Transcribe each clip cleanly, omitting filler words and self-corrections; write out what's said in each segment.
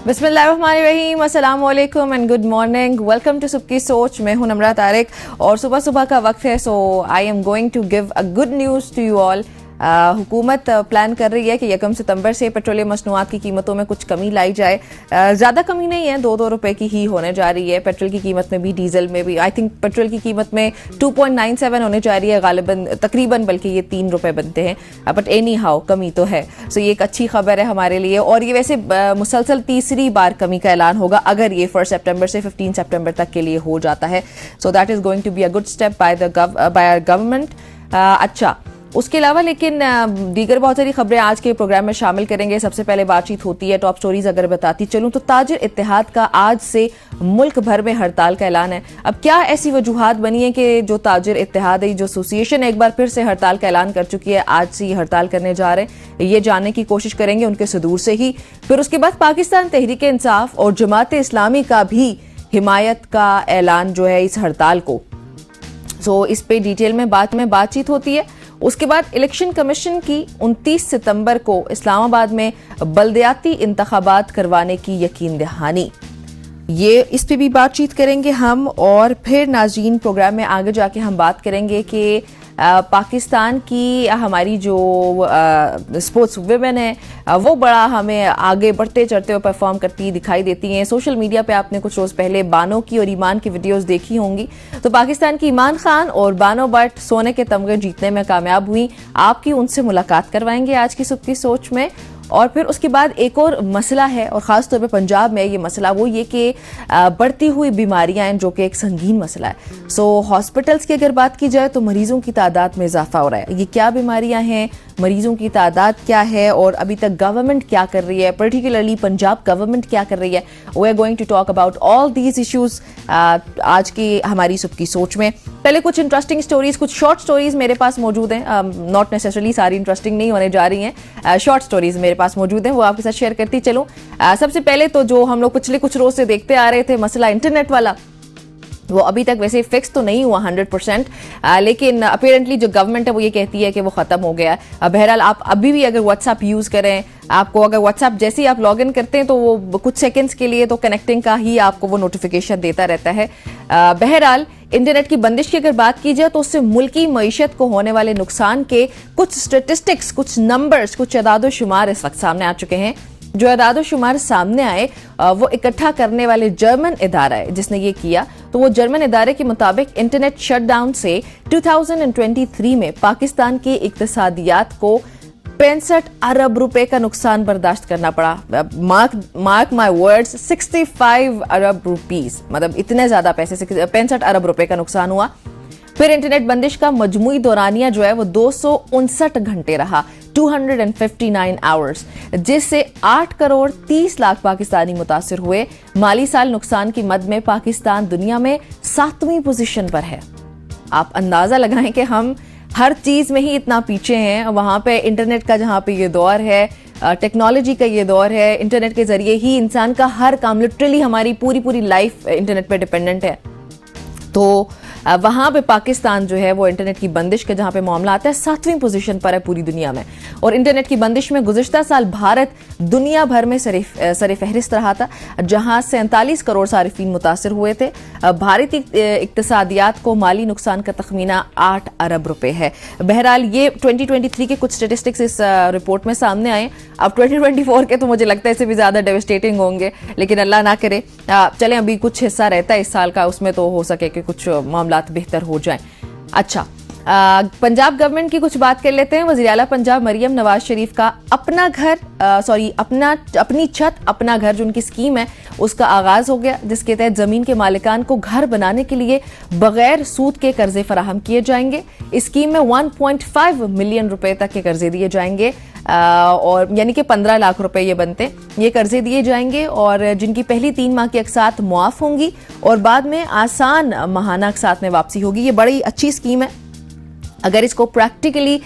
बिस्मिल्लाहिर्रहमानिर्रहीम, अस्सलाम वालेकुम and good morning. Welcome to सबकी सोच। मैं हूं नम्रा तारिक और सुबह सुबह का वक्त है, so I am going to give a good news to you all. हुकूमत प्लान कर रही है कि 1 सितंबर से पेट्रोलियम मसनूआत की कीमतों में कुछ कमी लाई जाए। ज़्यादा कमी नहीं है, 2-2 रुपए की ही होने जा रही है। पेट्रोल की कीमत में भी, डीजल में भी। आई थिंक पेट्रोल की कीमत में 2.97 होने जा रही है गालिबन, तकरीबन, बल्कि ये 3 रुपए बनते हैं, बट एनी हाउ कमी तो है। सो ये एक अच्छी खबर है हमारे लिए, और ये वैसे मुसलसल तीसरी बार कमी का ऐलान होगा अगर ये 1 सितंबर से 15 सितंबर तक के लिए हो जाता है। So that is going to be a good step by our government. अच्छा, उसके अलावा लेकिन दीगर बहुत सारी खबरें आज के प्रोग्राम में शामिल करेंगे। सबसे पहले बातचीत होती है, टॉप स्टोरीज अगर बताती चलूं तो ताजिर इत्तेहाद का आज से मुल्क भर में हड़ताल का ऐलान है। अब क्या ऐसी वजूहात बनी है कि जो ताजिर इत्तेहाद है, जो एसोसिएशन एक बार फिर से हड़ताल का ऐलान कर चुकी है, आज से हड़ताल करने जा रहे हैं, ये जानने की कोशिश करेंगे उनके सदूर से ही। फिर उसके बाद पाकिस्तान तहरीक इंसाफ और जमात इस्लामी का भी हिमायत का ऐलान जो है इस हड़ताल को। सो इस पे डिटेल में बातचीत होती है। उसके बाद इलेक्शन कमीशन की 29 सितंबर को इस्लामाबाद में बल्दियाती इंतखाबात करवाने की यकीन दहानी, ये इस पे भी बातचीत करेंगे हम। और फिर नाज़रीन, प्रोग्राम में आगे जाके हम बात करेंगे कि पाकिस्तान की हमारी जो स्पोर्ट्स वुमेन है वो बड़ा हमें आगे बढ़ते चढ़ते हुए परफॉर्म करती दिखाई देती हैं। सोशल मीडिया पे आपने कुछ रोज़ पहले बानो की और ईमान की वीडियोस देखी होंगी। तो पाकिस्तान की ईमान खान और बानो भट्ट सोने के तमगे जीतने में कामयाब हुई। आपकी उनसे मुलाकात करवाएंगे आज की सुबह की सोच में। और फिर उसके बाद एक और मसला है, और ख़ास तौर पे पंजाब में ये मसला, वो ये कि बढ़ती हुई बीमारियां हैं, जो कि एक संगीन मसला है। सो हॉस्पिटल्स की अगर बात की जाए तो मरीजों की तादाद में इजाफा हो रहा है। ये क्या बीमारियां हैं, मरीजों की तादाद क्या है, और अभी तक गवर्नमेंट क्या कर रही है, पर्टिकुलरली पंजाब गवर्नमेंट क्या कर रही है। We are going to talk about all these issues आज की हमारी सुबह की सोच में। पहले कुछ इंटरेस्टिंग स्टोरीज, कुछ शॉर्ट स्टोरीज मेरे पास मौजूद हैं। नॉट नेसेसरली सारी इंटरेस्टिंग नहीं होने जा रही हैं, शॉर्ट स्टोरीज मेरे पास मौजूद हैं, वो आपके साथ शेयर करती चलूं। सबसे पहले तो जो हम लोग पिछले कुछ रोज से देखते आ रहे थे, मसला इंटरनेट वाला, वो अभी तक वैसे फिक्स तो नहीं हुआ 100%, लेकिन अपेरेंटली जो गवर्नमेंट है वो ये कहती है कि वो खत्म हो गया है। बहरहाल आप अभी भी अगर व्हाट्सएप यूज करें, आपको अगर व्हाट्सएप जैसे ही आप लॉग इन करते हैं तो वो कुछ सेकंड्स के लिए तो कनेक्टिंग का ही आपको वो नोटिफिकेशन देता रहता है। बहरहाल इंटरनेट की बंदिश की अगर बात की जाए तो उससे मुल्की मईशत को होने वाले नुकसान के कुछ स्टेटिस्टिक्स, कुछ नंबर्स, कुछ अदाद शुमार इस वक्त सामने आ चुके हैं। जो अदाद शुमार सामने आए वो इकट्ठा करने वाले जर्मन इदारा है जिसने ये किया। तो वो जर्मन इदारे के मुताबिक इंटरनेट शटडाउन से 2023 में पाकिस्तान की इक्तिसादियात को 65 अरब रुपए का नुकसान बर्दाश्त करना पड़ा। Mark my words, 65 Arab rupees, मतलब इतने ज्यादा पैसे, 65 अरब रुपए का नुकसान हुआ। फिर इंटरनेट बंदिश का मजमुई दौरानिया जो है वो 259 घंटे रहा, 259 आवर्स, जिससे 8 करोड़ 30 लाख पाकिस्तानी मुतासिर हुए। माली साल नुकसान की मद में पाकिस्तान दुनिया में 7वीं पोजीशन पर है। आप अंदाजा लगाएं कि हम हर चीज में ही इतना पीछे हैं। वहां पे इंटरनेट का जहां पे ये दौर है, टेक्नोलॉजी का ये दौर है, इंटरनेट के जरिए ही इंसान का हर काम, लिटरली हमारी पूरी लाइफ इंटरनेट पे डिपेंडेंट है। तो वहां पे पाकिस्तान जो है वो इंटरनेट की बंदिश का जहां पे मामला आता है 7वीं पोजीशन पर है पूरी दुनिया में। और इंटरनेट की बंदिश में गुज़िश्ता साल भारत दुनिया भर में सर फहरिस्त रहा था, जहां 47 करोड़ सारिफीन मुतासिर हुए थे। भारतीय इक्तिसादियात को माली नुकसान का तखमीना 8 अरब रुपए है। बहरहाल ये 2023 के कुछ स्टेटिस्टिक्स इस रिपोर्ट में सामने आए। अब 2024 के तो मुझे लगता है इससे भी ज्यादा डेविस्टेटिंग होंगे, लेकिन अल्लाह ना करे। चलें, अभी कुछ हिस्सा रहता है इस साल का, उसमें तो हो सके कि कुछ मामला बेहतर हो जाएं। अच्छा, पंजाब गवर्नमेंट की कुछ बात कर लेते हैं। वज़ीर आला पंजाब मरियम नवाज शरीफ का अपनी छत अपना घर जो उनकी स्कीम है उसका आगाज हो गया, जिसके तहत जमीन के मालिकान को घर बनाने के लिए बगैर सूद के कर्जे फराहम किए जाएंगे। इस स्कीम में 1.5 मिलियन रुपए तक के कर्जे दिए जाएंगे, और यानी कि 15 लाख रुपए ये बनते, ये कर्जे दिए जाएंगे, और जिनकी पहली 3 माह की अक़सात मुआफ होंगी और बाद में आसान माहाना अक़सात में वापसी होगी। ये बड़ी अच्छी स्कीम है। अगर इसको प्रैक्टिकली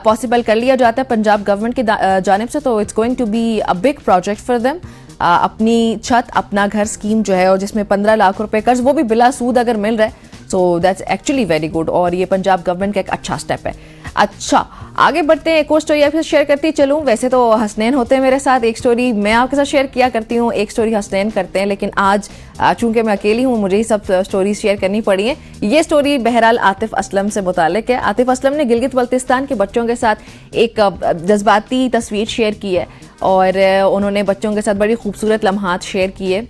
पॉसिबल कर लिया जाता है पंजाब गवर्नमेंट की जानिब से, तो it's going to be a big project for them. अपनी छत अपना घर स्कीम जो है, और जिसमें 15 लाख रुपए कर्ज, वो भी बिला सूद अगर मिल रहा है, so that's actually very good, और ये पंजाब गवर्नमेंट का एक अच्छा स्टेप है। अच्छा, आगे बढ़ते हैं। एक और स्टोरी आपके साथ शेयर करती चलूं। वैसे तो हसनैन होते हैं मेरे साथ, एक स्टोरी मैं आपके साथ शेयर किया करती हूँ, एक स्टोरी हसनैन करते हैं, लेकिन आज चूंकि मैं अकेली हूँ मुझे ही सब स्टोरीज शेयर करनी पड़ी हैं। ये स्टोरी बहरहाल आतिफ असलम से मुतालिक है। आतिफ असलम ने गिलगित बल्तिस्तान के बच्चों के साथ एक जज्बाती तस्वीर शेयर की है और उन्होंने बच्चों के साथ बड़ी खूबसूरत लम्हात शेयर किए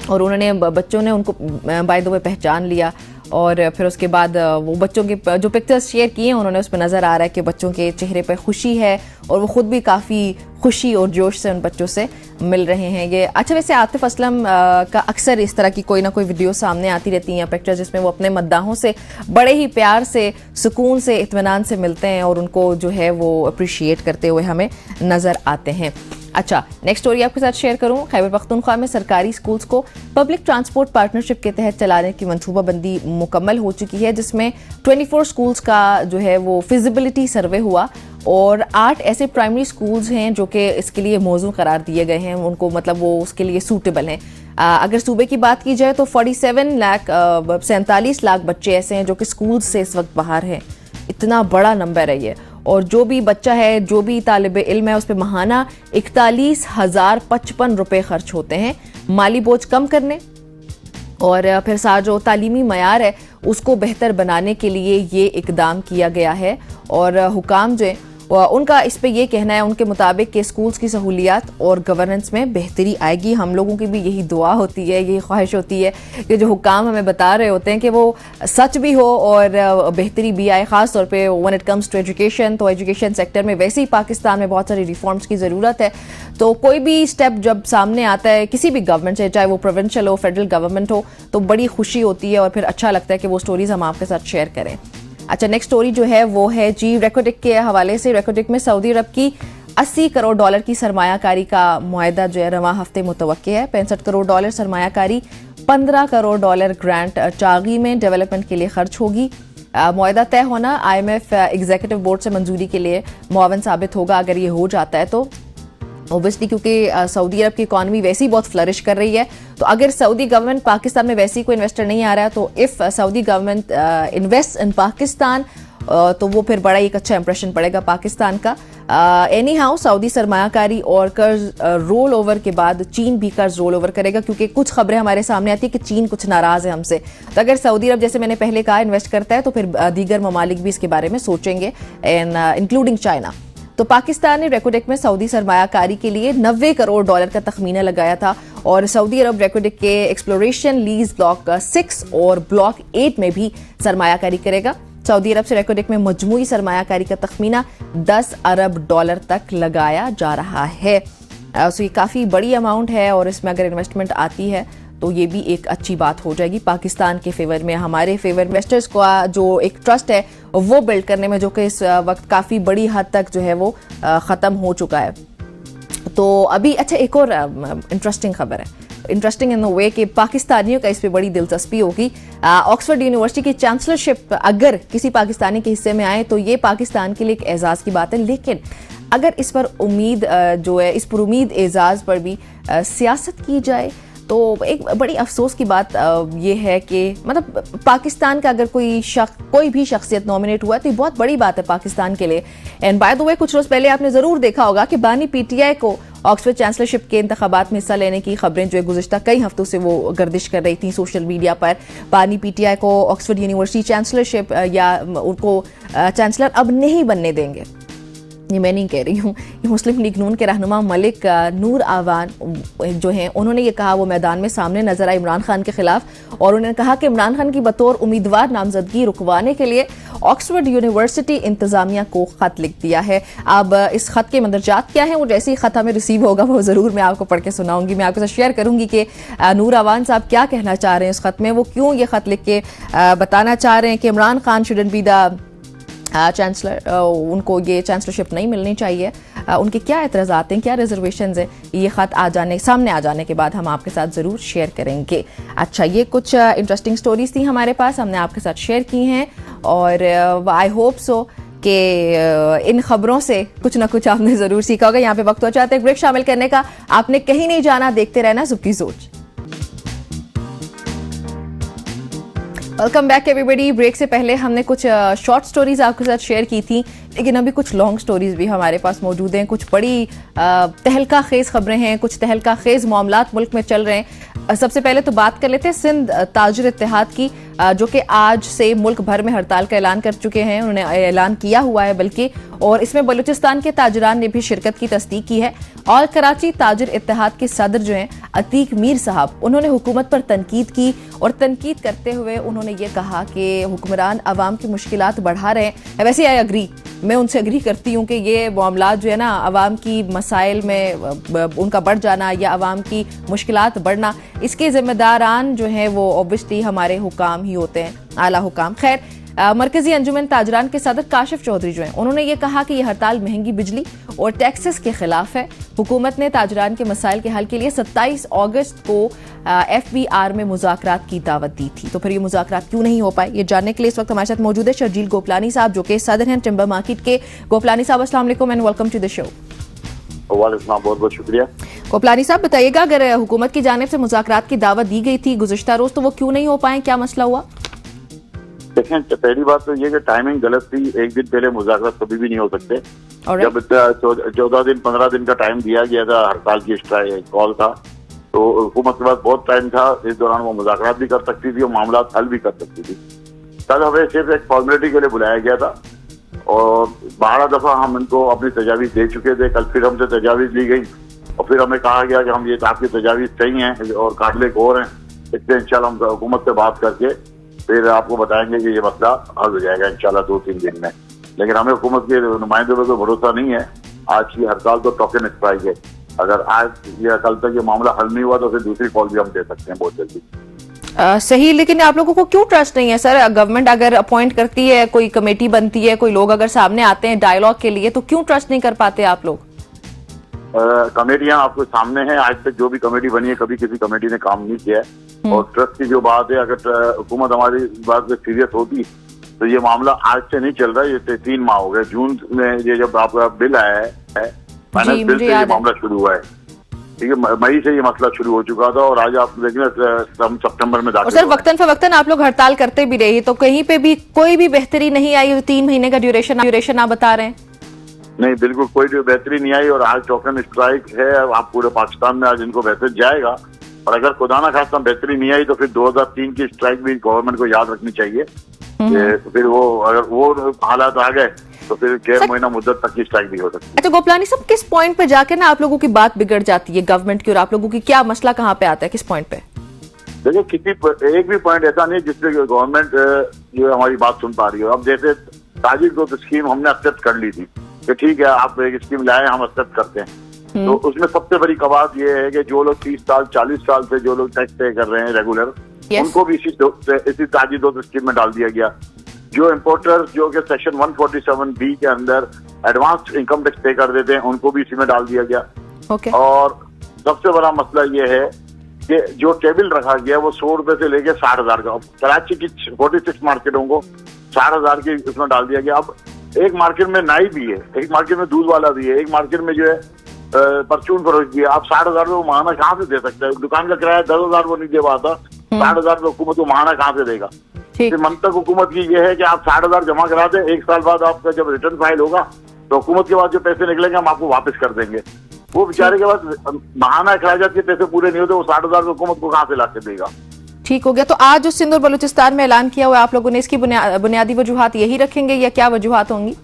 और उन्होंने बच्चों ने उनको बाय द वे पहचान लिया और फिर उसके बाद वो बच्चों के जो पिक्चर्स शेयर किए हैं उन्होंने उसमें नज़र आ रहा है कि बच्चों के चेहरे पर खुशी है और वो खुद भी काफ़ी खुशी और जोश से उन बच्चों से मिल रहे हैं। ये अच्छा, वैसे आतिफ असलम का अक्सर इस तरह की कोई ना कोई वीडियो सामने आती रहती हैं, पिक्चर जिसमें वो अपने मद्दाहों से बड़े ही प्यार से, सुकून से, इत्मीनान से मिलते हैं और उनको जो है वो अप्रिशिएट करते हुए हमें नज़र आते हैं। अच्छा, नेक्स्ट स्टोरी आपके साथ शेयर करूं। खैबर पख्तूनख्वा में सरकारी स्कूल्स को पब्लिक ट्रांसपोर्ट पार्टनरशिप के तहत चलाने की मंसूबाबंदी मुकम्मल हो चुकी है, जिसमें 24 स्कूल्स का जो है वो फिजिबिलिटी सर्वे हुआ और 8 ऐसे प्राइमरी स्कूल्स हैं जो कि इसके लिए मौजू करार दिए गए हैं, उनको मतलब वो उसके लिए सूटेबल हैं। अगर सूबे की बात की जाए तो 47 लाख बच्चे ऐसे हैं जो कि स्कूल से इस वक्त बाहर हैं। इतना बड़ा नंबर है ये, और जो भी बच्चा है, जो भी तालिब इल्म है, उस पर माहाना 41,055 रुपये खर्च होते हैं माली बोझ कम करने और फिर साथ जो तालीमी मयार है उसको बेहतर बनाने के लिए ये इकदाम किया गया है। और हुकाम जो है उनका इस पे ये कहना है उनके मुताबिक कि स्कूल्स की सहूलियात और गवर्नेंस में बेहतरी आएगी। हम लोगों की भी यही दुआ होती है, यही ख्वाहिश होती है कि जो हुकाम हमें बता रहे होते हैं कि वो सच भी हो और बेहतरी भी आए, ख़ास तौर पे when it comes to education. तो एजुकेशन सेक्टर में वैसे ही पाकिस्तान में बहुत सारी रिफॉर्म्स की ज़रूरत है। तो कोई भी स्टेप जब सामने आता है किसी भी गवर्नमेंट से, चाहे वो प्रोविंशियल हो, फेडरल गवर्नमेंट हो, तो बड़ी खुशी होती है और फिर अच्छा लगता है कि वो स्टोरीज हम आपके साथ शेयर करें। अच्छा, नेक्स्ट स्टोरी जो है वो है जी रेकोटेक के हवाले से। रेकोटेक में सऊदी अरब की 80 करोड़ डॉलर की सरमायाकारी का मुआहदा जो है रवां हफ्ते मुतवक्के है। 65 करोड़ डॉलर सरमायाकारी, 15 करोड़ डॉलर ग्रांट चागी में डेवलपमेंट के लिए खर्च होगी। मुआहदा तय होना IMF एग्जीक्यूटिव बोर्ड से मंजूरी के लिए मुआवन साबित होगा अगर ये हो जाता है तो। ओबियसली क्योंकि सऊदी अरब की इकॉनमी वैसे ही बहुत फ्लरिश कर रही है, तो अगर सऊदी गवर्नमेंट पाकिस्तान में वैसे ही कोई इन्वेस्टर नहीं आ रहा है तो if Saudi government invest in Pakistan तो वो फिर बड़ा एक अच्छा इंप्रेशन पड़ेगा पाकिस्तान का। एनी हाउ सऊदी सरमायाकारी और कर्ज रोल ओवर के बाद चीन भी कर्ज रोल ओवर करेगा, क्योंकि कुछ खबरें हमारे सामने आती है कि चीन कुछ नाराज है हमसे। तो अगर सऊदी अरब, जैसे मैंने पहले कहा, इन्वेस्ट करता है तो फिर दीगर ममालिक भी इसके बारे में सोचेंगे, इंक्लूडिंग चाइना। तो पाकिस्तान ने रेकोडेक में सऊदी सरमायाकारी के लिए 90 करोड़ डॉलर का तखमीना लगाया था और सऊदी अरब रेकोडेक के एक्सप्लोरेशन लीज ब्लॉक 6 और ब्लॉक 8 में भी सरमायाकारी करेगा। सऊदी अरब से रेकोडेक में मजमूई सरमायाकारी का तखमीना 10 अरब डॉलर तक लगाया जा रहा है। सो ये काफ़ी बड़ी अमाउंट है और इसमें अगर इन्वेस्टमेंट आती है तो ये भी एक अच्छी बात हो जाएगी पाकिस्तान के फेवर में, हमारे फेवर। इन्वेस्टर्स का जो एक ट्रस्ट है वो बिल्ड करने में, जो कि इस वक्त काफ़ी बड़ी हद तक जो है वो ख़त्म हो चुका है। तो अभी अच्छा, एक और इंटरेस्टिंग खबर है, इंटरेस्टिंग इन द वे कि पाकिस्तानियों का इस पर बड़ी दिलचस्पी होगी। ऑक्सफोर्ड यूनिवर्सिटी की चांसलरशिप अगर किसी पाकिस्तानी के हिस्से में आए तो ये पाकिस्तान के लिए एक एजाज़ की बात है, लेकिन अगर इस पर उम्मीद जो है, इस पर उम्मीद एजाज़ पर भी सियासत की जाए तो एक बड़ी अफसोस की बात ये है कि मतलब पाकिस्तान का अगर कोई भी शख्सियत नॉमिनेट हुआ है तो ये बहुत बड़ी बात है पाकिस्तान के लिए। एंड बाय द वे कुछ रोज पहले आपने ज़रूर देखा होगा कि बानी PTI को ऑक्सफोर्ड चांसलरशिप के इंतखाबात में हिस्सा लेने की खबरें जो है गुज़िश्ता कई हफ्तों से वो गर्दिश कर रही थी सोशल मीडिया पर। बानी PTI को ऑक्सफोर्ड यूनिवर्सिटी चांसलरशिप या उनको चांसलर अब नहीं बनने देंगे। ये मैं नहीं कह रही हूँ, ये मुस्लिम लीग नून के रहनुमा मलिक नूर आवान जो हैं उन्होंने ये कहा, वो मैदान में सामने नजर आए इमरान खान के खिलाफ और उन्होंने कहा कि इमरान खान की बतौर उम्मीदवार नामजदगी रुकवाने के लिए ऑक्सफोर्ड यूनिवर्सिटी इंतजामिया को खत लिख दिया है। अब इस खत के मंदरजात क्या है, वो जैसे ही खत हमें रिसीव होगा वो ज़रूर मैं आपको पढ़ के सुनाऊंगी, मैं आपके साथ शेयर करूंगी कि नूर आवान साहब क्या कहना चाह रहे हैं इस खत में, वो क्यों ये खत लिख के बताना चाह रहे हैं कि Imran Khan shouldn't be the chancellor, उनको ये चांसलरशिप नहीं मिलनी चाहिए, उनके क्या एतराज़ात हैं, क्या रिजर्वेशंस हैं, ये ख़त सामने आ जाने के बाद हम आपके साथ ज़रूर शेयर करेंगे। अच्छा, ये कुछ इंटरेस्टिंग स्टोरीज थी हमारे पास, हमने आपके साथ शेयर की हैं और आई होप सो कि इन खबरों से कुछ ना कुछ आपने ज़रूर सीखा होगा। यहाँ पे वक्त हो जाता है ब्रेक शामिल करने का, आपने कहीं नहीं जाना, देखते रहना सुबकी सोच। Welcome back everybody. ब्रेक से पहले हमने कुछ शॉर्ट स्टोरीज आपके साथ शेयर की थी, लेकिन अभी कुछ लॉन्ग स्टोरीज भी हमारे पास मौजूद हैं। कुछ बड़ी तहलका खेज खबरें हैं, कुछ तहलका खेज मामलात मुल्क में चल रहे हैं। सबसे पहले तो बात कर लेते हैं सिंध ताजिर इत्तेहाद की, जो कि आज से मुल्क भर में हड़ताल का ऐलान कर चुके हैं। उन्होंने ऐलान किया हुआ है बल्कि, और इसमें बलूचिस्तान के ताजरान ने भी शिरकत की तस्दीक की है। और कराची ताजिर इत्तेहाद के सदर जो हैं अतीक मीर साहब, उन्होंने हुकूमत पर तनकीद की और तनकीद करते हुए उन्होंने ये कहा कि हुक्मरान अवाम की मुश्किलात बढ़ा रहे हैं। वैसे आई अग्री, मैं उनसे अग्री करती हूँ कि ये मामलात जो है ना, अवाम की मसाइल में उनका बढ़ जाना या अवाम की मुश्किलात बढ़ना, इसके जिम्मेदारान जो हैं वो ऑब्वियसली हमारे हुकाम ही होते हैं, आला हुकाम। खैर, मरकजी अंजुमन ताजरान के सदर काशिफ चौधरी जो हैं, उन्होंने ये कहा कि यह हड़ताल महंगी बिजली और टैक्सेस के खिलाफ है। हुकूमत ने ताजरान के मसाइल के हल के लिए 27 अगस्त को FBR में मुज़ाकरात की दावत दी थी। तो फिर ये मुज़ाकरात क्यों नहीं हो पाए, ये जानने के लिए इस वक्त हमारे साथ मौजूद है शर्जील गोपलानी साहब, जो कि सदर हैं टिम्बर मार्केट के। गोपलानी साहब, अस्सलाम वालेकुम and welcome to the show. वालेकुम, बहुत बहुत शुक्रिया। गोपलानी साहब, बताइएगा, अगर हुकूमत की जानिब से मुज़ाकरात की दावत दी गई थी गुज़िश्ता रोज, तो वो क्यों नहीं हो पाए, क्या मसला हुआ? देखें, पहली बात तो ये कि टाइमिंग गलत थी। एक दिन पहले मुज़ाकरात कभी भी नहीं हो सकते। जब 14 दिन 15 दिन का टाइम दिया गया था हड़ताल की कॉल था, तो हुकूमत के पास बहुत टाइम था। इस दौरान वो मुज़ाकरात भी कर सकती थी और मामला हल भी कर सकती थी। कल हमें सिर्फ एक फॉर्मेलिटी के लिए बुलाया गया था और 12 दफा हम इनको अपनी तजावीज़ दे चुके थे। कल फिर हमसे तजावीज़ ली गई और फिर हमें कहा गया कि हम ये आपकी तजावीज़ सही हैं और काबिल गौर हैं, इसलिए इंशाल्लाह हम हुकूमत से बात करके फिर आपको बताएंगे कि ये मसला हल हो जाएगा इंशाल्लाह 2-3 दिन में। लेकिन हमें हुकूमत के नुमाइंदों पर कोई भरोसा नहीं है। आज की हड़ताल तो टोकन स्ट्राइक है। अगर आज या कल तक ये मामला हल नहीं हुआ तो फिर दूसरी कॉल भी हम दे सकते हैं बहुत जल्दी। सही, लेकिन आप लोगों को क्यों ट्रस्ट नहीं है सर? गवर्नमेंट अगर अपॉइंट करती है, कोई कमेटी बनती है, कोई लोग अगर सामने आते हैं डायलॉग के लिए, तो क्यों ट्रस्ट नहीं कर पाते आप लोग? कमेटियां आपको सामने हैं। आज तक जो भी कमेटी बनी है, कभी किसी कमेटी ने काम नहीं किया है। और ट्रस्ट की जो बात है, अगर हुकूमत हमारी बात पे सीरियस होती तो ये मामला आज से नहीं चल रहा है। ये 3 माह हो गए। जून में ये जब आपका बिल आया है, फाइनेंस बिल से ये मामला शुरू हुआ है। ठीक है, मई से ये मसला शुरू हो चुका था और आज आप देखें हम सितंबर में दाखिल। सर, वक्तन फवक्तन आप लोग हड़ताल करते भी रहे, तो कहीं पे भी कोई भी बेहतरी नहीं आई? 3 महीने का ड्यूरेशन आप बता रहे हैं। नहीं, बिल्कुल कोई बेहतरी नहीं आई और आज टोकन स्ट्राइक है। आप पूरे पाकिस्तान में आज इनको बेहतर जाएगा। और अगर खुदा ना खास्ता बेहतरी नहीं आई तो फिर 2003 की स्ट्राइक भी गवर्नमेंट को याद रखनी चाहिए। फिर वो अगर वो हालात आ गए तो फिर 1.5 महीना मुद्दत तक की स्ट्राइक भी हो सकती है। अच्छा गोपलानी साहब, किस पॉइंट पे जाके ना आप लोगों की बात बिगड़ जाती है गवर्नमेंट की, और आप लोगों की क्या मसला कहाँ पे आता है, किस पॉइंट पे? देखिए, किसी एक भी पॉइंट ऐसा नहीं जिससे गवर्नमेंट जो हमारी बात सुन पा रही हो। अब जैसे ताजिर ग्रोथ स्कीम हमने एक्सेप्ट कर ली थी कि ठीक है, आप एक स्कीम लाए, हम एक्सेप्ट करते हैं। तो उसमें सबसे बड़ी कवायद ये है कि जो लोग 30 साल 40 साल से जो लोग टैक्स पे कर रहे हैं रेगुलर, उनको भी इसी ताजिर ग्रोथ स्कीम में डाल दिया गया। जो इम्पोर्टर जो कि सेक्शन 147B के अंदर एडवांस इनकम टैक्स पे कर देते हैं, उनको भी इसी में डाल दिया गया। और सबसे बड़ा मसला ये है कि जो टेबल रखा गया वो 100 रुपए से लेके 60,000 का, कराची की 46 मार्केटों को 60,000 की उसमें डाल दिया गया। अब एक मार्केट में नाई भी है, एक मार्केट में दूध वाला भी है, एक मार्केट में जो है परचून फरोश भी है। आप 60,000 वो महाना कहाँ से दे सकते हैं? दुकान का किराया 10,000 वो नहीं दे पाता, 60,000 हुकूमत को महाना कहाँ से देगा? मंतक हुकूमत की ये है कि आप 60,000 जमा करा दें, 1 साल बाद आपका जब रिटर्न फाइल होगा तो हुकूमत के बाद जो पैसे निकलेंगे हम आपको वापस कर देंगे। वो बेचारे के पास महाना अखराजात के पैसे पूरे नहीं होते, वो 60,000 हुकूमत को कहाँ से ला के देगा? ठीक हो गया। तो आज जो सिंध और बलूचिस्तान में ऐलान किया हुआ आप लोगों ने, इसकी बुनियादी वजूहात यही रखेंगे या क्या वजूहात होंगी?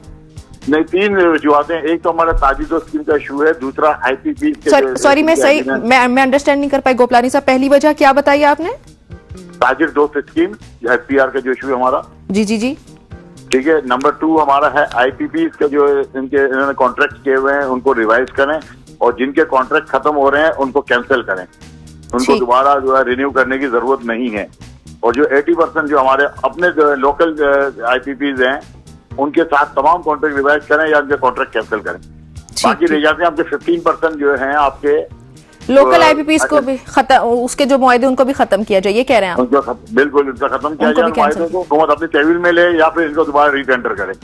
नहीं, 3 वजूहातें। एक तो हमारा ताजिर स्कीम का इशू है, दूसरा IPP। सॉरी, मैं अंडरस्टैंड नहीं कर पाई गोपलानी साहब, पहली वजह क्या बताई आपने? ताजिर दोस्त स्कीम FPR का जो इशू है हमारा। जी। ठीक है। नंबर 2 हमारा है IPP का, जो इन्होंने कॉन्ट्रैक्ट किए हुए हैं उनको रिवाइज करें और जिनके कॉन्ट्रैक्ट खत्म हो रहे हैं उनको कैंसिल करें। उनको दोबारा जो है रिन्यू करने की जरूरत नहीं है। और जो 80% जो हमारे अपने लोकल IPPs हैं उनके साथ तमाम कॉन्ट्रैक्ट रिवाइज करें या उनके कॉन्ट्रैक्ट कैंसिल करें। बाकी रह जाते हैं आपके 15% जो है आपके लोकल IPPs को भी खत्म, उसके जो मुआहदे उनको भी खत्म किया जाए, ये कह रहे हैं आप? बिल्कुल, इनका खत्म किया जाए मुआहदे को, हुकूमत अपनी तहवील में ले या फिर इनको दोबारा रीटेंडर करे।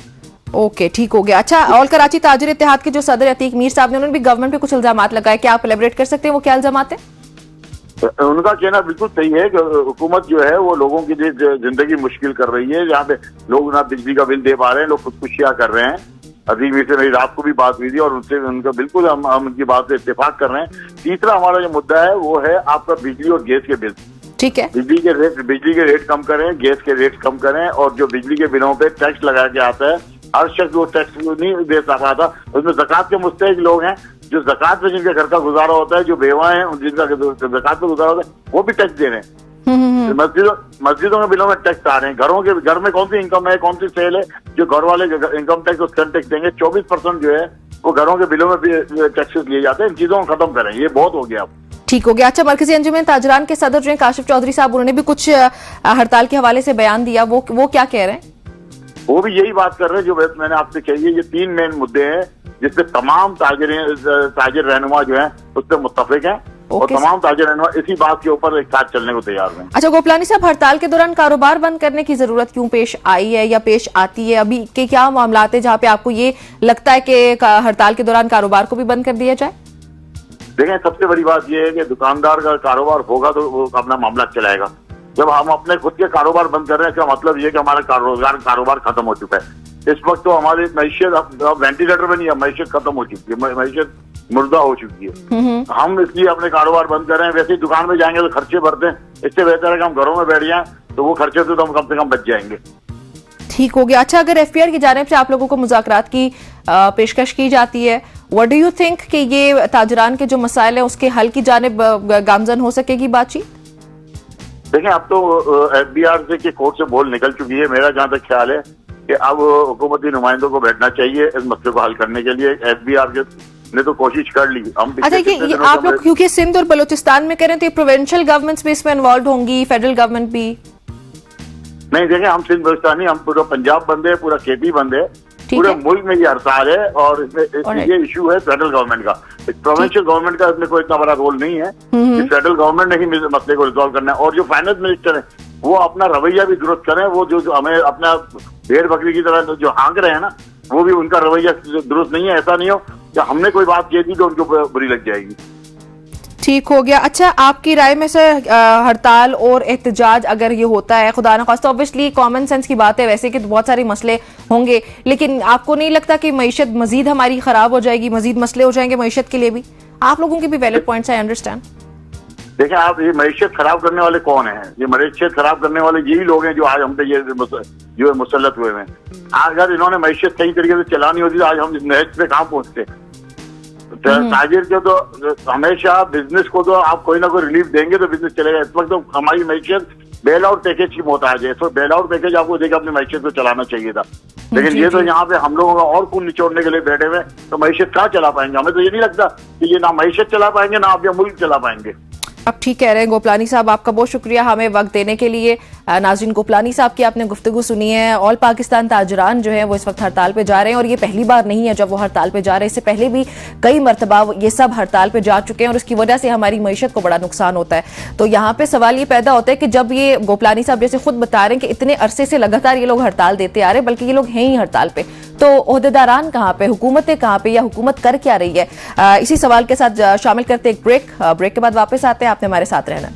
ओके, ठीक हो गया। अच्छा, और कराची ताजिर इत्तेहाद के जो सदर अतीक मीर साहब ने, उन्होंने भी गवर्नमेंट पे कुछ इल्जाम लगाए, क्या आप एलेबरेट कर सकते हैं वो क्या इल्जाम है? उनका कहना बिल्कुल सही है कि हुकूमत जो है वो लोगों की जिंदगी मुश्किल कर रही है। जहाँ पे लोग ना बिजली का बिल दे पा रहे हैं, लोग खुदकुशियां कर रहे हैं। अजीम से मेरी रात को भी बात हुई थी और उनसे उनका बिल्कुल हम उनकी बात से इत्तेफाक कर रहे हैं। तीसरा हमारा जो मुद्दा है वो है आपका बिजली और गैस के बिल। ठीक है, बिजली के रेट कम करें, गैस के रेट कम करें, और जो बिजली के बिलों पे टैक्स लगा के आता है, हर शख्स वो टैक्स नहीं दे पाता। उसमें ज़कात के मुस्तहिक लोग हैं, जो ज़कात पे जिनके घर का गुजारा होता है, जो बेवा हैं जिनका ज़कात पे गुजारा होता है, वो भी टैक्स दे रहे हैं। मस्जिदों के बिलों में टैक्स आ रहे हैं। घर में कौन सी इनकम है, कौन सी सेल है जो घर वाले इनकम टैक्स और सेल टैक्स देंगे? 24% जो है वो घरों के बिलों में भी टैक्सेस लिए जाते हैं। इन चीजों को खत्म करें, ये बहुत हो गया। ठीक हो गया। अच्छा, मरकजी अंजुमन ताजरान के सदर जो हैं काशिफ चौधरी साहब, उन्होंने भी कुछ हड़ताल के हवाले से बयान दिया, वो क्या कह रहे हैं? वो भी यही बात कर रहे हैं जो मैंने आपसे कही है। ये 3 मेन मुद्दे हैं जिससे तमाम ताजिर रहनुमा जो है उस पर मुत्तफिक है, और तमाम ताजिर रहनुमा इसी बात के ऊपर एक साथ चलने को तैयार हैं। अच्छा गोपलानी साहब, हड़ताल के दौरान कारोबार बंद करने की जरूरत क्यों पेश आई है या पेश आती है? अभी के क्या मामला है जहाँ पे आपको ये लगता है कि हड़ताल के दौरान कारोबार को भी बंद कर दिया जाए? देखें, सबसे बड़ी बात यह है कि दुकानदार का कारोबार होगा तो वो अपना मामला चलाएगा। जब हम अपने खुद के कारोबार बंद कर रहे हैं, इसका मतलब ये कि हमारा कारोबार खत्म हो चुका है। इस वक्त तो हमारी मैशियत अब वेंटिलेटर में नहीं है, मैशियत खत्म हो चुकी है, मैशियत मुर्दा हो चुकी है। हम इसलिए अपने कारोबार बंद कर रहे हैं। वैसे ही दुकान में जाएंगे तो खर्चे भरते हैं, इससे बेहतर है कि हम घरों में बैठ जाएं, तो वो खर्चे से तो हम कम से कम बच जाएंगे। ठीक हो गया। अच्छा, अगर एफपीआर की जानिब से आप लोगों को मुज़ाकरात की पेशकश की जाती है, व्हाट डू यू थिंक कि ये ताजरान के जो मसाइल है उसके हल की जानिब गामजन हो सकेगी बातचीत? देखें, अब तो एफबीआर से की कोर्ट से बोल निकल चुकी है। मेरा जहां तक ख्याल है कि अब हुकूमती नुमाइंदों को बैठना चाहिए इस मसले को हल करने के लिए। एफबीआर ने तो कोशिश कर ली। हम अच्छा, ये आप लोग क्योंकि सिंध और बलूचिस्तान में करें तो ये प्रोविंशियल गवर्नमेंट्स भी इसमें इन्वॉल्व होंगी, फेडरल गवर्नमेंट भी? नहीं, देखें, हम सिंध बलूचिस्तान नहीं, हम पूरा पंजाब बंद है, पूरा केपी बंद है, पूरे मुल्क में ये हड़ताल है। और इसमें ये इशू है फेडरल गवर्नमेंट का। प्रोविंशियल गवर्नमेंट का इसमें कोई इतना बड़ा रोल नहीं है। फेडरल गवर्नमेंट ने ही मसले को रिजॉल्व करना है। और जो फाइनेंस मिनिस्टर है वो अपना रवैया भी दुरुस्त करें। वो जो हमें अपना भेड़ बकरी की तरह जो हाँक रहे हैं ना, वो भी उनका रवैया दुरुस्त नहीं है। ऐसा नहीं हो कि हमने कोई बात कह दी तो उनको बुरी लग जाएगी। ठीक हो गया। अच्छा, आपकी राय में से हड़ताल और एहतजाज अगर ये होता है, खुदा न खास्ता, ऑब्वियसली कॉमन सेंस की बात है वैसे कि बहुत सारे मसले होंगे, लेकिन आपको नहीं लगता कि मईशत मजीद हमारी खराब हो जाएगी, मजीद मसले हो जाएंगे मईशत के लिए भी? आप लोगों के भी वैलिड पॉइंट्स, आई अंडरस्टैंड। देखें, आप ये मईशत खराब करने वाले कौन हैं? ये मईशत खराब करने वाले यही लोग हैं जो आज हम पे ये जो मुसल्लत हुए हैं। अगर इन्होंने मईशत सही तरीके से चलानी होती तो आज हम इस नहज पे कहाँ पहुंचते? ताजिर के तो हमेशा बिजनेस को तो आप कोई ना कोई रिलीफ देंगे तो बिजनेस चलेगा। इस वक्त तो हमारी मैशियत बेल आउट पैकेज की मोहताज है। तो बेल आउट पैकेज आपको देकर अपनी मैशियत को चलाना चाहिए था, लेकिन ये तो यहाँ पे हम लोगों का और खून निचोड़ने के लिए बैठे हुए, तो मैशियत कहाँ चला पाएंगे? हमें तो ये नहीं लगता कि ये ना मैशियत चला पाएंगे ना आप ये मुल्क चला पाएंगे। अब ठीक कह रहे हैं गोपलानी साहब, आपका बहुत शुक्रिया हमें वक्त देने के लिए। नाज़रीन, गोपलानी साहब की आपने गुफ्तगू सुनी है। ऑल पाकिस्तान ताजरान जो है वो इस वक्त हड़ताल पे जा रहे हैं, और ये पहली बार नहीं है जब वो हड़ताल पे जा रहे हैं। इससे पहले भी कई मरतबा ये सब हड़ताल पे जा चुके हैं और इसकी वजह से हमारी मईशत को बड़ा नुकसान होता है। तो यहाँ पे सवाल ये पैदा होता है कि जब ये गोपलानी साहब जैसे खुद बता रहे हैं कि इतने अरसे से लगातार ये लोग हड़ताल देते आ रहे हैं, बल्कि ये लोग हैं ही हड़ताल पे, तो ओहदेदारान कहाँ पे, हुकूमतें कहाँ पे, या हुकूमत कर क्या रही है? इसी सवाल के साथ शामिल करते एक ब्रेक के बाद वापस आते हैं। आपने हमारे साथ रहना।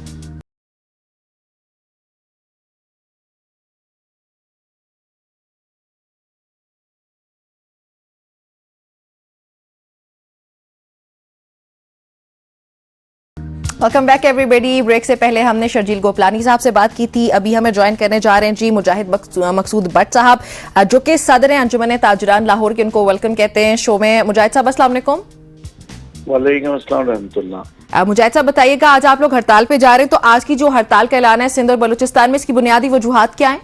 Welcome back everybody. ब्रेक से पहले हमने शर्जील गोपलानी साहब से बात की थी। अभी हमें ज्वाइन करने जा रहे हैं जी मुजाहिद मकसूद भट्ट साहब, जो कि सदर हैं अंजुमन ताजरान लाहौर के। उनको वेलकम कहते हैं शो में। मुजाहिद साहब, अस्सलाम वालेकुम। वालेकुम अस्सलाम रहमतुल्लाह। मुजाहिद साहब, बताइएगा, आज आप लोग हड़ताल पे जा रहे हैं, तो आज की जो हड़ताल का ऐलान है सिंध और बलूचिस्तान में, इसकी बुनियादी वजूहात क्या है?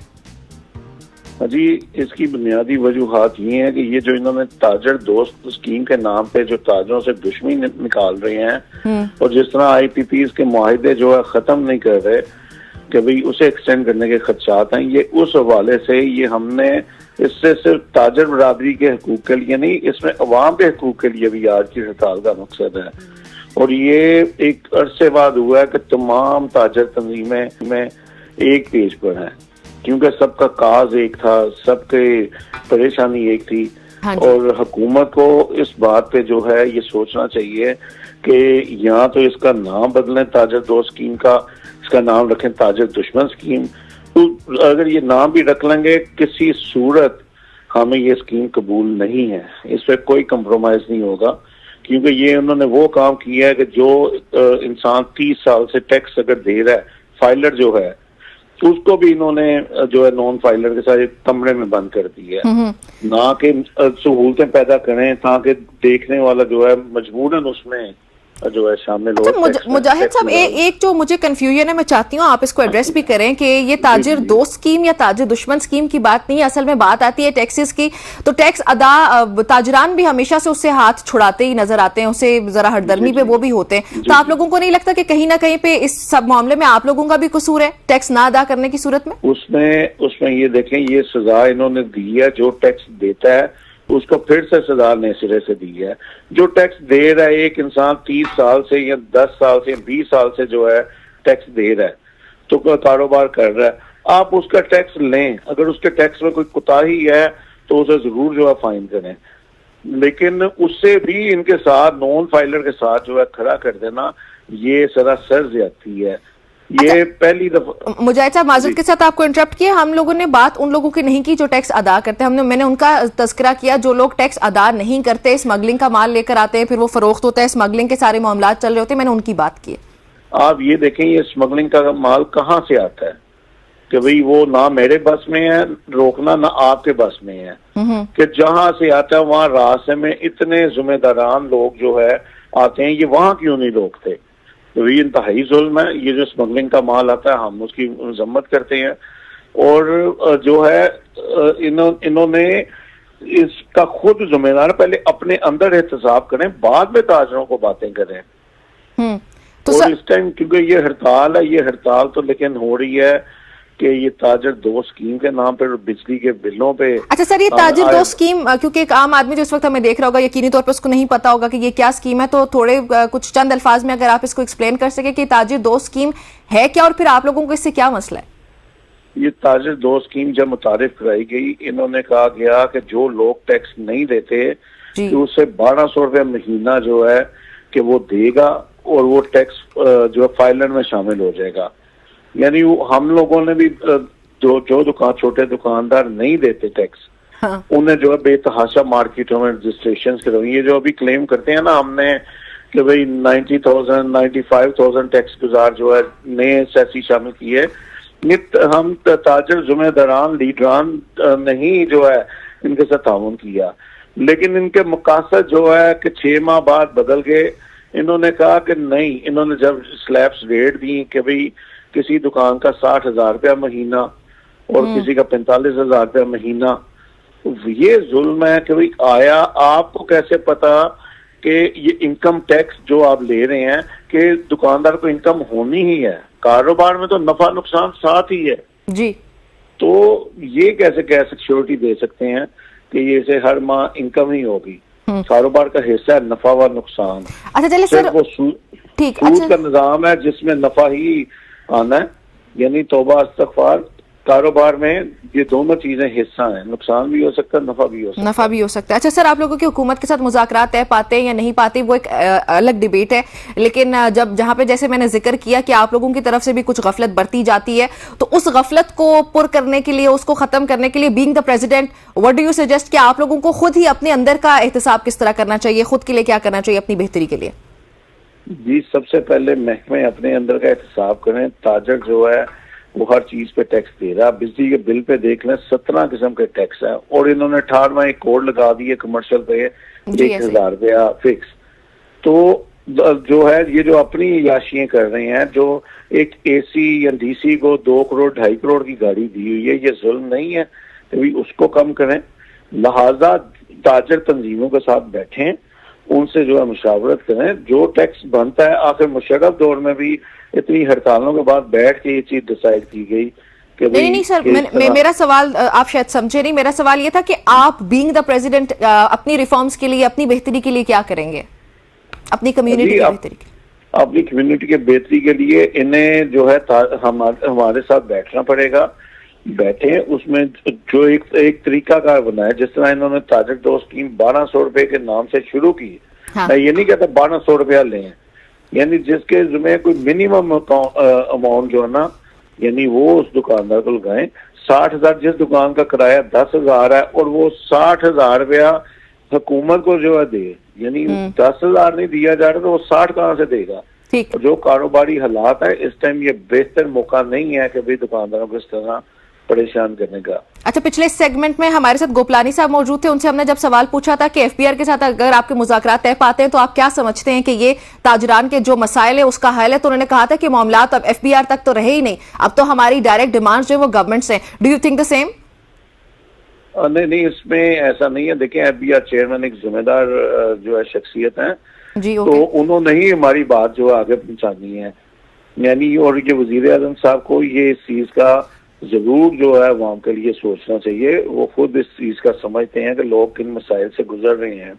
जी, इसकी बुनियादी वजूहात ये है कि ये जो इन्होंने ताजर दोस्त स्कीम के नाम पे जो ताजरों से दुश्मनी निकाल रहे हैं, और जिस तरह IPPs के मुआहिदे जो है खत्म नहीं कर रहे कि भाई उसे एक्सटेंड करने के खदशात हैं, ये उस हवाले से ये हमने इससे सिर्फ ताजर बरादरी के हकूक के लिए नहीं, इसमें अवाम के हकूक के लिए भी आज की हड़ताल का मकसद है। और ये एक अरसे बाद हुआ है कि तमाम ताजर तंजीमें में एक पेज पर हैं, क्योंकि सबका काज एक था, सबके परेशानी एक थी। और हुकूमत को इस बात पे जो है ये सोचना चाहिए कि यहाँ तो इसका नाम बदलें ताजर दोस्त स्कीम का, इसका नाम रखें ताजर दुश्मन स्कीम। तो अगर ये नाम भी रख लेंगे, किसी सूरत हमें ये स्कीम कबूल नहीं है, इस पर कोई कंप्रोमाइज नहीं होगा, क्योंकि ये उन्होंने वो काम किया है कि जो इंसान 30 साल से टैक्स अगर दे रहा है, फाइलर जो है, तो उसको भी इन्होंने जो है नॉन फाइलर के साथ एक कमरे में बंद कर दिया है, ना कि सहूलतें पैदा करें ताकि देखने वाला जो है मजबूरन उसमें जो है शामिल हो। अच्छा, मुजाहिद साहब, एक जो मुझे कंफ्यूजन है, मैं चाहती हूँ आप इसको एड्रेस भी करें कि ये ताजिर दोस्त स्कीम या ताजिर दुश्मन स्कीम की बात नहीं है, असल में बात आती है टैक्सेस की। तो टैक्स अदा ताजरान भी हमेशा से उससे हाथ छुड़ाते ही नजर आते हैं, उसे जरा हरदर्मी पे वो भी होते हैं। तो आप लोगों को नहीं लगता कि कहीं ना कहीं पे इस सब मामले में आप लोगों का भी कसूर है टैक्स ना अदा करने की सूरत में? उसमें ये देखें, ये सजा इन्होंने दी है, जो टैक्स देता है उसको फिर से सजा नए सिरे से दी है। जो टैक्स दे रहा है एक इंसान 30 साल से या 10 साल से 20 साल से जो है टैक्स दे रहा है, तो कारोबार कर रहा है, आप उसका टैक्स लें, अगर उसके टैक्स में कोई कोताही है तो उसे जरूर जो है फाइन करें, लेकिन उससे भी इनके साथ नॉन फाइलर के साथ जो है खड़ा कर देना, ये सरासर ज्यादती है। ये पहली दफा मुजाहिद साहब, माजूद के साथ आपको इंटरप्ट किया, हम लोगों ने बात उन लोगों की नहीं की जो टैक्स अदा करते हैं, मैंने उनका तस्करा किया जो लोग टैक्स अदा नहीं करते, स्मगलिंग का माल लेकर आते हैं, फिर वो फरोख्त होता है, स्मगलिंग के सारे मामला चल रहे होते हैं, मैंने उनकी बात की। आप ये देखें, ये स्मगलिंग का माल कहाँ से आता है कि भाई वो ना मेरे बस में है रोकना, ना आपके बस में है, कि जहां से आता है वहां रास्ते में इतने जिम्मेदारान लोग जो है आते हैं, ये वहां क्यों नहीं रोकते? तो ये इंतहाई जुल्म है। ये जो स्मगलिंग का माल आता है हम उसकी मजम्मत करते हैं, और जो है इन्होंने इसका खुद जिम्मेदार, पहले अपने अंदर एहतसाब करें, बाद में ताजरों को बातें करें। तो और इस टाइम क्योंकि ये हड़ताल है, ये हड़ताल तो लेकिन हो रही है कि ये ताजर दो स्कीम के नाम पे, बिजली के बिलों पे। अच्छा सर, ये ताजिर दो स्कीम, क्योंकि एक आम आदमी जो इस वक्त हमें देख रहा होगा यकीनी तौर पर उसको नहीं पता होगा कि ये क्या स्कीम है, तो थोड़े कुछ चंद अल्फाज में अगर आप इसको एक्सप्लेन कर सके कि ताजिर दो स्कीम है क्या, और फिर आप लोगों को इससे क्या मसला है? ये ताजिर दो स्कीम जब मुतारिफ कराई गई, इन्होंने कहा गया कि जो लोग टैक्स नहीं देते तो उससे 1200 रुपये महीना जो है कि वो देगा, और वो टैक्स जो है फाइलर में शामिल हो जाएगा। यानी हम लोगों ने भी जो छोटे दुकानदार नहीं देते टैक्स, हाँ। उन्हें जो है बेतहाशा मार्केटों में रजिस्ट्रेशन करवाई। ये जो अभी क्लेम करते हैं ना हमने कि भाई 90,000 95,000 टैक्स गुजार जो है नए सैसी शामिल किए, हम ताजर जुम्मेदारान लीडरान नहीं जो है इनके साथ ताउन किया, लेकिन इनके मकासद जो है कि 6 माह बाद बदल गए। इन्होंने कहा कि नहीं, इन्होंने जब स्लैब्स रेट दी कि भाई किसी दुकान का 60,000 रुपया महीना और किसी का 45,000 रुपया महीना, ये जुल्म है कि भाई आया आपको कैसे पता कि ये इनकम टैक्स जो आप ले रहे हैं कि दुकानदार को इनकम होनी ही है, कारोबार में तो नफा नुकसान साथ ही है जी। तो ये कैसे सिक्योरिटी दे सकते हैं कि ये से हर माह इनकम ही होगी? कारोबार का हिस्सा है नफा व नुकसान। अच्छा चलिए सर, वो सूद का निजाम है जिसमें नफा ही आना है, यानी तौबा इस्तगफार। कारोबार में ये दोनों चीजें हिस्सा हैं, नुकसान भी हो सकता है, नफा भी हो सकता है। अच्छा सर, आप लोगों की हुकूमत के साथ मुज़ाकरात तय पाते हैं या नहीं पाते, वो एक अलग डिबेट है, लेकिन जब जहां पे जैसे मैंने जिक्र किया कि आप लोगों की तरफ से भी कुछ गफलत बरती जाती है, तो उस गफलत को पुर करने के लिए, उसको खत्म करने के लिए, being the president, what do you suggest कि आप लोगों को खुद ही अपने अंदर का एहतसाब किस तरह करना चाहिए, खुद के लिए क्या करना चाहिए अपनी बेहतरी के लिए? जी, सबसे पहले महकमे अपने अंदर का एहतसाब करें। ताजर जो है वो हर चीज पे टैक्स दे रहा है। बिजली के बिल पे देख लें 17 किस्म के टैक्स है, और इन्होंने 18वां एक कोड लगा दिए कमर्शियल पे 1,000 रुपया फिक्स। तो जो है ये जो अपनी याशियां कर रहे हैं, जो एक एसी या डीसी को 2 करोड़ 2.5 करोड़ की गाड़ी दी हुई है, ये जुल्म नहीं है? तो उसको कम करें। लिहाजा ताजर तंजीमों के साथ बैठें, उनसे जो है मुशावरत करें, जो टैक्स बनता है। आखिर मुशर्रफ दौर में भी इतनी हड़तालों के बाद बैठ के ये चीज डिसाइड की गई कि नहीं सर, मेरा सवाल आप शायद समझे नहीं। मेरा सवाल ये था कि आप बीइंग द प्रेसिडेंट अपनी रिफॉर्म्स के लिए, अपनी बेहतरी के लिए क्या करेंगे, अपनी कम्युनिटी की बेहतरी के लिए? अपनी कम्युनिटी के बेहतरी के लिए इन्हें जो है हमारे साथ बैठना पड़ेगा। बैठे, उसमें जो एक तरीका कार बनाया, जिस तरह इन्होंने ताजर दो स्कीम 1200 रुपए के नाम से शुरू की, हाँ। मैं ये नहीं कहता 1200 रुपया लें, यानी जिसके जिम्मे कोई मिनिमम अमाउंट जो है ना, यानी वो उस दुकानदार को लगाएं। 60,000 जिस दुकान का किराया 10,000 है और वो 60,000 रुपया हुकूमत को जो है दे, यानी 10,000 नहीं दिया जा रहा तो वो 60 कहाँ से देगा। ठीक। और जो कारोबारी हालात है इस टाइम, ये बेहतर मौका नहीं है कि भाई दुकानदारों को इस तरह परेशान करने का। अच्छा, पिछले सेगमेंट में हमारे साथ गोपलानी साहब मौजूद थे, उनसे हमने जब सवाल पूछा था कि एफबीआर के साथ अगर आपके मुज़ाकरात तय पाते हैं तो आप क्या समझते हैं कि ये ताजरान के जो मसाइल है उसका हल है, तो उन्होंने कहा था कि मामलात अब एफबीआर तक तो रहे ही नहीं, अब तो हमारी डायरेक्ट डिमांड्स जो है वो गवर्नमेंट से। Do you think the same? नहीं, इसमें ऐसा नहीं है। देखें, एफबीआर चेयरमैन एक जिम्मेदार जो है शख्सियत है, जी, तो ओके। उन्होंने ही हमारी बात जो आगे पहुंचानी है, यानी और ये वजीर आजम साहब को ये इस चीज का जरूर जो है अवाम के लिए सोचना चाहिए। वो खुद इस चीज का समझते हैं कि लोग किन मसाइल से गुजर रहे हैं।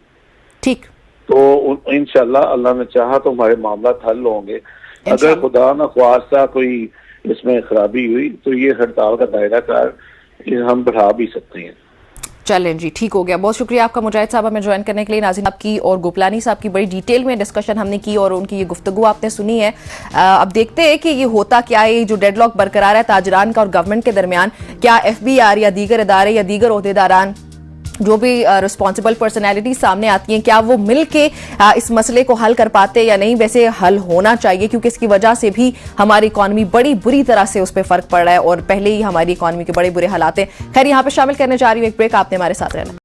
ठीक। तो इंशाल्लाह अल्लाह ने चाहा तो हमारे मामला हल होंगे। अगर खुदा न ख्वास्ता कोई इसमें खराबी हुई तो ये हड़ताल का दायरा कार हम बढ़ा भी सकते हैं। चलें जी, ठीक हो गया। बहुत शुक्रिया आपका मुजाहिद साहब हमें ज्वाइन करने के लिए। नाज़रीन आपकी और गोपलानी साहब की बड़ी डिटेल में डिस्कशन हमने की और उनकी ये गुफ्तगू आपने सुनी है। अब देखते हैं कि ये होता क्या है, जो डेडलॉक बरकरार है ताजरान का और गवर्नमेंट के दरमियान, क्या एफबीआर या दीगर इदारे या दीगर ओहदेदारान जो भी रिस्पॉन्सिबल पर्सनैलिटी सामने आती हैं, क्या वो मिल के इस मसले को हल कर पाते या नहीं। वैसे हल होना चाहिए क्योंकि इसकी वजह से भी हमारी इकॉनमी बड़ी बुरी तरह से उस पर फर्क पड़ रहा है और पहले ही हमारी इकॉनमी के बड़े बुरे हालात हैं। खैर, यहाँ पे शामिल करने जा रही हूँ एक ब्रेक, आपने हमारे साथ रहना।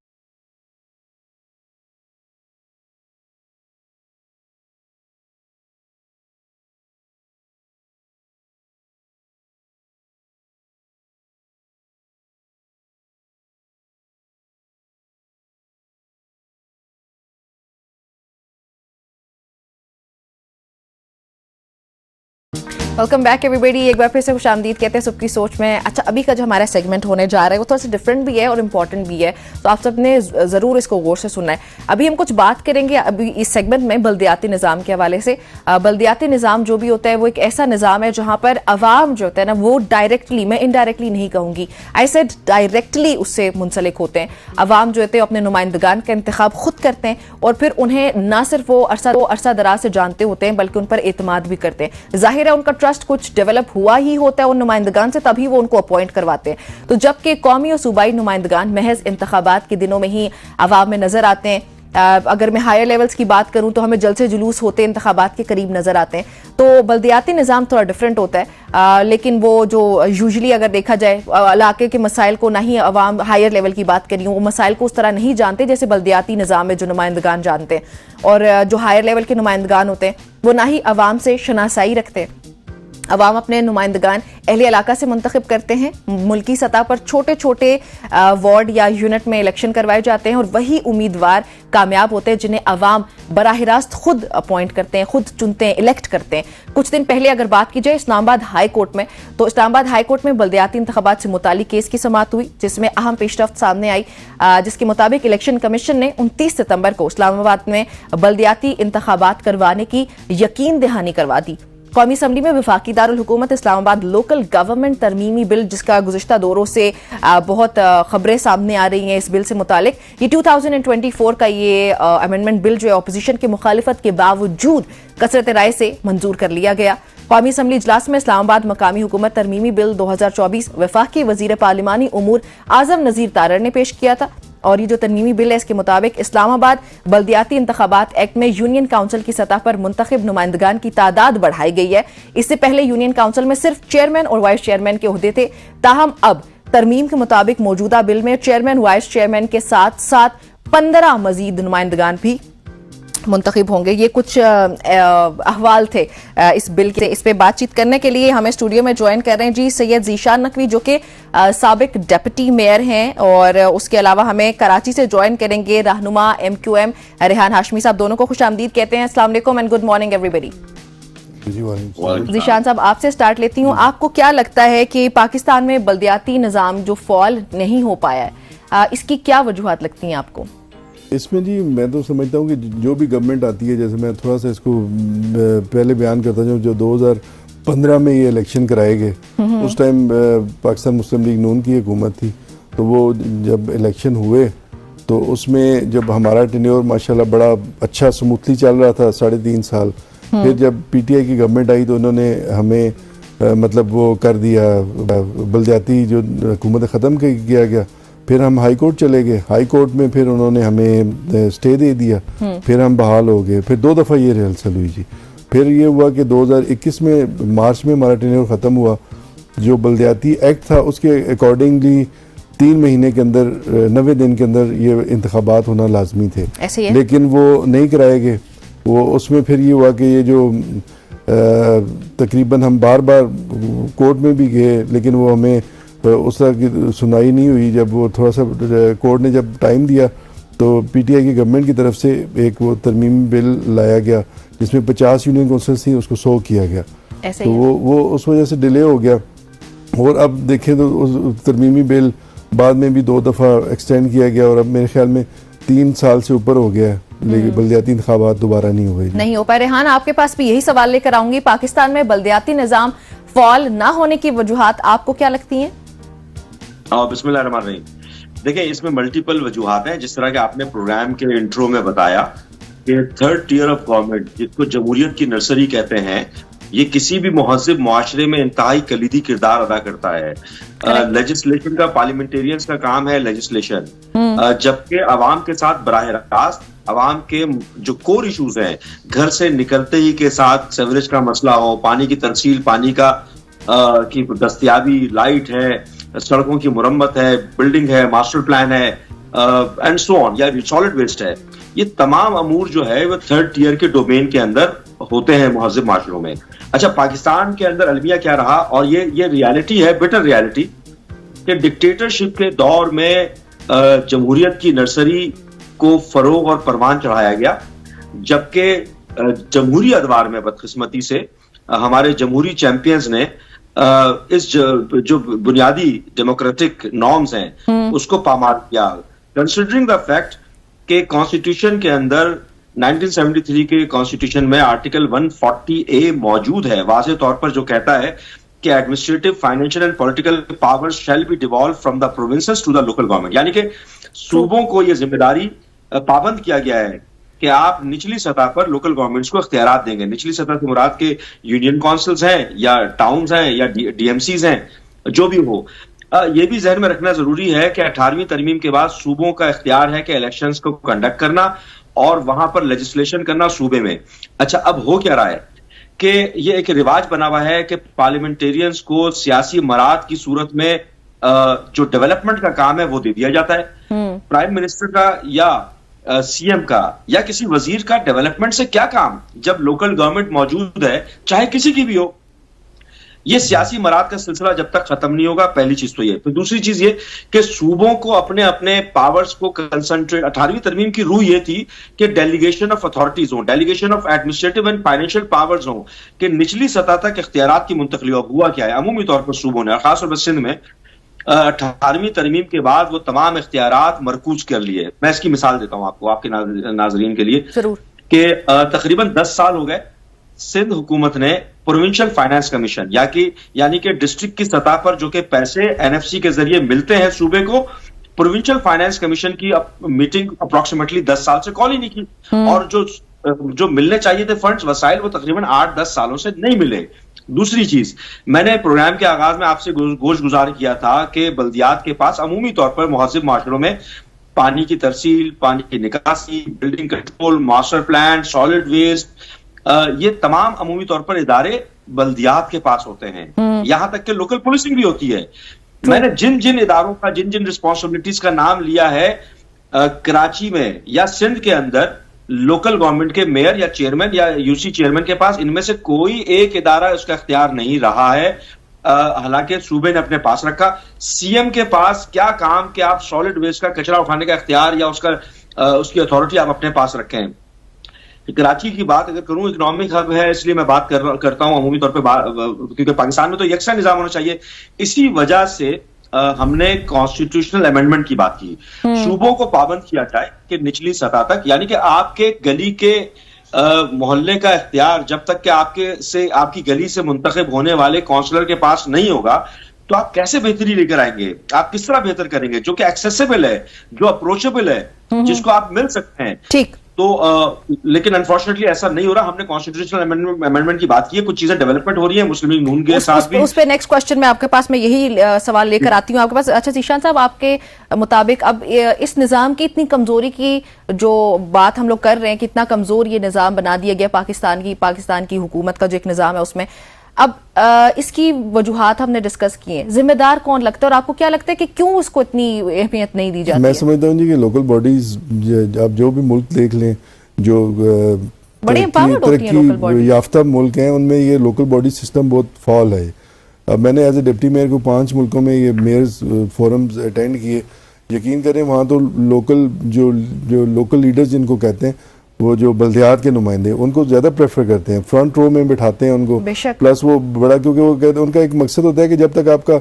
वेलकम बैक एवरीबॉडी, एक बार फिर से खुशामदीद कहते हैं सबकी सोच में। अच्छा, अभी का जो हमारा सेगमेंट होने जा रहा है वो थोड़ा सा डिफरेंट भी है और इम्पॉर्टेंट भी है, तो आप सबने ज़रूर इसको गौर से सुनना है। अभी हम कुछ बात करेंगे अभी इस सेगमेंट में बल्दियाती निज़ाम के हवाले से। बल्दियाती निज़ाम जो भी होता है वो एक ऐसा निज़ाम है जहाँ पर अवाम जो होता है ना वो डायरेक्टली, मैं इनडायरेक्टली नहीं कहूँगी, आई सेड डायरेक्टली उससे मुंसलिक होते हैं। अवाम जो होते हैं अपने नुमाइंदगान का इंतखाब खुद करते हैं और फिर उन्हें ना सिर्फ वो अरसा दराज से जानते होते हैं बल्कि उन पर एतमाद भी करते हैं। जाहिर है उनका ट्रस्ट कुछ डेवलप हुआ ही होता है उन नुमाइंदगान से, तभी वो उनको अपॉइंट करवाते हैं। तो जबकि कौमी और सूबाई नुमाइंदगान महज इंतखाबात के दिनों में ही अवाम में नजर आते हैं। अगर मैं हायर लेवल्स की बात करूं तो हमें जलसे जुलूस होते इंतखाबात के करीब नजर आते हैं। तो बल्दियाती निज़ाम थोड़ा डिफरेंट होता है, लेकिन वो जो यूजुअली अगर देखा जाए इलाके के मसाइल को, ना ही अवाम हायर लेवल की बात करी हूँ, वो मसाइल को उस तरह नहीं जानते जैसे बल्दियाती निज़ाम में जो नुमाइंदगान जानते हैं। और जो हायर लेवल के नुमाइंदगान होते हैं वो ना ही अवाम से शनासाई रखते हैं। अवाम अपने नुमाइंदगान अहले इलाका से मुंतखब करते हैं। मुल्की सतह पर छोटे छोटे वार्ड या यूनिट में इलेक्शन करवाए जाते हैं और वही उम्मीदवार कामयाब होते हैं जिन्हें अवाम बराह रास्त खुद अपॉइंट करते हैं, खुद चुनते हैं, इलेक्ट करते हैं। कुछ दिन पहले अगर बात की जाए इस्लामाबाद हाई कोर्ट में, तो इस्लामाबाद हाई कोर्ट में बल्दियाती इंतखाबात से मुतालिक केस की समाअत हुई जिसमें अहम पेशरफ्त सामने आई, जिसके मुताबिक इलेक्शन कमीशन ने 29 सितंबर को इस्लामाबाद में बल्दियाती इंतखाबात करवाने की यकीन दहानी करवा दी। कौमी असम्बली में वफाकी दारुल हुकूमत इस्लामाबाद लोकल गवर्नमेंट तरमीमी बिल, जिसका गुज़िश्ता दौरों से बहुत खबरें सामने आ रही हैं इस बिल से मुतालिक, ये 2024 का ये अमेंडमेंट बिल जो है अपोजिशन की मुखालिफत के बावजूद कसरत राय से मंजूर कर लिया गया। कौमी असम्बली इजलास में इस्लामाबाद मकामी हुकूमत तरमीमी बिल 2024 वफाकी वजीर पार्लिमानी उमूर आजम नज़ीर तारर ने पेश किया था। और ये जो तरमीमी बिल है इसके मुताबिक इस्लामाबाद बल्दियाती इंतखाबात एक्ट में यूनियन काउंसिल की सतह पर मुंतखब नुमाइंदगान की तादाद बढ़ाई गई है। इससे पहले यूनियन काउंसिल में सिर्फ चेयरमैन और वाइस चेयरमैन के ओहदे थे, ताहम अब तरमीम के मुताबिक मौजूदा बिल में चेयरमैन वाइस चेयरमैन के साथ साथ 15 मजीद नुमाइंदगान भी मुंतखब होंगे। ये कुछ अहवाल थे इस बिल के। इस पे बातचीत करने के लिए हमें स्टूडियो में ज्वाइन कर रहे हैं जी सैयद ज़ीशान नकवी, जो कि साबिक डिप्टी मेयर हैं, और उसके अलावा हमें कराची से ज्वाइन करेंगे रहनुमा MQM रेहान हाशमी साहब। दोनों को खुशामदीद कहते हैं। अस्सलाम वालेकुम and good morning everybody. Zeeshan साहब, आपसे स्टार्ट लेती हूँ। आपको क्या लगता है कि पाकिस्तान में बल्दियाती निज़ाम जो फॉल नहीं हो पाया है, इसकी क्या वजूहात लगती हैं आपको? इसमें जी मैं तो समझता हूँ कि जो भी गवर्नमेंट आती है, जैसे मैं थोड़ा सा इसको पहले बयान करता हूँ, जो 2015 में ये इलेक्शन कराए गए, उस टाइम पाकिस्तान मुस्लिम लीग नून की हुकूमत थी, तो वो जब इलेक्शन हुए तो उसमें जब हमारा टेन्योर माशाल्लाह बड़ा अच्छा स्मूथली चल रहा था 3.5 साल, फिर जब पीटीआई की गवर्नमेंट आई तो उन्होंने हमें मतलब वो कर दिया, बलदियाती जो हुकूमत ख़त्म किया गया। फिर हम हाई कोर्ट चले गए, हाई कोर्ट में फिर उन्होंने हमें स्टे दे दिया, फिर हम बहाल हो गए, फिर 2 दफ़ा ये रिहर्सल हुई जी। फिर ये हुआ कि 2021 में मार्च में हमारा टेन्योर ख़त्म हुआ। जो बलदियाती एक्ट था उसके अकॉर्डिंगली 3 महीने के अंदर 90 दिन के अंदर ये इंतखाबात होना लाजमी थे, ऐसे ही है। लेकिन वो नहीं कराए गए। वो उसमें फिर ये हुआ कि ये जो तकरीबन हम बार बार कोर्ट में भी गए, लेकिन वो हमें उस तरह की सुनाई नहीं हुई। जब वो थोड़ा सा कोर्ट ने जब टाइम दिया तो पीटीआई की गवर्नमेंट की तरफ से एक वो तरमीमी बिल लाया गया जिसमें 50 यूनियन काउंसिल थी, उसको 100 किया गया। ऐसे तो ही वो उस वजह से डिले हो गया। और अब देखें तो उस तरमीमी बिल बाद में भी 2 दफ़ा एक्सटेंड किया गया और अब मेरे ख्याल में 3 साल से ऊपर हो गया है, लेकिन बलदियाती इंतखाबात दोबारा नहीं हुए। नहीं हो पाए। रेहान, आपके पास भी यही सवाल लेकर आऊंगी। पाकिस्तान में बलदियाती निजाम फॉल ना होने की वजूहात आपको क्या लगती हैं? बिस्मिल्लाहिर्रहमानिर्रहीम। देखिए, इसमें मल्टीपल वजूहात हैं। जिस तरह के आपने प्रोग्राम के इंट्रो में बताया कि थर्ड टियर ऑफ गवर्नमेंट, जिसको जमहूरियत की नर्सरी कहते हैं, ये किसी भी मुहज़्ज़ब मुआशरे में इंतहाई कलीदी किरदार अदा करता है। लेजिस्लेशन का, पार्लियामेंटेरियंस का काम है लेजिस्लेशन, जबकि अवाम के साथ बराह रास्त अवाम के जो कोर इशूज हैं, घर से निकलते ही के साथ सेवरेज का मसला हो, पानी की तरसील, पानी का की दस्तयाबी, लाइट है, सड़कों की मुरम्मत है, बिल्डिंग है, मास्टर प्लान है एंड सो ऑन, या सॉलिड वेस्ट है, ये तमाम अमूर जो है वो थर्ड टियर के डोमेन के अंदर होते हैं मुहज़्ज़ब माशरों में। अच्छा, पाकिस्तान के अंदर अलमिया क्या रहा, और ये रियलिटी है, बिटर रियलिटी, कि डिक्टेटरशिप के दौर में जमहूरियत की नर्सरी को फरोग और परवान चढ़ाया गया, जबकि जमहूरी अदवार में बदकिस्मती से हमारे जमहूरी चैंपियंस ने इस जो बुनियादी डेमोक्रेटिक नॉर्म्स हैं उसको पामार किया। कंसिडरिंग द फैक्ट के कॉन्स्टिट्यूशन के अंदर 1973 के कॉन्स्टिट्यूशन में आर्टिकल 140A मौजूद है, वाज़े तौर पर जो कहता है कि administrative, financial and political powers shall be devolve from the provinces to the local government. यानी कि सूबों को यह जिम्मेदारी पाबंद किया गया है कि आप निचली सतह पर लोकल गवर्नमेंट्स को इख्तियारात देंगे। निचली सतह से मुराद के यूनियन काउंसिल्स हैं या टाउन्स हैं या डीएमसीज हैं, जो भी हो। ये भी जहन में रखना जरूरी है कि 18वीं तरमीम के बाद सूबों का इख्तियार है कि इलेक्शंस को कंडक्ट करना और वहां पर लेजिस्लेशन करना सूबे में। अच्छा, अब हो क्या रहा है कि ये एक रिवाज बना हुआ है कि पार्लियामेंटेरियंस को सियासी मराद की सूरत में जो डेवलपमेंट का काम है वो दे दिया जाता है। प्राइम मिनिस्टर का या सीएम का या किसी वजीर का डेवलपमेंट से क्या काम, जब लोकल गवर्नमेंट मौजूद है, चाहे किसी की भी हो। ये सियासी मराद का सिलसिला जब तक खत्म नहीं होगा, पहली चीज तो ये। फिर दूसरी चीज ये कि सूबों को अपने अपने पावर्स को कंसंट्रेट, 18वीं तरमीम की रूह ये थी कि डेलीगेशन ऑफ अथॉरिटीज हो, delegation of administrative and financial powers हो, कि निचली सतह तक इख्तियारात की मुंतकली हो। हुआ क्या है, अमूमी तौर पर सूबों ने, खासतौर पर सिंध में 18वीं तरमीम के बाद वो तमाम इख्तियारात मरकूज कर लिए। मैं इसकी मिसाल देता हूं आपको, आपके नाजरीन के लिए, कि तकरीबन 10 साल हो गए सिंध हुकूमत ने प्रोविंशियल फाइनेंस कमीशन यानी कि डिस्ट्रिक्ट की सतह पर जो कि पैसे एनएफसी के जरिए मिलते हैं सूबे को, प्रोविंशियल फाइनेंस कमीशन की मीटिंग अप्रोक्सीमेटली 10 साल से कॉल ही नहीं की। और जो मिलने चाहिए थे फंड्स, वसाइल, वो तकरीबन 8-10 सालों से नहीं मिले। दूसरी चीज, मैंने प्रोग्राम के आगाज में आपसे गोश गुजार किया था कि बल्दियात के पास अमूमी तौर पर मुहज़्ज़ब माशरों में पानी की तरसील, पानी की निकासी, building control, master plan, solid waste, ये तमाम अमूमी तौर पर इदारे बल्दियात के पास होते हैं। यहां तक कि लोकल पुलिसिंग भी होती है। मैंने जिन जिन इदारों का, जिन जिन रिस्पॉन्सिबिलिटीज का नाम लिया है, कराची में या सिंध के अंदर लोकल गवर्नमेंट के मेयर या चेयरमैन या यूसी चेयरमैन के पास इनमें से कोई एक इदारा उसका इख्तियार नहीं रहा है, हालांकि सूबे ने अपने पास रखा। सीएम के पास क्या काम कि आप सॉलिड वेस्ट का कचरा उठाने का इख्तियार या उसकी अथॉरिटी आप अपने पास रखें। कराची की बात अगर करूं, इकोनॉमिक हब है, इसलिए मैं बात करता हूं अमूमी तौर पर, क्योंकि पाकिस्तान में तो यकसा निजाम होना चाहिए। इसी वजह से हमने कॉन्स्टिट्यूशनल अमेंडमेंट की बात की। सूबों को पाबंद किया जाए कि निचली सतह तक, यानी कि आपके गली के मोहल्ले का इख्तियार जब तक कि आपकी गली से मुंतखब होने वाले काउंसलर के पास नहीं होगा, तो आप कैसे बेहतरी लेकर आएंगे, आप किस तरह बेहतर करेंगे, जो कि एक्सेसिबल है, जो अप्रोचेबल है। जिसको आप मिल सकते हैं। ठीक। तो लेकिन अनफॉर्चुनेटली ऐसा नहीं हो रहा। हमने कॉन्स्टिट्यूशनल अमेंडमेंट की बात की है, कुछ चीजें डेवलपमेंट हो रही है मुस्लिम लीग नून के साथ भी। उस पे नेक्स्ट क्वेश्चन में आपके पास मैं यही सवाल लेकर आती हूँ आपके पास। अच्छा ज़ीशान साहब, आपके मुताबिक अब इस निज़ाम की इतनी कमजोरी की जो बात हम लोग कर रहे हैं, कितना कमजोर ये निज़ाम बना दिया गया पाकिस्तान की हुकूमत का जो एक निज़ाम है उसमें, अब इसकी वजूहात हमने डिस्कस किए हैं, जिम्मेदार कौन लगता है और आपको क्या लगता है कि क्यों उसको इतनी अहमियत नहीं दी जाती? मैं समझता हूँ जी कि लोकल बॉडीज, आप जो भी मुल्क देख लें जो बड़ी empowered होती हैं लोकल बॉडी, याफ्ता मुल्क हैं, उनमें ये लोकल बॉडी सिस्टम बहुत फॉल है। अब मैंने एज ए डिप्टी मेयर को 5 मुल्कों में ये मेयर्स फोरम्स अटेंड किए। यकीन करें वहाँ तो लोकल जो लोकल लीडर्स जिनको कहते हैं, वो जो बल्दियात के नुमाइंदे, उनको ज़्यादा प्रेफर करते हैं, फ्रंट रो में बिठाते हैं उनको। प्लस वो बड़ा, क्योंकि वो कहते हैं उनका एक मकसद होता है कि जब तक आपका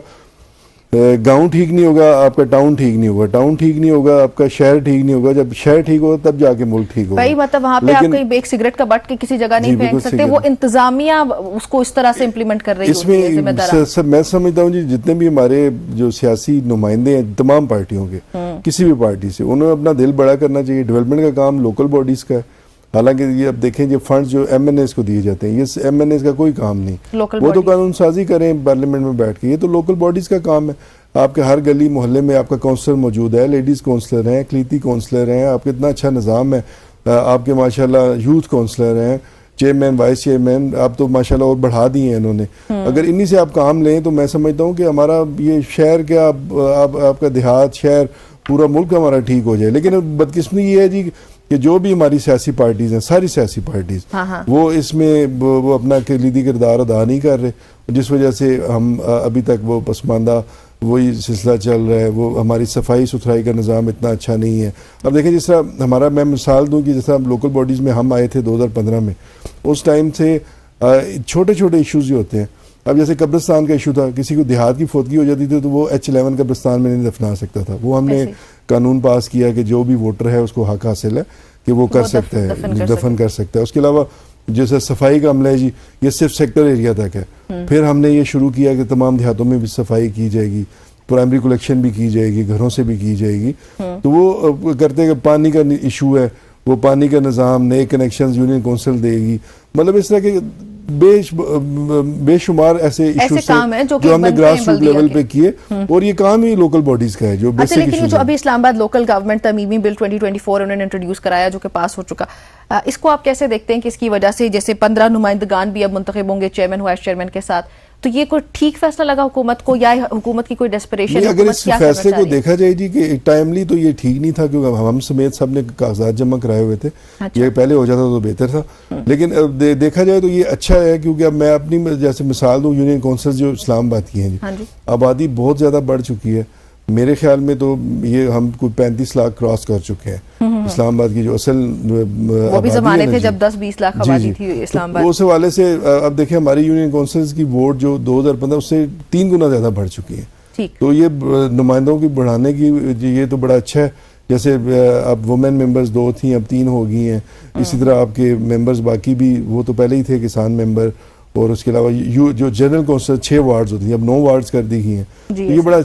गांव ठीक नहीं होगा, आपका टाउन ठीक नहीं होगा, टाउन ठीक नहीं होगा, आपका शहर ठीक नहीं होगा, जब शहर ठीक होगा तब जाके मुल्क ठीक होगा। भाई मतलब वहाँ पे आप कहीं एक सिगरेट का बट के किसी जगह नहीं फेंक सकते, वो इंतजामिया उसको इस तरह से इम्प्लीमेंट कर रही है। इसमें मैं समझता हूँ जी, जितने भी हमारे जो सियासी नुमाइंदे हैं तमाम पार्टियों के, किसी भी पार्टी से, उन्हें अपना दिल बड़ा करना चाहिए। डेवलपमेंट का काम लोकल बॉडीज का है। हालांकि ये अब देखें, जो फंड जो MNAs को दिए जाते हैं, ये MNAs का कोई काम नहीं, वो तो कानून साजी करें पार्लियामेंट में बैठ के, ये तो लोकल बॉडीज का काम है। आपके हर गली मोहल्ले में आपका काउंसलर मौजूद है, लेडीज़ काउंसलर हैं, अक़लीती काउंसलर हैं, आपका इतना अच्छा निज़ाम है, आपके माशाल्लाह यूथ काउंसलर हैं, चेयरमैन वाइस चेयरमैन, आप तो माशाल्लाह और बढ़ा दिए हैं इन्होंने। अगर इन्हीं से आप काम लें तो मैं समझता हूँ कि हमारा ये शहर क्या, आपका देहात, शहर, पूरा मुल्क हमारा ठीक हो जाए। लेकिन बदकिस्मती ये है जी कि जो भी हमारी सियासी पार्टीज हैं, सारी सियासी पार्टीज, वो इसमें वो अपना कलीदी किरदार अदा नहीं कर रहे, जिस वजह से हम अभी तक वो पसमानदा वही सिलसिला चल रहा है। वो हमारी सफाई सुथराई का निज़ाम इतना अच्छा नहीं है। अब देखें, जिस तरह हमारा, मैं मिसाल दूं कि जैसा लोकल बॉडीज़ में हम आए थे 2015 में, उस टाइम से छोटे छोटे इश्यूज़ ही होते हैं। अब जैसे कब्रिस्तान का इशू था, किसी को देहात की फोतगी हो जाती थी तो वो H11 कब्रिस्तान में नहीं दफना सकता था। वो हमने कानून पास किया कि जो भी वोटर है उसको हक हासिल है कि वो कर सकता है, दफन कर सकता है। उसके अलावा जैसे सफाई का अमला है जी, ये सिर्फ सेक्टर एरिया तक है। फिर हमने ये शुरू किया कि तमाम देहातों में भी सफाई की जाएगी, प्राइमरी कलेक्शन भी की जाएगी, घरों से भी की जाएगी। तो वो करते हैं कि पानी का इशू है, वो पानी का निज़ाम, नए कनेक्शन यूनियन काउंसिल देगी। मतलब इस तरह के बेशुमार ऐसे इश्यूज काम है जो हमने ग्रास रूट लेवल पे किए, और ये काम ही लोकल बॉडीज का है जो बेसिक इश्यूज है। जो अभी इस्लामाबाद लोकल गवर्नमेंट तमीमी बिल 2024 उन्होंने इंट्रोड्यूस कराया जो कि पास हो चुका, इसको आप कैसे देखते हैं कि इसकी वजह से जैसे 15 नुमाइंदगान भी अब मुंतखब होंगे चेयरमैन वाइस चेयरमैन के साथ, तो ये कोई ठीक फैसला लगा हुकूमत को या हुकूमत की कोई डेस्परेशन? अगर इस फैसले को देखा जाए जी कि टाइमली तो ये ठीक नहीं था, क्योंकि हम समेत सब ने कागजात जमा कराए हुए थे। ये पहले हो जाता तो बेहतर था। लेकिन देखा जाए तो ये अच्छा है, क्योंकि अब मैं अपनी जैसे मिसाल दूं, यूनियन काउंसिल जो इस्लामाबाद की हैं जी, आबादी बहुत ज्यादा बढ़ चुकी है। मेरे ख्याल में तो ये हम कोई 35 लाख क्रॉस कर चुके हैं इस्लामाबाद की जो असल वो भी ज़माने थे जब 10-20 लाख आबादी थी इस्लामाबाद। तो उस हवाले से अब देखिए, हमारी यूनियन काउंसिल्स की वोट जो 2015 उससे 3 गुना ज्यादा बढ़ चुकी है। तो ये नुमाइंदों की बढ़ाने की ये तो बड़ा अच्छा है। जैसे अब वुमेन मेंबर्स 2 थी, अब 3 हो गई हैं। इसी तरह आपके मेंबर्स बाकी भी, वो तो पहले ही थे किसान मेंबर, और उसके अलावा जो जनरल काउंसिल 6 वार्ड्स होती हैं, अब 9 वार्ड्स कर दी गई हैं। तो ये बड़ा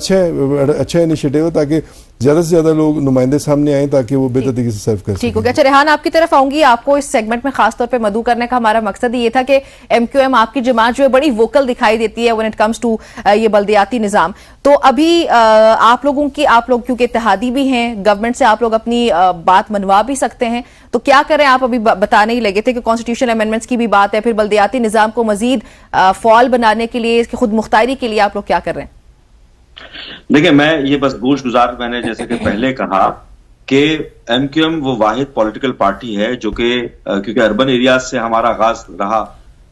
अच्छा इनिशिएटिव है, ताकि ज्यादा से ज्यादा लोग नुमाइंदे सामने आए ताकि वो बेहतर तरीके से सर्व कर सकें। ठीक हो गया। अच्छा रेहान, आपकी तरफ आऊंगी। आपको इस सेगमेंट में खासतौर पे मदू करने का हमारा मकसद ये था कि MQM आपकी जमात जो है बड़ी वोकल दिखाई देती है व्हेन इट कम्स टू ये बल्दियाती निजाम। तो अभी आप लोग क्योंकि इत्तेहादी भी हैं, गवर्नमेंट से आप लोग अपनी बात मनवा भी सकते हैं, तो क्या करें? आप अभी बताने ही लगे थे कि कॉन्स्टिट्यूशनल अमेंडमेंट्स की भी बात है, फिर बल्दियाती निजाम को मजीद फॉल बनाने के लिए, इसकी खुद मुख्तारी के लिए आप लोग क्या कर रहे हैं? देखिए, मैं ये बस गुजार, मैंने जैसे कि पहले कहा कि MQM वो वाहिद पॉलिटिकल पार्टी है जो कि क्योंकि अर्बन एरियाज से हमारा आगाज रहा,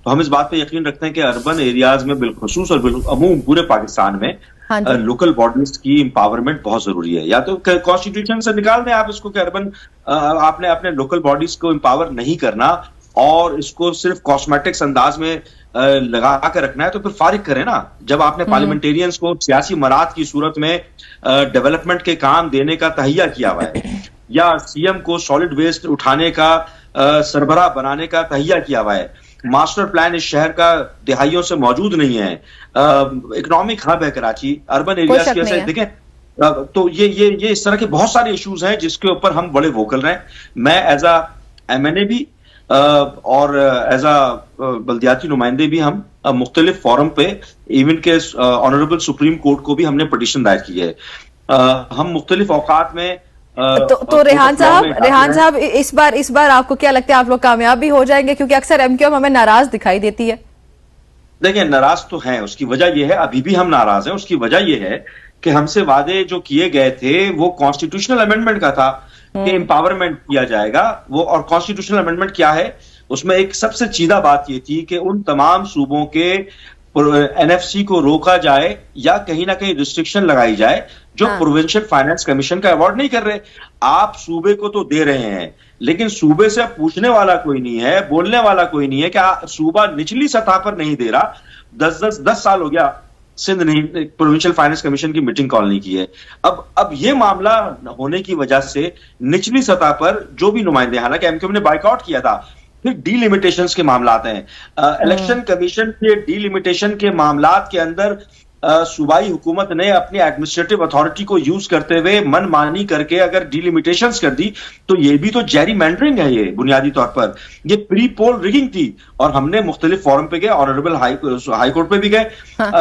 तो हम इस बात पे यकीन रखते हैं कि अर्बन एरियाज में बिलखुसूस और बिलअमूम पूरे पाकिस्तान में लोकल बॉडीज की एम्पावरमेंट बहुत जरूरी है। या तो कॉन्स्टिट्यूशन से निकाल दें आप इसको कि अर्बन आपने अपने लोकल बॉडीज को एम्पावर नहीं करना और इसको सिर्फ कॉस्मेटिक्स अंदाज में लगा कर रखना है, तो फिर फारिग करें ना। जब आपने पार्लियामेंटेरियंस को सियासी मराद की सूरत में डेवलपमेंट के काम देने का तहिया किया हुआ है, या CM को सॉलिड वेस्ट उठाने का सरबराह बनाने का तहिया किया हुआ है, मास्टर प्लान इस शहर का दिहाइयों से मौजूद नहीं है, इकोनॉमिक हब है कराची, अर्बन एरियाज की। देखें, तो ये इस तरह के बहुत सारे इश्यूज हैं जिसके ऊपर हम बड़े वोकल रहे। मैं एज अ MNA भी और एज अ बल्दियाती नुमाइंदे भी हम मुख्तलिफ फोरम पे, इवन के ऑनरेबल सुप्रीम कोर्ट को भी हमने पिटीशन दायर की है। हम मुख्तलिफ औकात में तो रेहान साहब इस बार आपको क्या लगता है आप लोग कामयाब भी हो जाएंगे? क्योंकि अक्सर MQM हमें नाराज दिखाई देती है। देखिए, नाराज तो हैं, उसकी वजह यह है, अभी भी हम नाराज हैं। उसकी वजह यह है कि हमसे वादे जो किए गए थे वो कॉन्स्टिट्यूशनल अमेंडमेंट का था कि एम्पावरमेंट किया जाएगा वो। और कॉन्स्टिट्यूशनल अमेंडमेंट क्या है, उसमें एक सबसे चीदा बात ये थी कि उन तमाम सूबों के NFC को रोका जाए या कहीं ना कहीं रिस्ट्रिक्शन लगाई जाए जो प्रोविंशियल फाइनेंस कमीशन का अवार्ड नहीं कर रहे। आप सूबे को तो दे रहे हैं, लेकिन सूबे से पूछने वाला कोई नहीं है, बोलने वाला कोई नहीं है कि सूबा निचली सतह पर नहीं दे रहा। 10 साल हो गया सिंध नहीं प्रोविंशियल फाइनेंस कमीशन की मीटिंग कॉल नहीं की है। अब ये मामला होने की वजह से निचली सतह पर जो भी नुमाइंदे, हालांकि MQM ने बाइकआउट किया था, फिर डीलिमिटेशंस के मामला आते हैं। इलेक्शन कमीशन के डीलिमिटेशन के मामलात के अंदर सूबाई हुकूमत ने अपनी एडमिनिस्ट्रेटिव अथॉरिटी को यूज करते हुए मनमानी करके अगर डीलिमिटेशंस कर दी तो ये भी तो जेरीमैंडरिंग है। ये बुनियादी तौर पर ये प्री पोल रिगिंग थी और हमने मुख्तलिफ फोरम पे गए, ऑनरेबल हाई कोर्ट पे भी गए।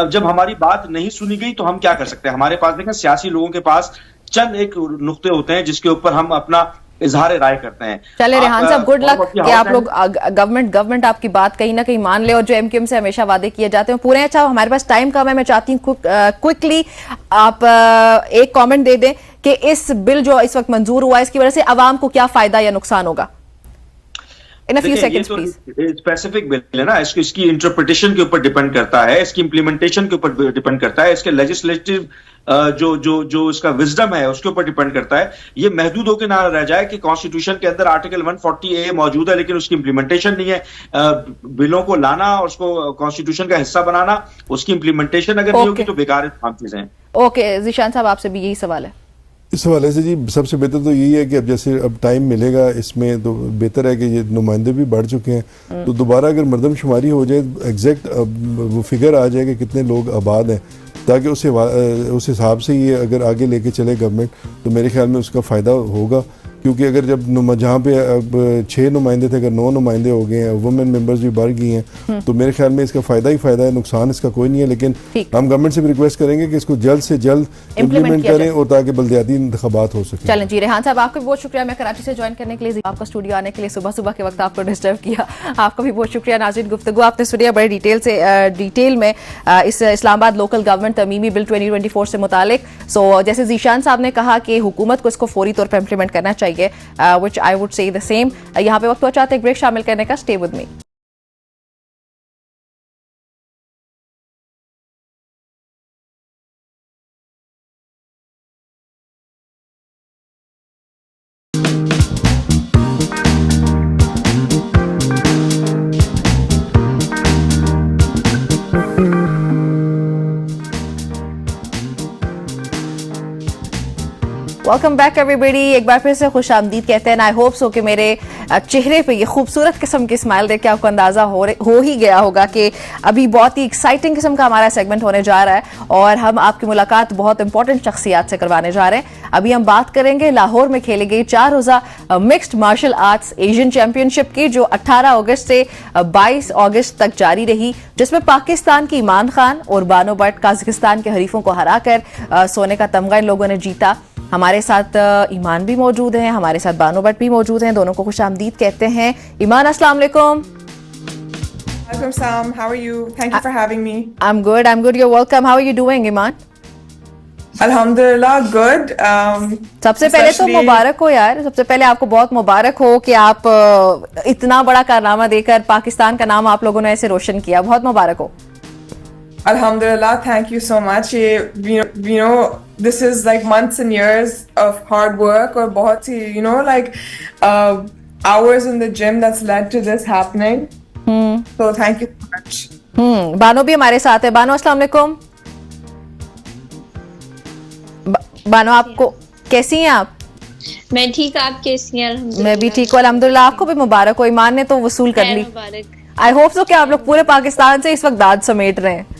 जब हमारी बात नहीं सुनी गई तो हम क्या कर सकते हैं? हमारे पास देखें, सियासी लोगों के पास चंद एक नुक्ते होते हैं जिसके ऊपर हम अपना इजहार राय करते हैं। चले रेहान साहब, गुड लक कि आप लोग गवर्नमेंट आपकी बात कहीं ना कहीं मान ले और जो MQM से हमेशा वादे किए जाते हैं पूरे। अच्छा, हमारे पास टाइम कम है, मैं चाहती हूँ क्विकली आप एक कमेंट दे दें कि इस बिल जो इस वक्त मंजूर हुआ है इसकी वजह से अवाम को क्या फायदा या नुकसान होगा? In a few seconds please. Specific bill है ना, इसकी इंटरप्रिटेशन के ऊपर डिपेंड करता है, इसकी इंप्लीमेंटेशन के ऊपर डिपेंड करता है, इसके लेजिस्लेटिव जो इसका विजडम है उसके ऊपर डिपेंड करता है। ये महदूद होकर ना रह जाए कि कॉन्स्टिट्यूशन के अंदर आर्टिकल 140A मौजूद है लेकिन उसकी इंप्लीमेंटेशन नहीं है। बिलों को लाना और उसको कॉन्स्टिट्यूशन का हिस्सा बनाना, उसकी इंप्लीमेंटेशन अगर नहीं होगी तो बेकार तमाम चीजें हैं। ओके, ज़ीशान साहब आपसे भी यही सवाल है। इस हवाले से जी सबसे बेहतर तो यही है कि अब जैसे अब टाइम मिलेगा इसमें तो बेहतर है कि ये नुमाइंदे भी बढ़ चुके हैं तो दोबारा अगर मरदमशुमारी हो जाए, एग्जैक्ट वो फिगर आ जाए कि कितने लोग आबाद हैं, ताकि उस हिसाब से ये अगर आगे लेके चले गवर्नमेंट तो मेरे ख्याल में उसका फ़ायदा होगा। क्योंकि अगर जब जहाँ पे अब 6 नुमाइंदे थे अगर 9 नुमाइंदे हो गए हैं, वुमेन मेंबर्स भी बढ़ गई हैं, तो मेरे ख्याल में इसका फ़ायदा ही फ़ायदा है, नुकसान इसका कोई नहीं है। लेकिन हम गवर्नमेंट से भी रिक्वेस्ट करेंगे कि इसको जल्द से जल्द इम्प्लीमेंट करें और ताकि बल्दियाती इंतखाबात हो सके। चलें जी, रेहान साहब आपका भी बहुत शुक्रिया, मैं कराची से ज्वाइन करने के लिए, आपका स्टूडियो आने के लिए, सुबह के वक्त आपको डिस्टर्ब किया, आपका भी बहुत शुक्रिया। नाज़रीन, गुफ्तगू आपने सुनिया बड़े डिटेल में इस इस्लामाबाद लोकल गवर्नमेंट तमीमी बिल 2024 से मुतालिक। सो जैसे ज़ीशान साहब ने कहा कि हुकूमत को इसको फौरी तौर पर इम्प्लीमेंट करना चाहिए, which I would say the same। यहाँ पे वक्त हुआ चाहते एक ब्रेक शामिल करने का, stay with me. Welcome back everybody, एक बार फिर से खुश आमदीद कहते हैं। आई होप सो कि मेरे चेहरे पे ये खूबसूरत किस्म की स्माइल देख के आपको अंदाजा हो ही गया होगा कि अभी बहुत ही एक्साइटिंग किस्म का हमारा सेगमेंट होने जा रहा है और हम आपकी मुलाकात बहुत इंपॉर्टेंट शख्सियात से करवाने जा रहे हैं। अभी हम बात करेंगे लाहौर में खेली गई 4 रोजा mixed martial arts Asian championship की, जो 18 अगस्त से 22 अगस्त तक जारी रही, जिसमें पाकिस्तान की ईमान खान और बानो भट्ट काजाकिस्तान के हरीफों को हराकर सोने का तमगा इन लोगों ने जीता। हमारे साथ ईमान भी मौजूद हैं, हमारे साथ बानो भट्ट भी मौजूद हैं, दोनों को खुश आमदीद कहते हैं। ईमान, अस्सलाम वालेकुम। Welcome, Sam. How are you? Thank you for having me. I'm good. You're welcome. How are you doing, Iman? Alhamdulillah, good. सबसे पहले तो मुबारक हो यार, सबसे पहले आपको बहुत मुबारक हो कि आप इतना बड़ा कारनामा देकर पाकिस्तान का नाम आप लोगों ने ऐसे रोशन किया, बहुत मुबारक हो। Alhamdulillah, thank you so much. You know, this is like months and years of hard work और बहुत सी, you know, like hours in the gym that's led to this happening. So thank you so much. Bano भी हमारे साथ है। बानो, अस्सलाम वालेकुम। बानो, आपको कैसी हैं आप? मैं ठीक, आप कैसी हैं? मैं भी ठीक हूँ अल्हम्दुलिल्लाह। आपको भी मुबारक हो, ईमान ने तो वसूल कर ली। आई होप सो कि आप लोग पूरे पाकिस्तान से इस वक्त दाद समेट रहे हैं।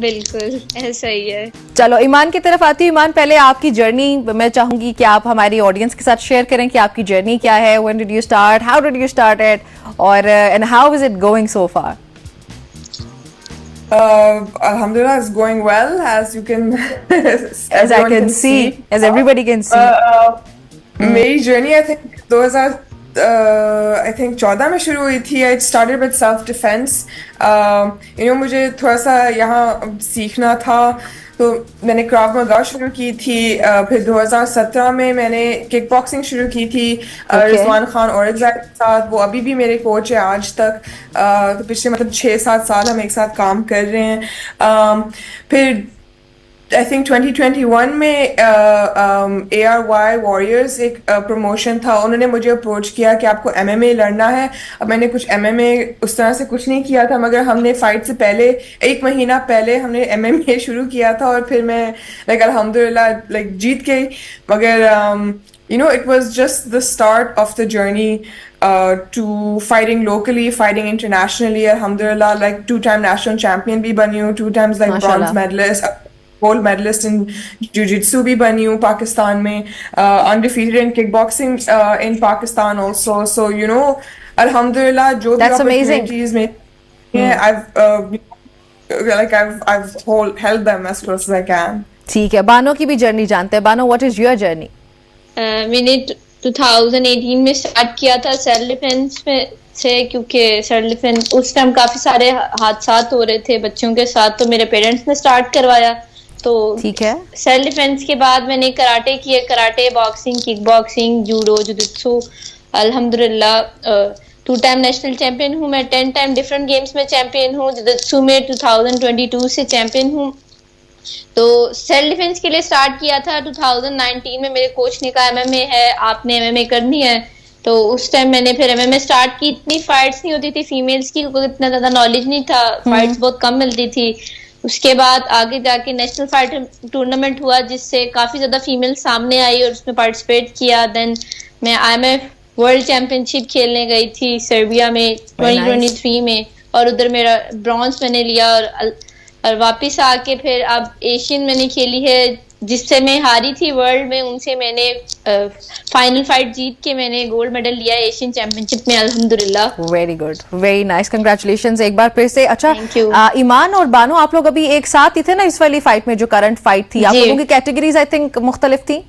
बिल्कुल ऐसा ही है। चलो ईमान की तरफ आती हूँ। ईमान, पहले आपकी जर्नी मैं चाहूंगी कि आप हमारी ऑडियंस के साथ शेयर करें कि आपकी जर्नी क्या है, when did you start, how did you start it, और and how is it going so far? Alhamdulillah, it's going well, as you can, As I can see, as everybody can see. मेरी journey I think 2014 में शुरू हुई थी। I started with self defence. मुझे थोड़ा सा यहाँ सीखना था, तो मैंने क्राव मगा शुरू की थी। फिर 2017 में मैंने किक बॉक्सिंग शुरू की थी रिजवान खान और के साथ। वो अभी भी मेरे कोच है आज तक। तो पिछले मतलब 6-7 साल हम एक साथ काम कर रहे हैं। फिर आई थिंक 2021 में ARY वॉरियर्स एक प्रमोशन था, उन्होंने मुझे अप्रोच किया कि आपको MMA लड़ना है। अब मैंने कुछ MMA उस तरह से कुछ नहीं किया था, मगर हमने फाइट से पहले 1 महीना पहले हमने MMA शुरू किया था, और फिर मैं अल्हम्दुलिल्लाह जीत गई। मगर it was just the start of the journey to fighting locally, fighting internationally. Alhamdulillah, 2-time national champion भी बनी हूँ, 2 times bronze medalist, gold medalist in jiu-jitsu भी बनी हूँ पाकिस्तान में, undefeated in kickboxing in Pakistan also. So alhamdulillah, जो भी opportunities में I've held them as close as I can. ठीक है, बानो की भी जर्नी जानते हैं। Bano, what is your journey? मैंने 2018 में स्टार्ट किया था सेल्फ डिफेंस में से, क्योंकि सेल्फ डिफेंस उस टाइम काफी सारे हादसा हो रहे थे बच्चों के साथ, तो मेरे पेरेंट्स ने स्टार्ट करवाया। तो ठीक है, सेल्फ डिफेंस के बाद मैंने कराटे किए, karate, boxing, kick boxing, judo, jujutsu. अल्हम्दुलिल्लाह 2-time नेशनल चैंपियन हूँ मैं, 10 टाइम डिफरेंट गेम्स में चैंपियन हूँ, जुजुत्सु में 2022 से चैंपियन हूँ। तो सेल्फ डिफेंस के लिए स्टार्ट किया था 2019 में। मेरे कोच ने कहा MMA है, आपने MMA करनी है। तो उस टाइम मैंने फिर MMA स्टार्ट की। इतनी फाइट्स नहीं होती थी फीमेल्स की, क्योंकि इतना ज्यादा नॉलेज नहीं था, फाइट्स बहुत कम मिलती थी। उसके बाद आगे जाके नेशनल फाइट टूर्नामेंट हुआ, जिससे काफी ज्यादा फीमेल सामने आई और उसमें पार्टिसिपेट किया। देन मैं IMF वर्ल्ड चैंपियनशिप खेलने गई थी सर्बिया में 2023 में, और उधर मेरा ब्रॉन्ज मैंने लिया। और वापस आके फिर अब एशियन मैंने खेली है, जिससे मैं हारी थी वर्ल्ड में, उनसे मैंने फाइनल फाइट जीत के मैंने गोल्ड मेडल लिया एशियन चैंपियनशिप में, अल्हम्दुलिल्लाह। Very good, very nice, congratulations एक बार फिर से। अच्छा, Thank you. ईमान और बानो, आप लोग अभी एक साथ ही थे ना इस वाली फाइट में, जो करंट फाइट थी? आप जी। लोगों की कैटेगरीज आई थिंक मुख्तलिफ थी।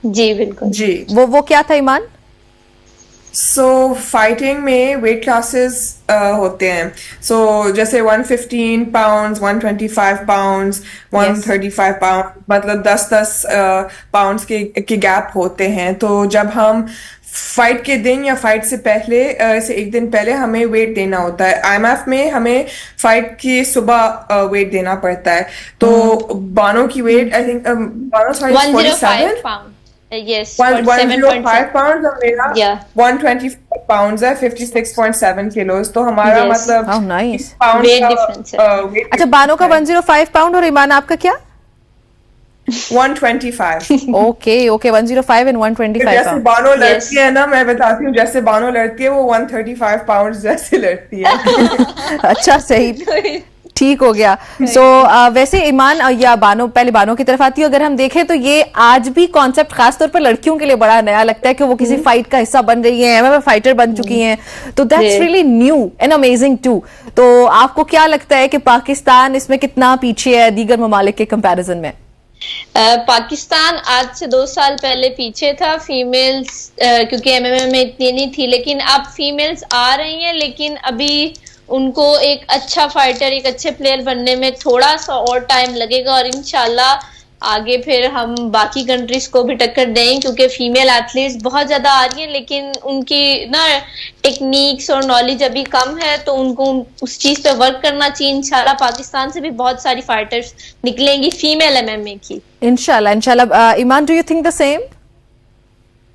जी बिल्कुल जी। वो क्या था ईमान? सो फाइटिंग में वेट क्लासेस होते हैं। सो जैसे 115 पाउंड्स, 125 पाउंड्स, 135 पाउंड, मतलब 10-10 पाउंड्स के गैप होते हैं। तो जब हम फाइट के दिन या फाइट से पहले ऐसे एक दिन पहले हमें वेट देना होता है। IMF में हमें फाइट की सुबह वेट देना पड़ता है। तो बानो की weight I think Bano 105 pound, yes, 105 pounds और मेरा Yeah. 125 pounds है, 56.7 kilos। तो हमारा Yes. मतलब How nice. pounds Weight का, difference है। weight अच्छा, बानो का 105 पाउंड और ईमान आपका क्या? 125। ओके ओके, 105 एंड 125 जैसे पाउंड। बानो लड़ती है ना, मैं बताती हूँ, जैसे बानो लड़ती है वो 135 pounds जैसे लड़ती है। अच्छा, सही, ठीक हो गया। सो वैसे ईमान या बानो, पहले बानो की तरफ आती हूँ। अगर हम देखें तो ये आज भी कॉन्सेप्ट खासतौर पर लड़कियों के लिए बड़ा नया लगता है कि वो किसी फाइट का हिस्सा बन रही है, MMA फाइटर बन चुकी हैं, तो that's really new and amazing too. तो आपको क्या लगता है कि पाकिस्तान इसमें कितना पीछे है दीगर ममालिक के कंपैरिजन में? पाकिस्तान आज से 2 साल पहले पीछे था फीमेल्स, क्योंकि MMA में इतनी नहीं थी, लेकिन अब फीमेल्स आ रही हैं, लेकिन अभी उनको एक अच्छा फाइटर, एक अच्छे प्लेयर बनने में थोड़ा सा और टाइम लगेगा। और इंशाल्लाह आगे फिर हम बाकी कंट्रीज को भी टक्कर दें, क्योंकि फीमेल एथलीट्स बहुत ज्यादा आ रही हैं, लेकिन उनकी ना टेक्निक्स और नॉलेज अभी कम है, तो उनको उस चीज पे वर्क करना चाहिए। इंशाल्लाह पाकिस्तान से भी बहुत सारी फाइटर्स निकलेंगी फीमेल MMA की, इंशाल्लाह इंशाल्लाह। Iman, do you think the same,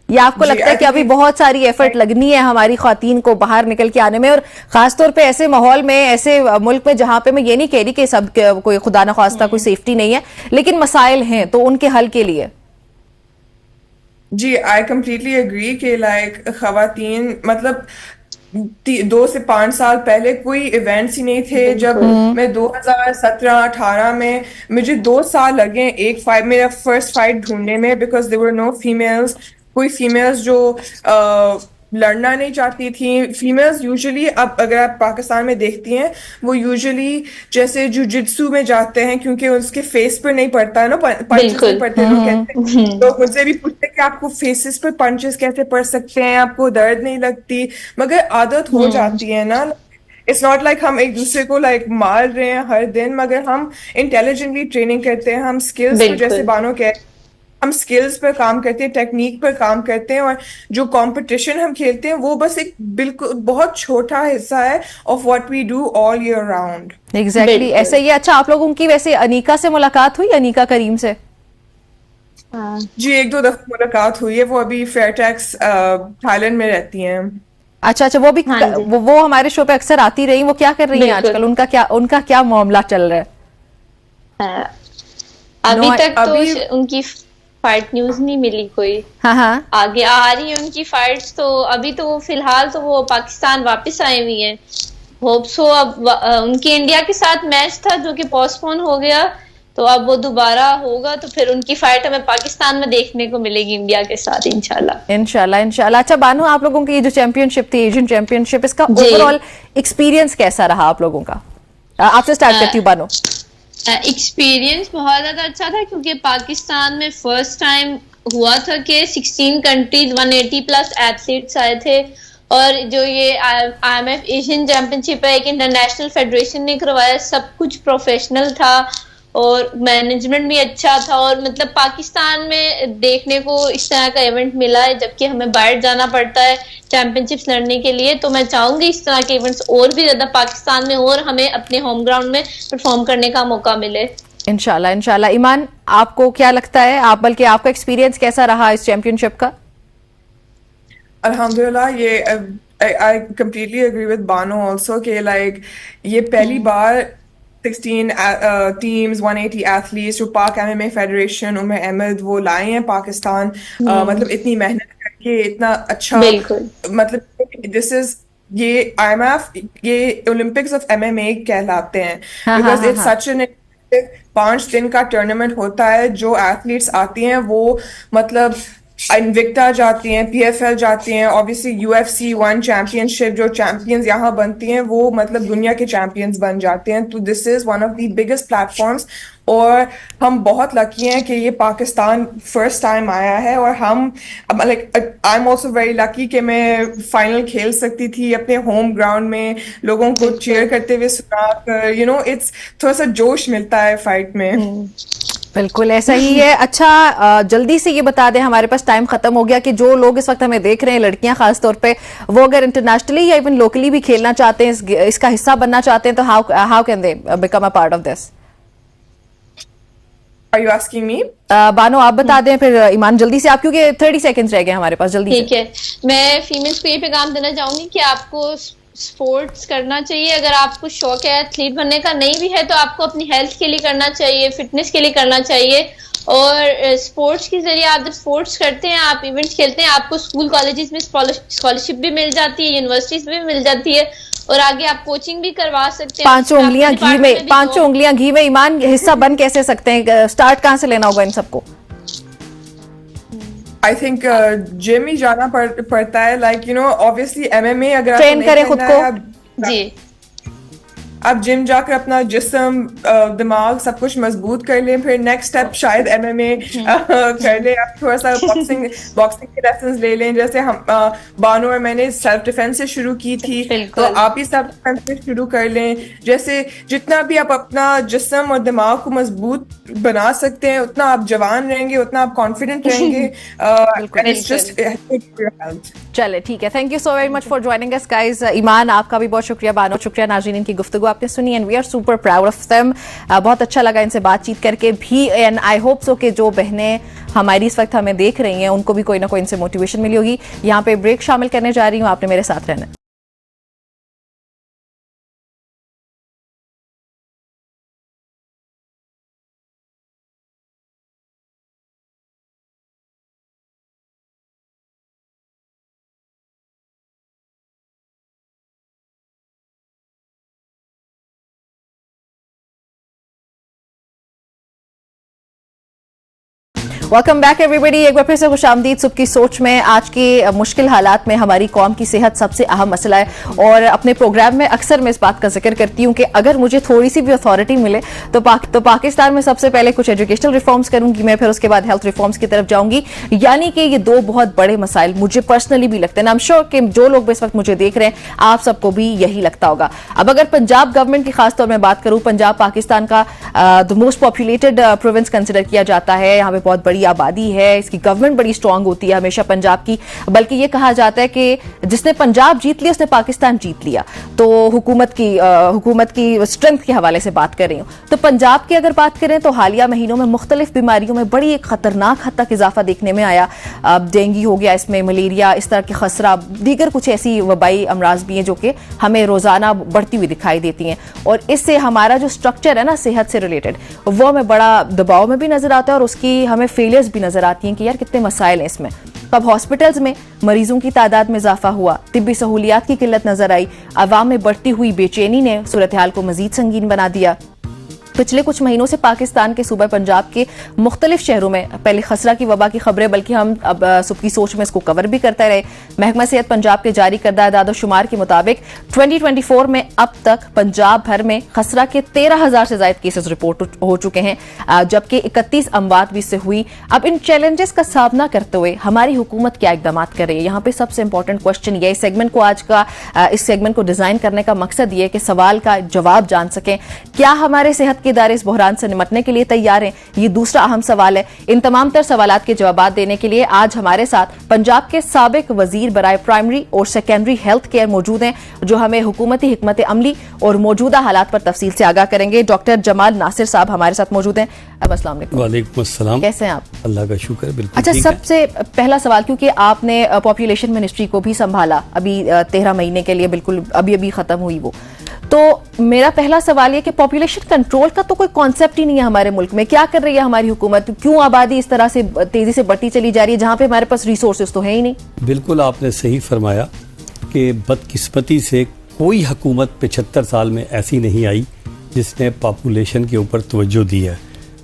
या आपको लगता है कि अभी बहुत सारी एफर्ट लगनी है हमारी ख्वातीन को बाहर निकल के आने में, और खासतौर पे ऐसे माहौल में, ऐसे मुल्क में जहां पे, मैं ये नहीं कह रही कि सब कोई खुदा न ख्वास्ता कोई सेफ्टी नहीं है, लेकिन मसाइल हैं, तो उनके हल के लिए? जी, आई कम्प्लीटली एग्री कि खवातीन मतलब 2 से 5 साल पहले कोई इवेंट्स ही नहीं थे। जब मैं 2017-18 में, मुझे 2 साल लगे एक फाइट, मेरा फर्स्ट फाइट ढूंढने में, because there were no females, कोई फीमेल्स जो लड़ना नहीं चाहती थी। फीमेल्स यूजुअली, अब अगर आप पाकिस्तान में देखती हैं, वो यूजुअली जैसे जुजित्सु में जाते हैं, क्योंकि उसके फेस पर नहीं पड़ता है ना, पंचेस नहीं बिल्कुल। पड़ते। लोग कहते हैं, लोग मुझसे भी पूछते हैं कि आपको फेसेस पे पंचेस कैसे पड़ सकते हैं, आपको दर्द नहीं लगती। मगर आदत हो जाती है ना। इट्स नॉट लाइक हम एक दूसरे को लाइक मार रहे हैं हर दिन, मगर हम इंटेलिजेंटली ट्रेनिंग करते हैं, हम स्किल्स पे, जैसे बिल्कुल। बानो कह, हम स्किल्स पर काम करते हैं, टेक्निक पर काम करते हैं, और जो कंपटीशन हम खेलते हैं वो बस एक बिल्कुल बहुत छोटा हिस्सा है of what we do all year round. Exactly बिल्कुल। ऐसे ही है। अच्छा, आप लोगों की वैसे अनीका से मुलाकात हुई, अनीका करीम से? हाँ जी, 1-2 दफा मुलाकात हुई है। वो अभी फेयरटैक्स थाईलैंड में रहती हैं। अच्छा अच्छा, वो भी हाँ जी। वो हमारे शो पे अक्सर आती रही। वो क्या कर रही हैं बिल्कुल। आजकल? उनका क्या मामला चल रहा है? हाँ, नो, अभी तक तो अभी उनकी फाइट न्यूज नहीं मिली कोई। हाँ हाँ। आगे आ रही है उनकी फाइट्स, तो अभी तो फिलहाल तो वो पाकिस्तान वापस आई हुई हैं। होप सो अब उनके इंडिया के साथ मैच था जो कि पोस्टपोन हो गया, तो अब वो दोबारा होगा, तो फिर उनकी फाइट हमें पाकिस्तान में देखने को मिलेगी इंडिया के साथ, इंशाल्लाह। इंशाल्लाह इंशाल्लाह। अच्छा बानो, आप लोगों की ये जो चैंपियनशिप थी, एशियन चैंपियनशिप, इसका जी। ओवरऑल एक्सपीरियंस कैसा रहा आप लोगों का? आपसे स्टार्ट करती हूँ बानो। एक्सपीरियंस बहुत ज्यादा अच्छा था, क्योंकि पाकिस्तान में फर्स्ट टाइम हुआ था कि 16 कंट्रीज 180 प्लस एथलीट्स आए थे। और जो ये IMF एशियन चैंपियनशिप है, एक इंटरनेशनल फेडरेशन ने करवाया, सब कुछ प्रोफेशनल था और मैनेजमेंट भी अच्छा था। और मतलब पाकिस्तान में देखने को इस तरह का इवेंट मिला है, जबकि हमें बाहर जाना पड़ता है चैंपियनशिप्स लड़ने के लिए। तो मैं चाहूंगी इस तरह के इवेंट्स और भी ज्यादा पाकिस्तान में, और हमें अपने होम ग्राउंड में परफॉर्म करने का मौका मिले। इंशाल्लाह इंशाल्लाह। ईमान, आपको क्या लगता है, बल्कि आपका एक्सपीरियंस कैसा रहा इस चैंपियनशिप का? अल्हम्दुलिल्लाह, ये I completely agree with Bano also कि लाइक ये पहली बार 16 टीम्स, 180 एथलीट्स जो पाक एमएमए फेडरेशन, उमर अहमद, वो लाए हैं पाकिस्तान। मतलब इतनी मेहनत करके, इतना अच्छा, बिल्कुल। मतलब दिस इज, ये IMF, ये ओलंपिक्स ऑफ MMA कहलाते हैं, हाँ हाँ बिकॉज हाँ इट्स हाँ। सच एन 5 दिन का टूर्नामेंट होता है। जो एथलीट्स आती हैं वो मतलब इनविक्टा जाती हैं, PFL जाती हैं, ऑब्वियसली UFC वन चैंपियनशिप, जो चैंपियंस यहाँ बनती हैं वो मतलब दुनिया के चैंपियंस बन जाते हैं। तो this is one of the biggest platforms, और हम बहुत लकी हैं कि ये पाकिस्तान फर्स्ट टाइम आया है। और हम like, I am also very lucky कि मैं फाइनल खेल सकती थी अपने होम ग्राउंड में, लोगों को बिल्कुल। चीयर करते हुए सुना कर, इट्स थोड़ा सा जोश मिलता है फाइट में। बिल्कुल ऐसा ही है। अच्छा, जल्दी से ये बता दें, हमारे पास टाइम खत्म हो गया, कि जो लोग इस वक्त हमें देख रहे हैं, लड़कियां खास तौर पे, वो अगर इंटरनेशनली या इवन लोकली भी खेलना चाहते हैं, इसका हिस्सा बनना चाहते हैं, तो how can they become a part of this? Are you asking me? Bano, आप बता दें, फिर ईमान जल्दी से आप, क्योंकि 30 सेकंड्स रह गए हमारे पास, जल्दी से। ठीक है, मैं फीमेल्स को ये पैगाम देना चाहूंगी कि आपको स्पोर्ट्स करना चाहिए। अगर आपको शौक है एथलीट बनने का, नहीं भी है तो आपको अपनी हेल्थ के लिए करना चाहिए, फिटनेस के लिए करना चाहिए। और स्पोर्ट्स के जरिए आप जब स्पोर्ट्स करते हैं, आप इवेंट्स खेलते हैं, आपको स्कूल कॉलेजेस में स्कॉलरशिप भी मिल जाती है, यूनिवर्सिटीज में भी मिल जाती है, और आगे आप कोचिंग भी करवा सकते हैं। पांचों उंगलियां घी में, पांचों में उंगलियां घी में। ईमान, हिस्सा बन कैसे सकते हैं? स्टार्ट कहां से लेना होगा इन सबको? आई थिंक जिम ही जाना पड़ता है, लाइक ऑब्वियसली MMA अगर आपको ट्रेन नहीं करें खुद करना को। है, जी। आप जिम जाकर अपना जिस्म, दिमाग सब कुछ मजबूत कर लें, फिर नेक्स्ट स्टेप शायद MMA कर लें। आप थोड़ा सा बॉक्सिंग के लेसन्स ले लें, जैसे हम बानो और मैंने सेल्फ डिफेंस से शुरू की थी, तो बिल्कुल। आप ही सेल्फ डिफेंस से शुरू कर लें। जैसे जितना भी आप अपना जिस्म और दिमाग को मजबूत बना सकते हैं, उतना आप जवान रहेंगे, उतना आप कॉन्फिडेंट रहेंगे। And it's just health. चले ठीक है, thank you so very much for joining us guys. Iman, आपका भी बहुत शुक्रिया। बानो, शुक्रिया। नाज़रीन, इनकी गुफ्तगू आपने सुनी, and we are super proud of them. बहुत अच्छा लगा इनसे बातचीत करके भी, एंड आई होप सो कि जो बहनें हमारी इस वक्त हमें देख रही हैं, उनको भी कोई ना कोई इनसे मोटिवेशन मिली होगी। यहाँ पे ब्रेक शामिल करने जा रही हूँ, आपने मेरे साथ रहना। Welcome back everybody. एक बार फिर से खुशामदीद सुबह की सोच में। आज के मुश्किल हालात में हमारी कौम की सेहत सबसे अहम मसला है और अपने प्रोग्राम में अक्सर मैं इस बात का जिक्र करती हूँ कि अगर मुझे थोड़ी सी भी अथॉरिटी मिले तो पाकिस्तान में सबसे पहले कुछ एजुकेशनल रिफॉर्म्स करूंगी मैं, फिर उसके बाद हेल्थ रिफॉर्म्स की तरफ जाऊंगी। यानी कि ये दो बहुत बड़े मसाइल मुझे पर्सनली भी लगते हैं। आई एम श्योर कि जो लोग इस वक्त मुझे देख रहे हैं आप सबको भी यही लगता होगा। अब अगर पंजाब गवर्नमेंट की खासतौर में बात करूं, पंजाब पाकिस्तान का the most populated province consider किया जाता है। यहाँ पे बहुत बड़ी आबादी है, इसकी गवर्नमेंट बड़ी स्ट्रांग होती है हमेशा पंजाब की। बल्कि ये कहा जाता है कि जिसने पंजाब जीत लिया उसने पाकिस्तान जीत लिया। तो हुकूमत की स्ट्रेंथ के हवाले से बात कर रही हूं। तो पंजाब की अगर बात करें तो हालिया महीनों में मुख्तलिफ बीमारियों में बड़ी एक खतरनाक हद तक इजाफा देखने में आया। डेंगू हो गया, इसमें मलेरिया, इस तरह के खसरा, दीगर कुछ ऐसी वबाई अमराज भी हैं जो कि हमें रोजाना बढ़ती हुई दिखाई देती हैं। और इससे हमारा जो स्ट्रक्चर है ना सेहत से रिलेटेड, वो हमें बड़ा दबाव में भी नजर आता है और उसकी हमें फेलियर्स भी नजर आती हैं कि यार कितने मसाइल हैं इसमें। अब हॉस्पिटल्स में मरीजों की तादाद में इजाफा हुआ, तिब्बी सहूलियात की किल्लत नजर आई, अवाम में बढ़ती हुई बेचैनी ने सूरत हाल को मजीद संगीन बना दिया। पिछले कुछ महीनों से पाकिस्तान के सूबे पंजाब के मुख्तलिफ शहरों में पहले खसरा की वबा की खबरें, बल्कि हम अब सुबह की सोच में इसको कवर भी करते रहे। महकमा सेहत पंजाब के जारी करदा आदाद शुमार के मुताबिक 2024 में अब तक पंजाब भर में खसरा के 13,000 से ज्यादा केसेस रिपोर्ट हो चुके हैं, जबकि 31 अमवात भी इससे हुई। अब इन चैलेंजेस का सामना करते हुए हमारी हुकूमत क्या इकदाम कर रही है, यहाँ पे सबसे इंपॉर्टेंट क्वेश्चन ये। इस सेगमेंट को डिजाइन करने का मकसद ये है कि सवाल का जवाब जान सकें। क्या हमारे सेहत इदारे इस बहरान से निपटने के लिए तैयार हैं? ये दूसरा अहम सवाल है। इन तमाम तर सवालात के जवाब देने के लिए आज हमारे साथ पंजाब के साबिक वजीर बराए प्राइमरी और सेकेंडरी हेल्थ केयर मौजूद हैं, जो हमें हुकूमती हिकमत अमली और मौजूदा हालात पर तफसील से आगाह करेंगे। डॉक्टर जमाल नासिर साहब हमारे साथ मौजूद हैं। अस्सलाम वालेकुम। वालेकुम अस्सलाम। कैसे हैं आप? अल्लाह का शुक्र, बिल्कुल। अच्छा, सबसे पहला सवाल, क्योंकि आपने पॉपुलेशन मिनिस्ट्री को भी संभाला अभी 13 महीने के लिए, बिल्कुल अभी खत्म हुई वो, तो मेरा पहला सवाल ये कि पॉपुलेशन कंट्रोल का तो कोई कॉन्सेप्ट ही नहीं है हमारे मुल्क में। क्या कर रही है हमारी हुकूमत? क्यों आबादी इस तरह से तेजी से बढ़ती चली जा रही है जहां पे हमारे पास रिसोर्सेज तो है ही नहीं? बिल्कुल आपने सही फरमाया कि बदकिस्मती से कोई हुकूमत 75 साल में ऐसी नहीं आई जिसने पॉपुलेशन के ऊपर तवज्जो दी है।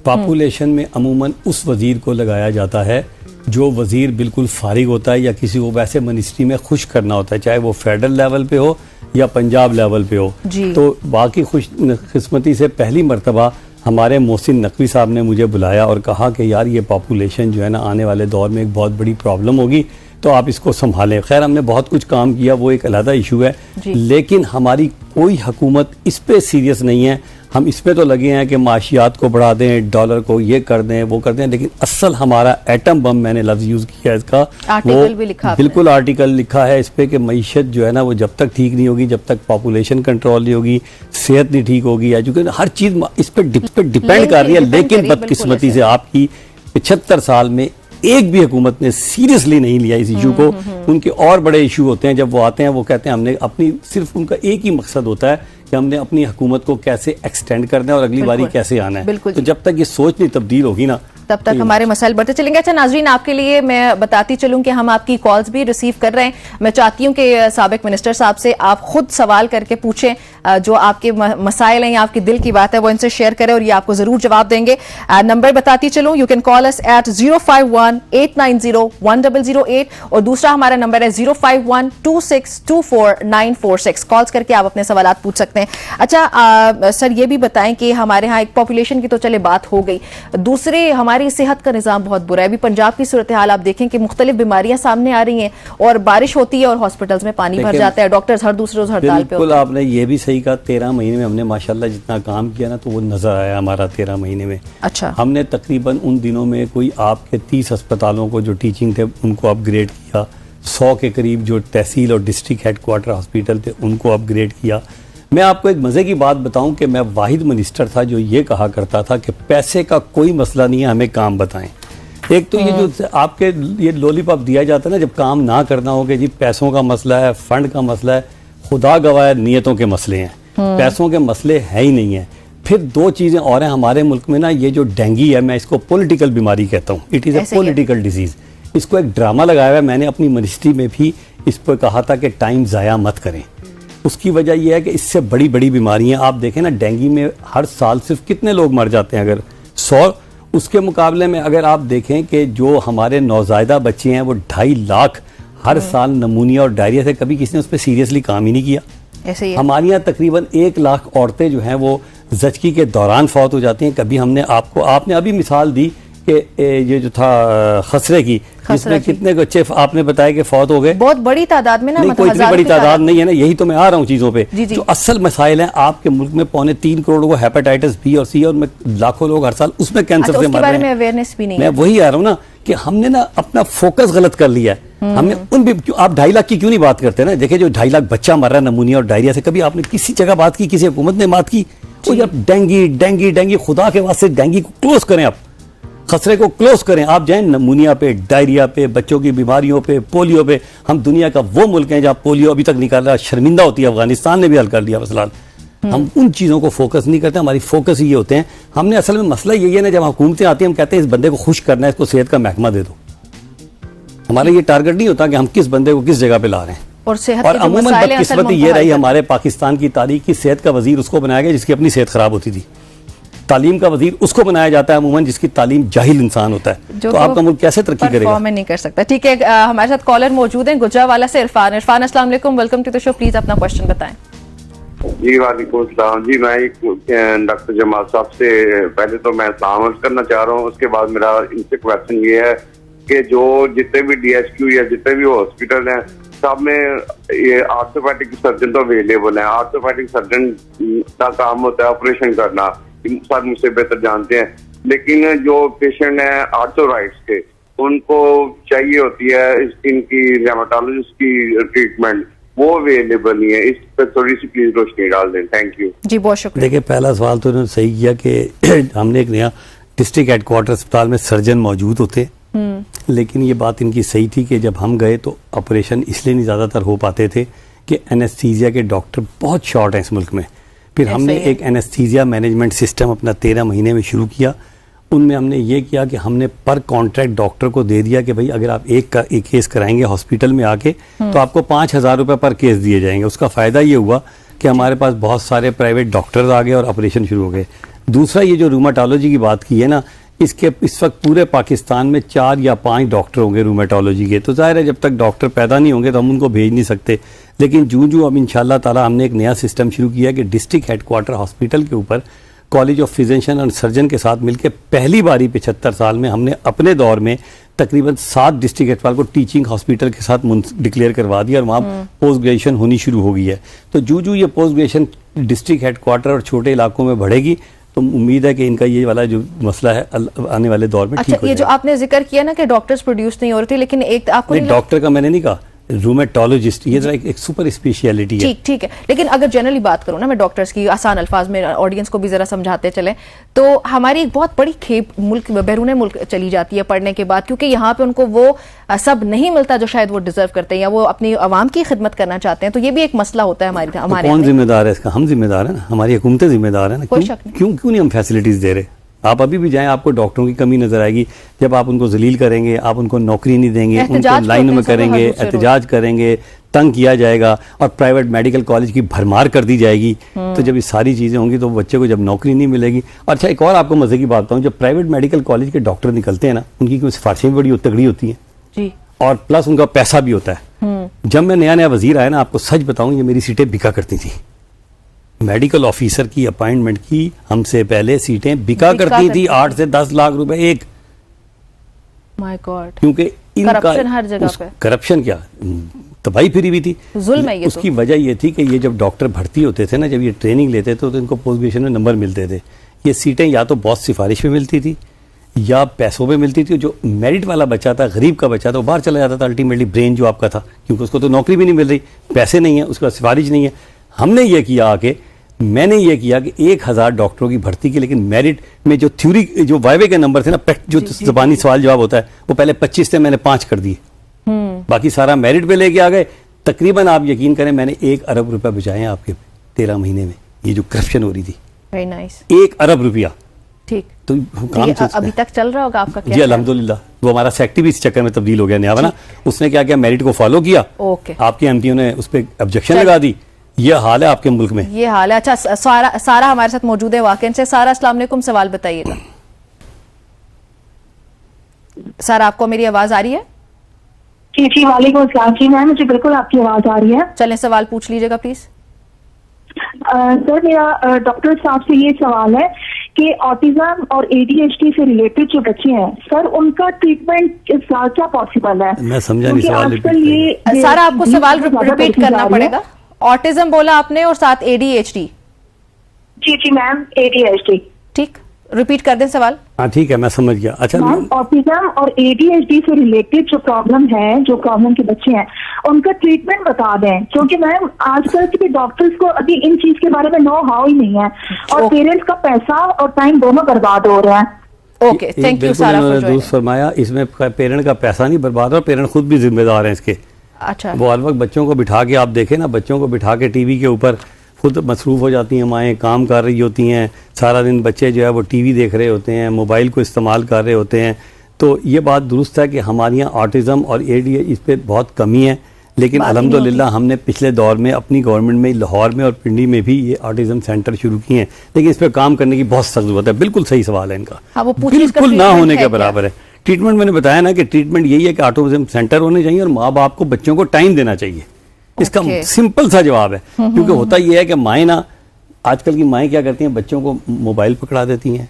पॉपुलेशन में अमूमन उस वजीर को लगाया जाता है जो वजीर बिल्कुल फारिग होता है या किसी को वैसे मिनिस्ट्री में खुश करना होता है, चाहे वो फेडरल लेवल पे हो या पंजाब लेवल पे हो। तो बाकी खुशकिस्मती से पहली मर्तबा हमारे मोहसिन नकवी साहब ने मुझे बुलाया और कहा कि यार ये पॉपुलेशन जो है ना आने वाले दौर में एक बहुत बड़ी प्रॉब्लम होगी, तो आप इसको संभालें। खैर हमने बहुत कुछ काम किया, वो एक अलग इशू है, लेकिन हमारी कोई हुकूमत इस पे सीरियस नहीं है। हम इस पे तो लगे हैं कि माशियात को बढ़ा दें, डॉलर को ये कर दें वो कर दें, लेकिन असल हमारा एटम बम, मैंने लफ्ज यूज किया इसका, आर्टिकल भी लिखा, बिल्कुल आर्टिकल लिखा है इस पे कि मईशत जो है ना वो जब तक ठीक नहीं होगी, जब तक पॉपुलेशन कंट्रोल नहीं होगी, सेहत नहीं ठीक होगी, एजुकेशन, हर चीज इस पे डिपेंड कर रही है। लेकिन बदकिस्मती से आपकी 75 साल में एक भी हुकूमत ने सीरियसली नहीं लिया इस इशू को। उनके और बड़े इशू होते हैं, जब वो आते हैं वो कहते हैं हमने अपनी, सिर्फ उनका एक ही मकसद होता है कि हमने अपनी हुकूमत को कैसे एक्सटेंड करना है और अगली बारी कैसे आना है। तो जब तक ये सोच नहीं तब्दील होगी ना, तब तक हमारे मसाइल बढ़ते चलेंगे। अच्छा नाजरीन, आपके लिए मैं बताती चलूं कि हम आपकी कॉल्स भी रिसीव कर रहे हैं। मैं चाहती हूं कि साबिक मिनिस्टर साहब से आप खुद सवाल करके पूछें, जो आपके मसाइल हैं या आपके दिल की बात है वो इनसे शेयर करें और ये आपको जरूर जवाब देंगे। नंबर बताती चलूं, you can call us at 051-890-1008 और दूसरा हमारा नंबर है 051-2624-946। कॉल्स करके आप अपने सवाल पूछ सकते हैं। अच्छा सर, ये भी बताएं कि हमारे यहाँ एक पॉपुलेशन की तो चले बात हो गई, दूसरे हमारी सेहत का निजाम बहुत बुरा है। अभी पंजाब की सूरत हाल आप देखें कि मुख्तलिफ बीमारियां सामने आ रही हैं और बारिश होती है और हॉस्पिटल्स में पानी भर जाता है, डॉक्टर्स हर दूसरे रोज हड़ताल पे होते हैं। बिल्कुल आपने ये भी सही कहा, 13 महीने में हमने माशाल्लाह जितना काम किया ना तो वो नजर आया हमारा 13 महीने में। अच्छा, हमने तकरीबन उन दिनों में कोई आपके 30 अस्पतालों को जो टीचिंग थे उनको अपग्रेड किया, 100 के करीब जो तहसील और डिस्ट्रिक्ट हेडक्वार्टर हॉस्पिटल थे उनको अपग्रेड किया। मैं आपको एक मज़े की बात बताऊं कि मैं वाहिद मिनिस्टर था जो ये कहा करता था कि पैसे का कोई मसला नहीं है, हमें काम बताएं। एक तो ये जो आपके ये लॉलीपॉप दिया जाता है ना, जब काम ना करना हो कि जी पैसों का मसला है, फंड का मसला है, खुदा गवाह नियतों के मसले हैं, पैसों के मसले है ही नहीं है। फिर दो चीज़ें और हैं हमारे मुल्क में ना, ये जो डेंगी है मैं इसको पॉलिटिकल बीमारी कहता हूँ, it is a political disease. इसको एक ड्रामा लगाया हुआ है, मैंने अपनी मिनिस्ट्री में भी इस पर कहा था कि टाइम ज़ाया मत करें। उसकी वजह यह है कि इससे बड़ी बड़ी बीमारियां आप देखें ना, डेंगू में हर साल सिर्फ कितने लोग मर जाते हैं, अगर 100 उसके मुकाबले में अगर आप देखें कि जो हमारे नौज़ायदा बच्चे हैं वो 2.5 लाख हर साल नमूनिया और डायरिया से, कभी किसी ने उस पर सीरियसली काम ही नहीं किया। ऐसे ही है। हमारे यहाँ तकरीबन 1 लाख औरतें जो हैं वो ज़चकी के दौरान फौत हो जाती हैं। कभी हमने आपने अभी मिसाल दी कि ये जो था खसरे की, जिसमें कितने बच्चे आपने बताया कि फौत हो गए। बहुत बड़ी तादाद में ना, नहीं, कोई इतनी बड़ी तादाद नहीं है ना, यही तो मैं आ रहा हूँ चीज़ों पे। जी, जी। जो असल मसाइल हैं आपके मुल्क में 3.25 करोड़ लोगों को हेपेटाइटिस बी और सी और में लाखों लोग हर साल उसमें कैंसर से मर रहे हैं। अवेयरनेस भी नहीं मैं है। वही आ रहा हूँ ना कि हमने ना अपना फोकस गलत कर लिया है। हमने उन भी आप 2.5 लाख की क्यों नहीं बात करते ना? देखिए जो 2.5 लाख बच्चा मर रहा है नमूनिया और डायरिया से, कभी आपने किसी जगह बात की, किसी हुकूमत ने बात की? वो जब डेंगी खुदा के वास्ते डेंगी को क्लोज करें, आप खसरे को क्लोज करें। आप जाएं नमूनिया पे, डायरिया पे, बच्चों की बीमारियों पे, पोलियो पे। हम दुनिया का वो मुल्क हैं जहाँ पोलियो अभी तक निकाल रहा, शर्मिंदा होती है। अफगानिस्तान ने भी हल कर लिया मसला। हम उन चीज़ों को फोकस नहीं करते, हमारी फोकस ये होते हैं। हमने असल में मसला यही है ना, जब हुकूमतें आती हैं हम कहते हैं इस बंदे को खुश करना है, इसको सेहत का महकमा दे दो। हमारा ये टारगेट नहीं होता कि हम किस बंदे को किस जगह पे ला रहे हैं। और अमूमन बदकिस्मती ये रही हमारे पाकिस्तान की तारीख की, सेहत का वजीर उसको बनाया गया जिसकी अपनी सेहत खराब होती थी। तालीम का वजीर उसको बनाया जाता है अमूमन जिसकी तालीम जाहिल इंसान होता है। तो आपका मुल्क कैसे तरक्की करेगा? नहीं कर सकता। ठीक है, हमारे साथ कॉलर मौजूद हैं गुजरावाला से इरफान। अस्सलाम वालेकुम, welcome to the show. Please अपना क्वेश्चन बताएं। जी वालेकुम सलाम जी। मैं एक डॉक्टर जमाल साहब से पहले तो मैं सलाम अर्ज करना चाह रहा हूँ। उसके बाद मेरा इनसे क्वेश्चन ये है कि जो जितने भी DHQ या जितने भी हॉस्पिटल हैं सब में ये आर्थोपैडिक सर्जन तो अवेलेबल हैं। आर्थोपैडिक सर्जन का काम होता है ऑपरेशन करना, सर मुझसे बेहतर जानते हैं। लेकिन जो पेशेंट हैं आर्थोराइट्स के, उनको चाहिए होती है इनकी रेमाटोलॉजिस्ट की ट्रीटमेंट, वो अवेलेबल नहीं है। इस पर थोड़ी सी प्लीज रोशनी डाल दें। थैंक यू जी, बहुत शुक्रिया। देखिए पहला सवाल तो उन्होंने सही किया कि हमने एक नया डिस्ट्रिक्ट हेडक्वार्टर अस्पताल में सर्जन मौजूद होते, लेकिन ये बात इनकी सही थी कि जब हम गए तो ऑपरेशन इसलिए नहीं ज़्यादातर हो पाते थे कि एनेस्थीसिया के डॉक्टर बहुत शॉर्ट हैं इस मुल्क में। फिर हमने एक एनेस्थीसिया मैनेजमेंट सिस्टम अपना 13 महीने में शुरू किया। उनमें हमने ये किया कि हमने पर कॉन्ट्रैक्ट डॉक्टर को दे दिया कि भाई अगर आप एक केस कराएंगे हॉस्पिटल में आके तो आपको 5,000 रुपये पर केस दिए जाएंगे। उसका फ़ायदा ये हुआ कि हमारे पास बहुत सारे प्राइवेट डॉक्टर्स आ गए और ऑपरेशन शुरू हो गए। दूसरा, ये जो रूमेटोलॉजी की बात की है ना, इसके इस वक्त पूरे पाकिस्तान में 4 या 5 डॉक्टर होंगे रूमेटोलॉजी के। तो जाहिर है जब तक डॉक्टर पैदा नहीं होंगे तो हम उनको भेज नहीं सकते। लेकिन जूं अब इंशाल्लाह ताला हमने एक नया सिस्टम शुरू किया कि डिस्ट्रिक्ट हेडक्वार्टर हॉस्पिटल के ऊपर कॉलेज ऑफ फिजिशियन और सर्जन के साथ मिलकर पहली बारी 75 साल में हमने अपने दौर में तकरीबन 7 डिस्ट्रिक्ट हेडक्वार्टर को टीचिंग हॉस्पिटल के साथ डिक्लेयर करवा दिया और वहाँ पोस्ट ग्रेजुएशन होनी शुरू हो गई है। तो जूं ये पोस्ट ग्रेजुएशन डिस्ट्रिक्ट हेडक्वार्टर और छोटे इलाकों में बढ़ेगी तो उम्मीद है कि इनका ये वाला जो मसला है आने वाले दौर में ठीक हो जाएगा। ये जो आपने जिक्र किया ना कि डॉक्टर्स प्रोड्यूस नहीं हो रहे थे, लेकिन एक आपको डॉक्टर का मैंने नहीं कहा, रूमेटोलॉजिस्ट, ये जरा एक सुपर स्पेशलिटी है। ठीक है, लेकिन अगर जनरली बात करूं ना मैं डॉक्टर्स की, आसान अल्फाज में ऑडियंस को भी जरा समझाते चले, तो हमारी एक बहुत बड़ी खेप मुल्क बैरून मुल्क चली जाती है पढ़ने के बाद, क्योंकि यहाँ पे उनको वो सब नहीं मिलता जो शायद वो डिजर्व करते हैं या वो अपनी आवाम की खिदमत करना चाहते हैं। तो ये भी एक मसला होता है हमारे कौन जिम्मेदार है इसका? हम जिम्मेदार है ना, हमारी हुकूमतें जिम्मेदार है ना। क्यों नहीं हम फैसिलिटीज दे रहे? आप अभी भी जाएं, आपको डॉक्टरों की कमी नजर आएगी। जब आप उनको जलील करेंगे, आप उनको नौकरी नहीं देंगे, उनको लाइन में करेंगे, एहतजाज करेंगे, तंग किया जाएगा और प्राइवेट मेडिकल कॉलेज की भरमार कर दी जाएगी। तो जब ये सारी चीजें होंगी तो बच्चे को जब नौकरी नहीं मिलेगी। अच्छा, एक और आपको मजे की बात बताऊं, जब प्राइवेट मेडिकल कॉलेज के डॉक्टर निकलते हैं ना, उनकी कोई सिफारिशें भी बड़ी तगड़ी होती हैं जी, और प्लस उनका पैसा भी होता है। जब मैं नया वजीर आया ना, आपको सच बताऊं, ये मेरी सीटें बिका करती थी। मेडिकल ऑफिसर की अपॉइंटमेंट की हमसे पहले सीटें बिका करती थी 8 से 10 लाख रुपए एक। माय गॉड, क्योंकि करप्शन हर जगह पे। करप्शन क्या तबाही फिरी हुई थी, जुल्म है ये। उसकी वजह ये थी कि ये जब डॉक्टर भर्ती होते थे ना, जब ये ट्रेनिंग लेते थे तो इनको पोस्ट ग्रेजुएशन में नंबर मिलते थे। ये सीटें या तो बहुत सिफारिश पे मिलती थी या पैसों पे मिलती थी। जो मेरिट वाला बच्चा था, गरीब का बच्चा था, वो बाहर चला जाता था अल्टीमेटली, ब्रेन जो आपका था, क्योंकि उसको तो नौकरी भी नहीं मिल रही, पैसे नहीं है, उसका सिफारिश नहीं है। हमने ये किया आके, मैंने ये किया कि 1000 डॉक्टरों की भर्ती की, लेकिन मेरिट में जो थ्योरी जो वाइवे के नंबर थे ना, जो ज़बानी सवाल जवाब होता है, वो पहले 25 थे, मैंने 5 कर दिए। बाकी सारा मेरिट पे लेके आ गए। तकरीबन आप यकीन करें मैंने 1 अरब रुपया बचाए हैं आपके 13 महीने में। ये जो करप्शन हो रही थी, वेरी नाइस, 1 अरब रुपया। ठीक, तो काम अभी तक चल रहा होगा आपका? जी अल्हम्दुलिल्लाह। वो हमारा सेक्रेटरी भी इस चक्कर में तब्दील हो गया नया ना, उसने क्या किया, मेरिट को फॉलो किया। आपके एमपीओ ने उस पर ऑब्जेक्शन लगा दी। ये हाल है आपके मुल्क में, ये हाल है। अच्छा, सारा हमारे साथ मौजूद है वाकई से। सारा अस्सलाम वालेकुम, सवाल बताइएगा। सर आपको मेरी आवाज आ रही है? जी वालेकुम अस्सलाम। जी मैम, मुझे बिल्कुल आपकी आवाज आ रही है। चलें सवाल पूछ लीजिएगा प्लीज। सर मेरा डॉक्टर साहब से ये सवाल है कि ऑटिज्म और ADHD से रिलेटेड जो बच्चे हैं सर, उनका ट्रीटमेंट क्या पॉसिबल है? मैं समझा नहीं सवाल। आजकल ये सर आपको सवाल रिपीट करना पड़ेगा। ऑटिज्म बोला आपने और साथ ADHD। जी मैम, ADHD। ठीक, रिपीट कर दें सवाल। हाँ ठीक है, मैं समझ गया। अच्छा, ऑटिज्म और ADHD से रिलेटेड जो प्रॉब्लम है, जो प्रॉब्लम के बच्चे हैं, उनका ट्रीटमेंट बता दें, क्योंकि मैम आजकल के डॉक्टर्स को अभी इन चीज के बारे में नो हाउ ही नहीं है और पेरेंट्स का पैसा और टाइम दोनों बर्बाद हो रहा है। ओके, थैंक यू सारा। दुरुस्त फरमाया, इसमें पेरेंट का पैसा नहीं बर्बाद और पेरेंट खुद भी जिम्मेदार हैं इसके। अच्छा, वो हर वक्त बच्चों को बिठा के, आप देखें ना, बच्चों को बिठा के टीवी के ऊपर खुद मसरूफ़ हो जाती हैं माएँ, काम कर रही होती हैं सारा दिन, बच्चे जो है वो टीवी देख रहे होते हैं, मोबाइल को इस्तेमाल कर रहे होते हैं। तो ये बात दुरुस्त है कि हमारे यहाँ ऑटिज़म और ADHD इस पर बहुत कमी है, लेकिन अल्हम्दुलिल्लाह हमने पिछले दौर में अपनी गवर्नमेंट में लाहौर में और पिंडी में भी ये ऑटिज़म सेंटर शुरू किए हैं, लेकिन इस पर काम करने की बहुत सख्त ज़रूरत है। बिल्कुल सही सवाल है इनका, हाँ, बिल्कुल ना होने के बराबर है। ट्रीटमेंट मैंने बताया ना कि ट्रीटमेंट यही है कि ऑटिज़म सेंटर होने चाहिए और माँ बाप को बच्चों को टाइम देना चाहिए। इसका सिंपल सा जवाब है, क्योंकि होता यह है कि माएँ ना, आजकल की माएँ क्या करती हैं, बच्चों को मोबाइल पकड़ा देती हैं,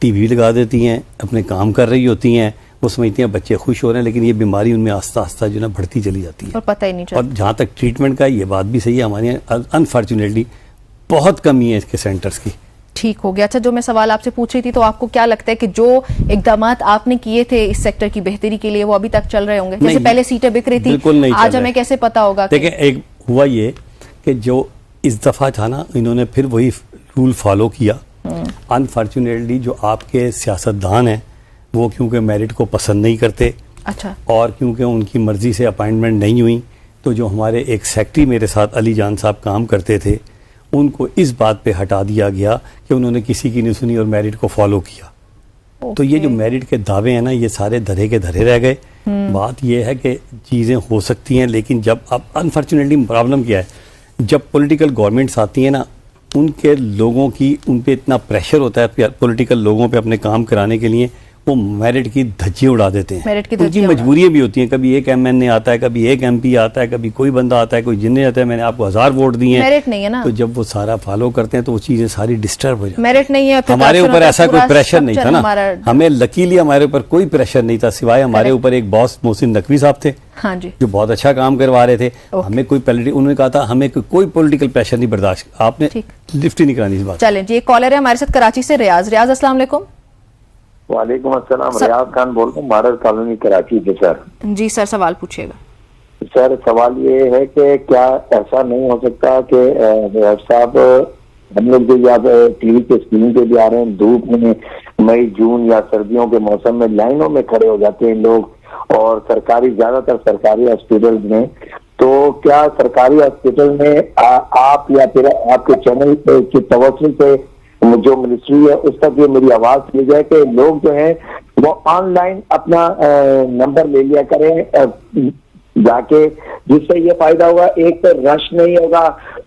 टीवी लगा देती हैं, अपने काम कर रही होती हैं, वो समझती हैं बच्चे खुश हो रहे हैं, लेकिन ये बीमारी उनमें आस्ता आस्ता जो ना बढ़ती चली जाती है और पता ही नहीं चलता। और जहाँ तक ट्रीटमेंट का, ये बात भी सही है, हमारे यहाँ अनफॉर्चुनेटली बहुत कमी है इसके सेंटर्स की। ठीक हो गया। अच्छा, जो मैं सवाल आपसे पूछ रही थी, तो आपको क्या लगता है कि जो इकदाम आपने किए थे इस सेक्टर की बेहतरी के लिए, वो अभी तक चल रहे होंगे? जैसे पहले सीटें बिक रही थी, आज हमें कैसे पता होगा? देखिए, एक हुआ ये कि जो इस दफा था ना, इन्होंने फिर वही रूल फॉलो किया। अनफॉर्चुनेटली जो आपके सियासतदान हैं वो क्योंकि मेरिट को पसंद नहीं करते, अच्छा, और क्योंकि उनकी मर्जी से अपॉइंटमेंट नहीं हुई, तो जो हमारे एक सेक्रेटरी मेरे साथ अली जान साहब काम करते थे, उनको इस बात पे हटा दिया गया कि उन्होंने किसी की नहीं सुनी और मेरिट को फॉलो किया। तो ये जो मेरिट के दावे हैं ना, ये सारे धरे के धरे रह गए। बात ये है कि चीज़ें हो सकती हैं, लेकिन जब अब अनफॉर्चुनेटली प्रॉब्लम क्या है, जब पॉलिटिकल गवर्नमेंट्स आती हैं ना, उनके लोगों की उन पे इतना प्रेशर होता है पॉलिटिकल लोगों पे अपने काम कराने के लिए, वो मेरिट की धज्जियां उड़ा देते हैं। उनकी मजबूरियां भी होती हैं, कभी एक MNA आता है, कभी एक MP आता है, कभी कोई बंदा आता है, कोई जिन्ने आता है, मैंने आपको 1000 वोट दिए हैं, मेरिट नहीं है ना, तो जब वो सारा फॉलो करते हैं तो वो चीजें सारी डिस्टर्ब हो जाती हैं। मेरिट नहीं है, हमारे ऊपर ऐसा कोई प्रेशर नहीं था ना, हमें लकीली हमारे ऊपर कोई प्रेशर नहीं था, सिवाय हमारे ऊपर एक बॉस मोहसिन नकवी साहब थे, हाँ जी, जो बहुत अच्छा काम करवा रहे थे। हमें कोई उन्होंने कहा था हमें कोई पॉलिटिकल प्रेशर नहीं बर्दाश्त, आपने लिफ्ट ही नहीं करानी इस बात। चलें जी, एक कॉलर है हमारे साथ कराची से, रियाज। अस्सलाम वालेकुम। वालेकुम अस्सलाम, रियाज खान बोल रहा हूँ, महाराज कॉलोनी कराची से। सर जी सर, सवाल पूछिएगा। सर सवाल ये है कि क्या ऐसा नहीं हो सकता कि साहब, हम लोग जो यहाँ टीवी के स्क्रीन पे भी आ रहे हैं, धूप में मई जून या सर्दियों के मौसम में लाइनों में खड़े हो जाते हैं लोग, और ज्यादातर सरकारी हॉस्पिटल में, तो क्या सरकारी हॉस्पिटल में आप या फिर आपके चैनल के तवज्जो से जो मिनिस्ट्री है उस तक ये मेरी आवाज ले जाए कि लोग जो है वो ऑनलाइन अपना नंबर ले लिया करें जाके, जिससे ये फायदा होगा, एक तो रश नहीं होगा,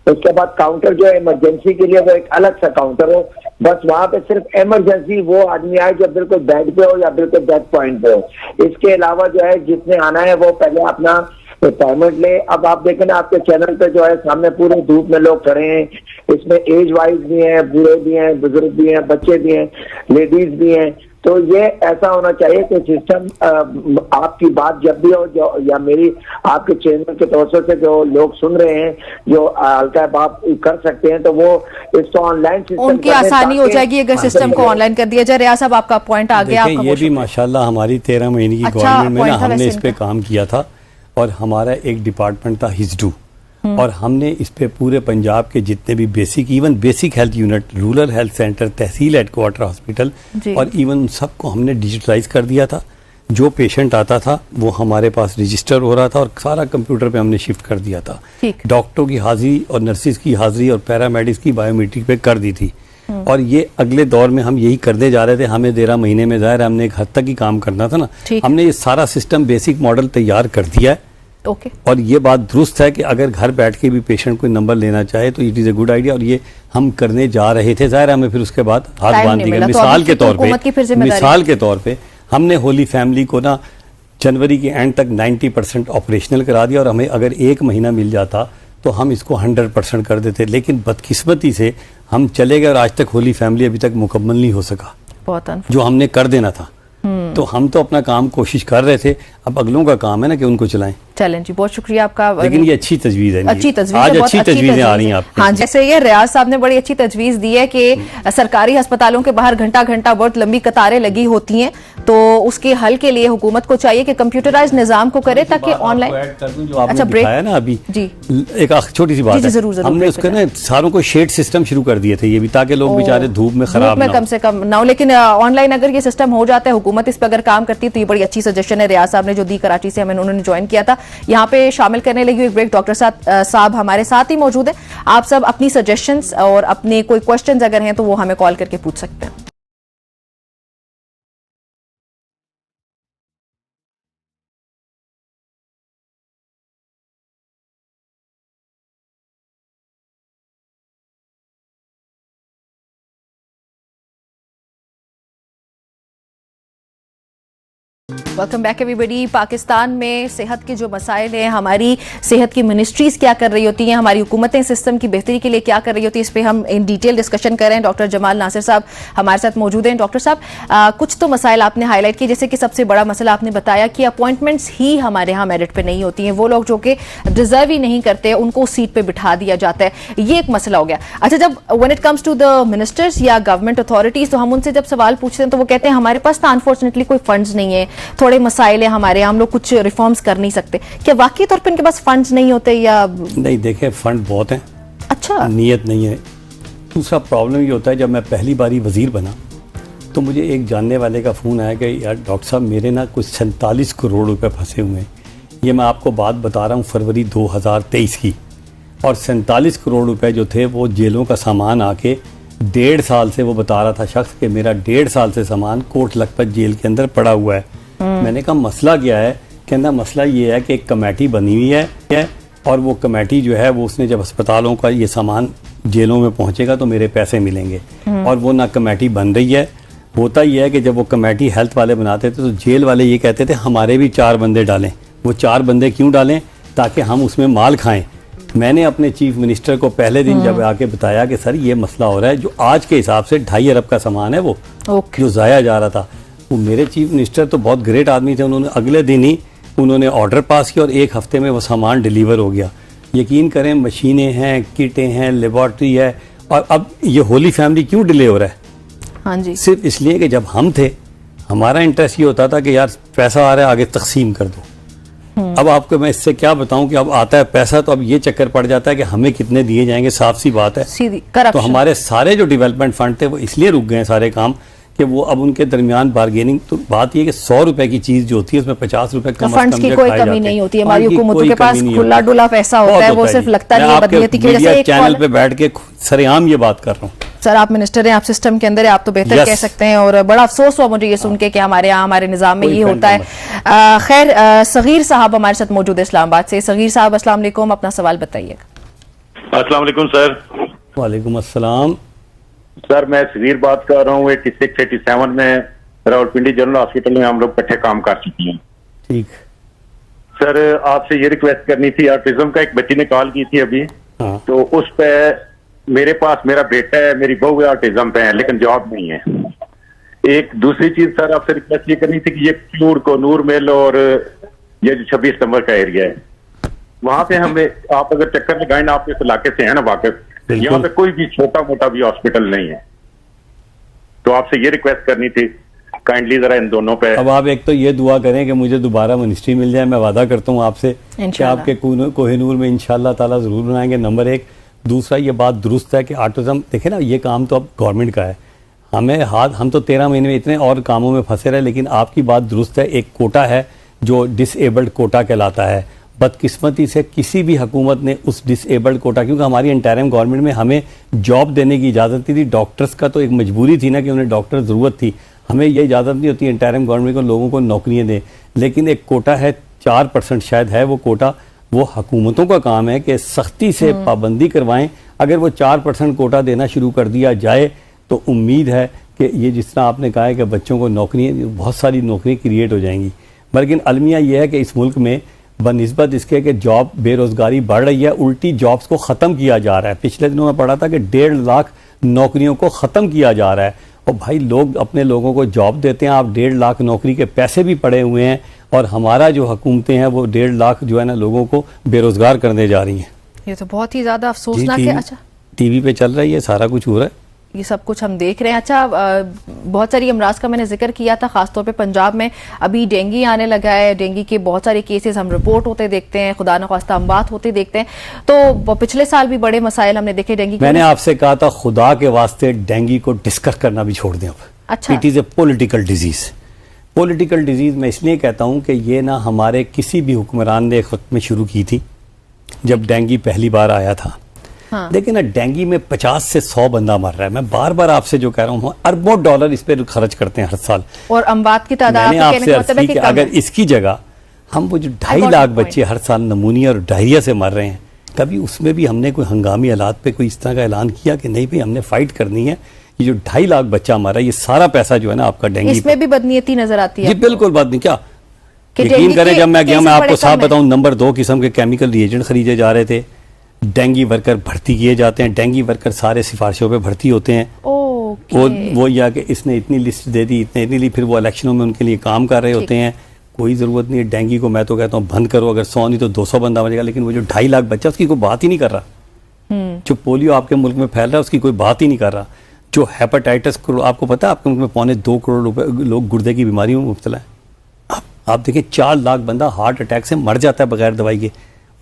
उसके बाद काउंटर जो है इमरजेंसी के लिए वो एक अलग सा काउंटर हो, बस वहां पे सिर्फ इमरजेंसी वो आदमी आए जो बिल्कुल बेड पे हो या बिल्कुल डेथ पॉइंट पे हो। इसके अलावा जो है जिसने आना है वो पहले अपना अपॉइंटमेंट ले। अब आप देखें ना, आपके चैनल पे जो है सामने पूरे धूप में लोग खड़े हैं, इसमें एज वाइज भी हैं, बूढ़े भी हैं, बुजुर्ग भी हैं, बच्चे भी हैं, लेडीज भी हैं। तो ये ऐसा होना चाहिए कि सिस्टम आपकी बात जब भी हो, जो या मेरी आपके चैनल के तौर से जो लोग सुन रहे हैं, जो हल्का बात कर सकते हैं, तो वो इसको ऑनलाइन सिस्टम उनकी आसानी हो जाएगी अगर सिस्टम को ऑनलाइन कर दिया जाए। रियाज साहब, आपका पॉइंट आ गया। ये भी माशाल्लाह हमारी 13 महीने की गवर्नमेंट में ना हमने इस पे काम किया था, और हमारा एक डिपार्टमेंट था हिजडू, और हमने इस पे पूरे पंजाब के जितने भी even basic health unit, rural health centre, tehsil headquarter hospital, और इवन सबको हमने डिजिटलाइज कर दिया था। जो पेशेंट आता था वो हमारे पास रजिस्टर हो रहा था और सारा कंप्यूटर पे हमने शिफ्ट कर दिया था। डॉक्टरों की हाजिरी और नर्सिस की हाजिरी और पैरामेडिक्स की बायोमेट्रिक पे कर दी थी, और ये अगले दौर में हम यही करते जा रहे थे। हमें 13 महीने में ज़ाहिर हमने एक हद तक ही काम करना था ना, हमने ये सारा सिस्टम बेसिक मॉडल तैयार कर दिया है। और ये बात दुरुस्त है कि अगर घर बैठ के भी पेशेंट कोई नंबर लेना चाहे तो it is a good idea, और ये हम करने जा रहे थे। ज़ाहिर हमें फिर उसके बाद हाथ बांध दिए। मिसाल के तौर पे हमने होली फैमिली को ना जनवरी के एंड तक 90% ऑपरेशनल करा दिया, और हमें अगर 1 महीना मिल जाता तो हम इसको 100% कर देते, लेकिन बदकिस्मती से हम चले गए और आज तक होली फैमिली अभी तक मुकम्मल नहीं हो सका, बहुत जो हमने कर देना था। तो हम तो अपना काम कोशिश कर रहे थे, अब अगलों का काम है ना कि उनको चलाएं। चलें जी, बहुत शुक्रिया आपका। लेकिन ये अच्छी तजवीज़ है, अच्छी तजवीज़ आज है, अच्छी तजवीज़ें आ रही हैं आपकी। हाँ, जैसे ये रियाज साहब ने बड़ी अच्छी तजवीज़ दी है कि सरकारी अस्पतालों के बाहर घंटा घंटा बहुत लंबी कतारें लगी होती हैं, तो उसके हल के लिए हुकूमत को चाहिए कि कंप्यूटराइज निज़ाम को करे ताकि ऑनलाइन। अच्छा, ब्रेक है ना अभी जी, एक छोटी सी बात है, जरूर हमने उसका ना सारों को शेड सिस्टम शुरू कर दिए थे, ये भी ताकि लोग बेचारे धूप में खराब ना हो, कम से कम ना हो। लेकिन ऑनलाइन अगर ये सिस्टम हो जाता है, हुकूमत इस पर अगर काम करती है, तो ये बड़ी अच्छी सजेशन है रियाज साहब ने जो दी, कराची से हमें उन्होंने ज्वाइन किया था। यहाँ पे शामिल करने लगी एक ब्रेक, डॉक्टर साहब हमारे साथ ही मौजूद है। आप सब अपनी सजेशंस और अपने कोई क्वेश्चंस अगर हैं तो वो हमें कॉल करके पूछ सकते हैं। Welcome back everybody. पाकिस्तान में सेहत के जो मसाइल हैं, हमारी सेहत की मिनिस्ट्रीज क्या कर रही होती हैं, हमारी हुकूमतें सिस्टम की बेहतरी के लिए क्या कर रही होती है, इस पे हम इन डिटेल डिस्कशन कर रहे हैं। डॉक्टर जमाल नासिर साहब हमारे साथ मौजूद हैं। डॉक्टर साहब, कुछ तो मसाइल आपने हाईलाइट किए, जैसे कि सबसे बड़ा मसला आपने बताया कि अपॉइंटमेंट्स ही हमारे यहाँ मेरिट पे नहीं होती हैं, वो लोग जो कि डिजर्व ही नहीं करते उनको उस सीट पर बिठा दिया जाता है, ये एक मसला हो गया। अच्छा, जब when it comes to the ministers या गवर्नमेंट अथॉरिटीज, तो हम उनसे जब सवाल पूछते हैं तो वो कहते हैं हमारे पास तो अनफॉर्चुनेटली कोई फंड्स नहीं है, थोड़े मसाइल है हमारे, हम लोग कुछ रिफॉर्म्स कर नहीं सकते। क्या वाकई तौर पे इनके पास फंड्स नहीं होते या नहीं? देखें, फंड बहुत हैं, अच्छा, नीयत नहीं है। दूसरा प्रॉब्लम ये होता है, जब मैं पहली बारी वजीर बना तो मुझे एक जानने वाले का फ़ोन आया कि यार डॉक्टर साहब, मेरे ना कुछ 47 करोड़ रुपए फंसे हुए हैं। ये मैं आपको बात बता रहा हूँ फरवरी 2023 की, और 47 करोड़ रुपए जो थे वो जेलों का सामान आके 1.5 साल से वो बता रहा था शख्स कि मेरा 1.5 साल से सामान कोट लखपत जेल के अंदर पड़ा हुआ है। मैंने कहा मसला क्या है? कहना मसला ये है कि एक कमेटी बनी हुई है, और वो कमेटी जो है वो उसने जब अस्पतालों का ये सामान जेलों में पहुंचेगा तो मेरे पैसे मिलेंगे, और वो ना कमेटी बन रही है। होता ही है कि जब वो कमेटी हेल्थ वाले बनाते थे तो जेल वाले ये कहते थे हमारे भी 4 बंदे डालें। वो 4 बंदे क्यों डालें? ताकि हम उसमें माल खाएं। मैंने अपने चीफ मिनिस्टर को पहले दिन जब आके बताया कि सर ये मसला हो रहा है, जो आज के हिसाब से 2.5 अरब का सामान है वो जो ज़ाया जा रहा था, वो मेरे चीफ मिनिस्टर तो बहुत ग्रेट आदमी थे, उन्होंने अगले दिन ही उन्होंने ऑर्डर पास किया और 1 हफ्ते में वो सामान डिलीवर हो गया। यकीन करें, मशीनें हैं, किटें हैं, लेबॉर्ट्री है, और अब ये होली फैमिली क्यों डिले हो रहा है? हाँ जी, सिर्फ इसलिए कि जब हम थे हमारा इंटरेस्ट ये होता था कि यार पैसा आ रहा है आगे तकसीम कर दो। अब आपको मैं इससे क्या बताऊं कि अब आता है पैसा तो अब ये चक्कर पड़ जाता है कि हमें कितने दिए जाएंगे, साफ सी बात है। सीधी तो करप्शन। हमारे सारे जो डेवलपमेंट फंड थे वो इसलिए रुक गए सारे काम कि वो अब उनके दरमियान बार्गेनिंग। तो बात ये कि 100 रुपए की चीज जो होती है उसमें 50 रुपए कम फंड्स की कोई कमी नहीं होती है, हमारी हुकूमतों के पास खुला डुला पैसा होता है, वो सिर्फ लगता नहीं है बदनीयती की वजह से। चैनल पे बैठ के सरेआम ये बात कर रहा हूँ। सर, आप मिनिस्टर हैं, आप सिस्टम के अंदर है, आप तो बेहतर कह सकते हैं, और बड़ा अफसोस हुआ मुझे ये सुन के कि हमारे यहाँ हमारे निज़ाम में ये होता है। खैर, सगीर साहब हमारे साथ मौजूद है इस्लामाबाद से। सगीर साहब, अस्सलाम वालेकुम, अपना सवाल बताइएगा। अस्सलाम वालेकुम सर। वालेकुम अस्सलाम सर, मैं सगीर बात कर रहा हूँ। 86-87 में रावलपिंडी जनरल हॉस्पिटल में हम लोग इकट्ठे काम कर चुके हैं। ठीक सर, आपसे ये रिक्वेस्ट करनी थी, ऑटिज्म का एक बच्ची ने कॉल की थी अभी, तो उस पे मेरे पास मेरा बेटा है, मेरी बहू है, ऑटिज्म पे है, लेकिन जॉब नहीं है। एक दूसरी चीज सर आपसे रिक्वेस्ट ये करनी थी कि ये क्यूर को नूर मिल और ये जो 26 नंबर का एरिया है, वहां पे हमें आप अगर चक्कर लगाएं ना, आप इस इलाके से है ना वाकिफ, यहाँ पे कोई भी छोटा मोटा भी हॉस्पिटल नहीं है। तो आपसे ये रिक्वेस्ट करनी थी, काइंडली जरा इन दोनों पे। अब आप एक तो ये दुआ करें कि मुझे दोबारा मिनिस्ट्री मिल जाए। मैं वादा करता हूँ आपसे कि आपके कोहिनूर में इंशाल्लाह ताला जरूर बनाएंगे, नंबर 1। दूसरा, ये बात दुरुस्त है कि ऑटिज्म, देखे ना, ये काम तो अब गवर्नमेंट का है, हम तो 13 महीने में इतने और कामों में फंसे रहे। लेकिन आपकी बात दुरुस्त है, एक कोटा है जो डिसेबल्ड कोटा कहलाता है। बदकिस्मती से किसी भी हुकूमत ने उस डिसेबल्ड कोटा, क्योंकि हमारी इंटरिम गवर्नमेंट में हमें जॉब देने की इजाज़त नहीं थी, डॉक्टर्स का तो एक मजबूरी थी ना कि उन्हें डॉक्टर ज़रूरत थी, हमें ये इजाज़त नहीं होती इंटरिम गवर्नमेंट को लोगों को नौकरियाँ दें। लेकिन एक कोटा है, 4% शायद है वो कोटा, वो हुकूमतों का काम है कि सख्ती से पाबंदी करवाएं। अगर वो 4% कोटा देना शुरू कर दिया जाए तो उम्मीद है कि ये जिस तरह आपने कहा है कि बच्चों को नौकरी, बहुत सारी नौकरी क्रिएट हो जाएंगी, लेकिन अलमिया ये है कि इस मुल्क में बनिस्बत इसके कि जॉब बेरोज़गारी बढ़ रही है, उल्टी जॉब्स को ख़त्म किया जा रहा है। पिछले दिनों में पढ़ा था कि 1.5 लाख नौकरियों को ख़त्म किया जा रहा है। और भाई लोग अपने लोगों को जॉब देते हैं, आप 1.5 लाख नौकरी के पैसे भी पड़े हुए हैं, और हमारा जो हुकूमतें हैं वो 1.5 लाख जो है ना लोगों को बेरोज़गार करने जा रही हैं। ये तो बहुत ही ज़्यादा अफसोसनाक है। अच्छा, टीवी पे चल रही है, सारा कुछ हो रहा है, ये सब कुछ हम देख रहे हैं। अच्छा, बहुत सारी अमराज का मैंने जिक्र किया था, खासतौर पे पंजाब में अभी डेंगी आने लगा है। डेंगी के बहुत सारे केसेस हम रिपोर्ट होते देखते हैं, खुदा न खास्ता हम बात होते देखते हैं। तो पिछले साल भी बड़े मसाइल हमने देखे डेंगी के। मैंने आपसे कहा था खुदा के वास्ते डेंगी को डिस्कस करना भी छोड़ दें अब। अच्छा, it is a political disease. Political disease मैं इसलिए कहता हूँ कि ये ना हमारे किसी भी हुक्मरान ने खुद में शुरू की थी जब डेंगी पहली बार आया था। हाँ। लेकिन ना डेंगी में 50 से 100 बंदा मर रहा है। मैं बार बार आपसे जो कह रहा हूँ, अरबों डॉलर इस पे खर्च करते हैं हर साल, और अमवात की तादाद मैंने आपसे अर्ज की कि अगर इसकी जगह हम वो जो 2.5 लाख बच्चे हर साल नमूनिया और डायरिया से मर रहे हैं, कभी उसमें भी हमने कोई हंगामी हालात पे कोई इस तरह का ऐलान किया कि नहीं भाई हमने फाइट करनी है, ये जो 2.5 लाख बच्चा मरा है, ये सारा पैसा जो है ना आपका डेंगी, इसमें भी बदनीयती नजर आती है। जी बिल्कुल बात नहीं, क्या यकीन करें, जब मैं गया, मैं आपको साफ बताऊं, नंबर 2 किस्म के केमिकल रिएजेंट खरीदे जा रहे थे, डेंगी वर्कर भर्ती किए जाते हैं, डेंगी वर्कर सारे सिफारिशों पे भर्ती होते हैं। वो या कि इसने इतनी लिस्ट दे दी, इतनी ली, फिर वो इलेक्शनों में उनके लिए काम कर रहे होते हैं। कोई ज़रूरत नहीं है डेंगी को, मैं तो कहता हूँ बंद करो, अगर 100 नहीं तो 200 बंदा बनेगा, लेकिन वो जो 2.5 लाख बच्चा उसकी कोई बात ही नहीं कर रहा। जो पोलियो आपके मुल्क में फैल रहा है उसकी कोई बात ही नहीं कर रहा। जो हेपेटाइटिस, आपको पता है आपके मुल्क में 2.25 करोड़ लोग गुर्दे की बीमारी में मुब्तला है। आप देखिए 4 लाख बंदा हार्ट अटैक से मर जाता है बगैर दवाई के,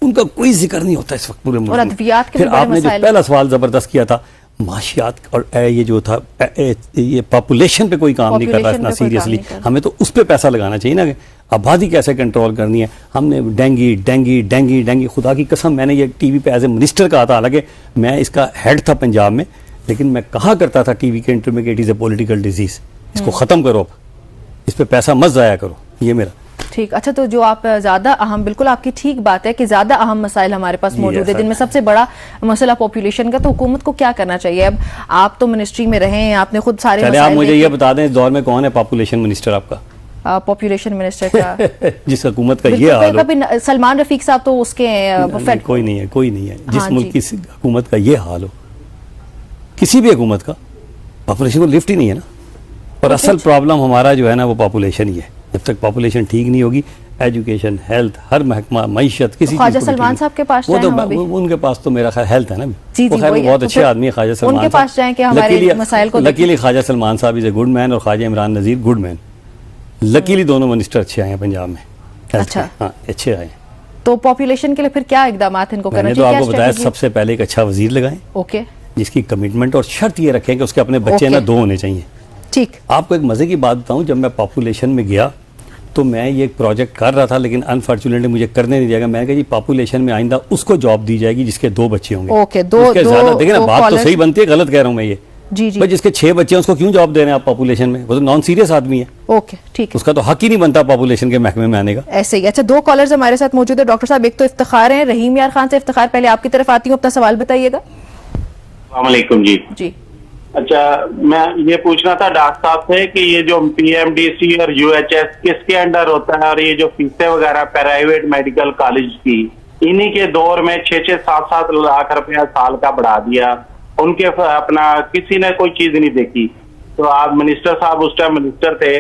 उनका कोई जिक्र नहीं होता इस वक्त पूरे मुल्क में। फिर आपने जो पहला सवाल जबरदस्त किया था माशियात और ये जो था ये पॉपुलेशन पे कोई काम नहीं कर रहा इतना सीरियसली, हमें तो उस पर पैसा लगाना चाहिए ना कि आबादी कैसे कंट्रोल करनी है। हमने डेंगी डेंगी डेंगी डेंगी, खुदा की कसम मैंने ये टीवी पे एज ए मिनिस्टर कहा था, हालांकि मैं इसका हेड था पंजाब में, लेकिन मैं कहा करता था टीवी के इंटरव्यू में कि it is a political disease, इसको ख़त्म करो, इस पर पैसा मत ज़ाया करो, ये मेरा ठीक। अच्छा, तो जो आप ज्यादा अहम, बिल्कुल आपकी ठीक बात है कि ज्यादा अहम मसाइल हमारे पास मौजूद है, जिनमें सबसे बड़ा मसला पॉपुलेशन का, तो हुकूमत को क्या करना चाहिए? अब आप तो मिनिस्ट्री में रहे हैं, आपने खुद सारे मसाइल, आप मुझे ये बता दें इस दौर में कौन है पॉपुलेशन मिनिस्टर आपका? पॉपुलेशन मिनिस्टर का जिस हुकूमत का ये हाल हो, सलमान रफीक साहब तो उसके कोई नहीं है, कोई नहीं है। जिस मुल्क की हुकूमत का ये हाल हो, किसी भी हुकूमत का, पॉपुलेशन को लिफ्ट ही नहीं है ना। और असल प्रॉब्लम हमारा जो है ना वो पॉपुलेशन ही है। जब तक पॉपुलेशन ठीक नहीं होगी, एजुकेशन, हेल्थ, हर महकमा, मईशत, किसी ख्वाजा सलमान साहब के पास उनके पास तो मेरा ख्याल हेल्थ है ना। वो बहुत अच्छे आदमी है ख्वाजा सलमान साहब। लकीली ख्वाजा सलमान साहब इज ए गुड मैन और ख्वाजा इमरान नजीर गुड मैन। लकीली दोनों मिनिस्टर अच्छे आए हैं पंजाब में। अच्छा, हाँ अच्छे आए। तो पॉपुलेशन के लिए फिर क्या इकदाम इनको करना चाहिए? तो आपको बताया, सबसे पहले एक अच्छा वजीर लगाएं, ओके, जिसकी कमिटमेंट और शर्त ये रखें कि उसके अपने बच्चे ना 2 होने चाहिए। ठीक। आपको एक मजे की बात बताऊं, जब मैं पॉपुलेशन में गया तो मैं ये एक प्रोजेक्ट कर रहा था, लेकिन अनफॉर्चुनेटली मुझे करने नहीं दिया गया। मैं कहा जी पॉपुलेशन में आइंदा उसको जॉब दी जाएगी जिसके 2 बच्चे होंगे। ओके, देखिए ना बात तो सही बनती है, गलत कह रहा हूं मैं ये। जी जी। भाई जिसके 6 बच्चे हैं उसको क्यों जॉब दे रहे हैं आप पॉपुलेशन में? वो तो नॉन सीरियस आदमी है। ओके, ठीक। उसका तो हक ही नहीं बनता पॉपुलेशन के महकमे में आने का। ऐसे ही। अच्छा, 2 कॉलर्स हमारे साथ मौजूद है डॉक्टर साहब। एक तो इफ्तिखार है, रहीम यार खान से। इफ्तिखार, पहले आपकी तरफ आती हूँ, अपना सवाल बताइएगा। अस्सलाम वालेकुम जी। जी। अच्छा, मैं ये पूछना था डॉक्टर साहब से कि ये जो PMDC और UHS किसके अंडर होता है, और ये जो फीसें वगैरह प्राइवेट मेडिकल कॉलेज की, इन्हीं के दौर में 6-6, 7-7 लाख रुपया साल का बढ़ा दिया, उनके अपना किसी ने कोई चीज नहीं देखी। तो आप मिनिस्टर साहब उस टाइम मिनिस्टर थे,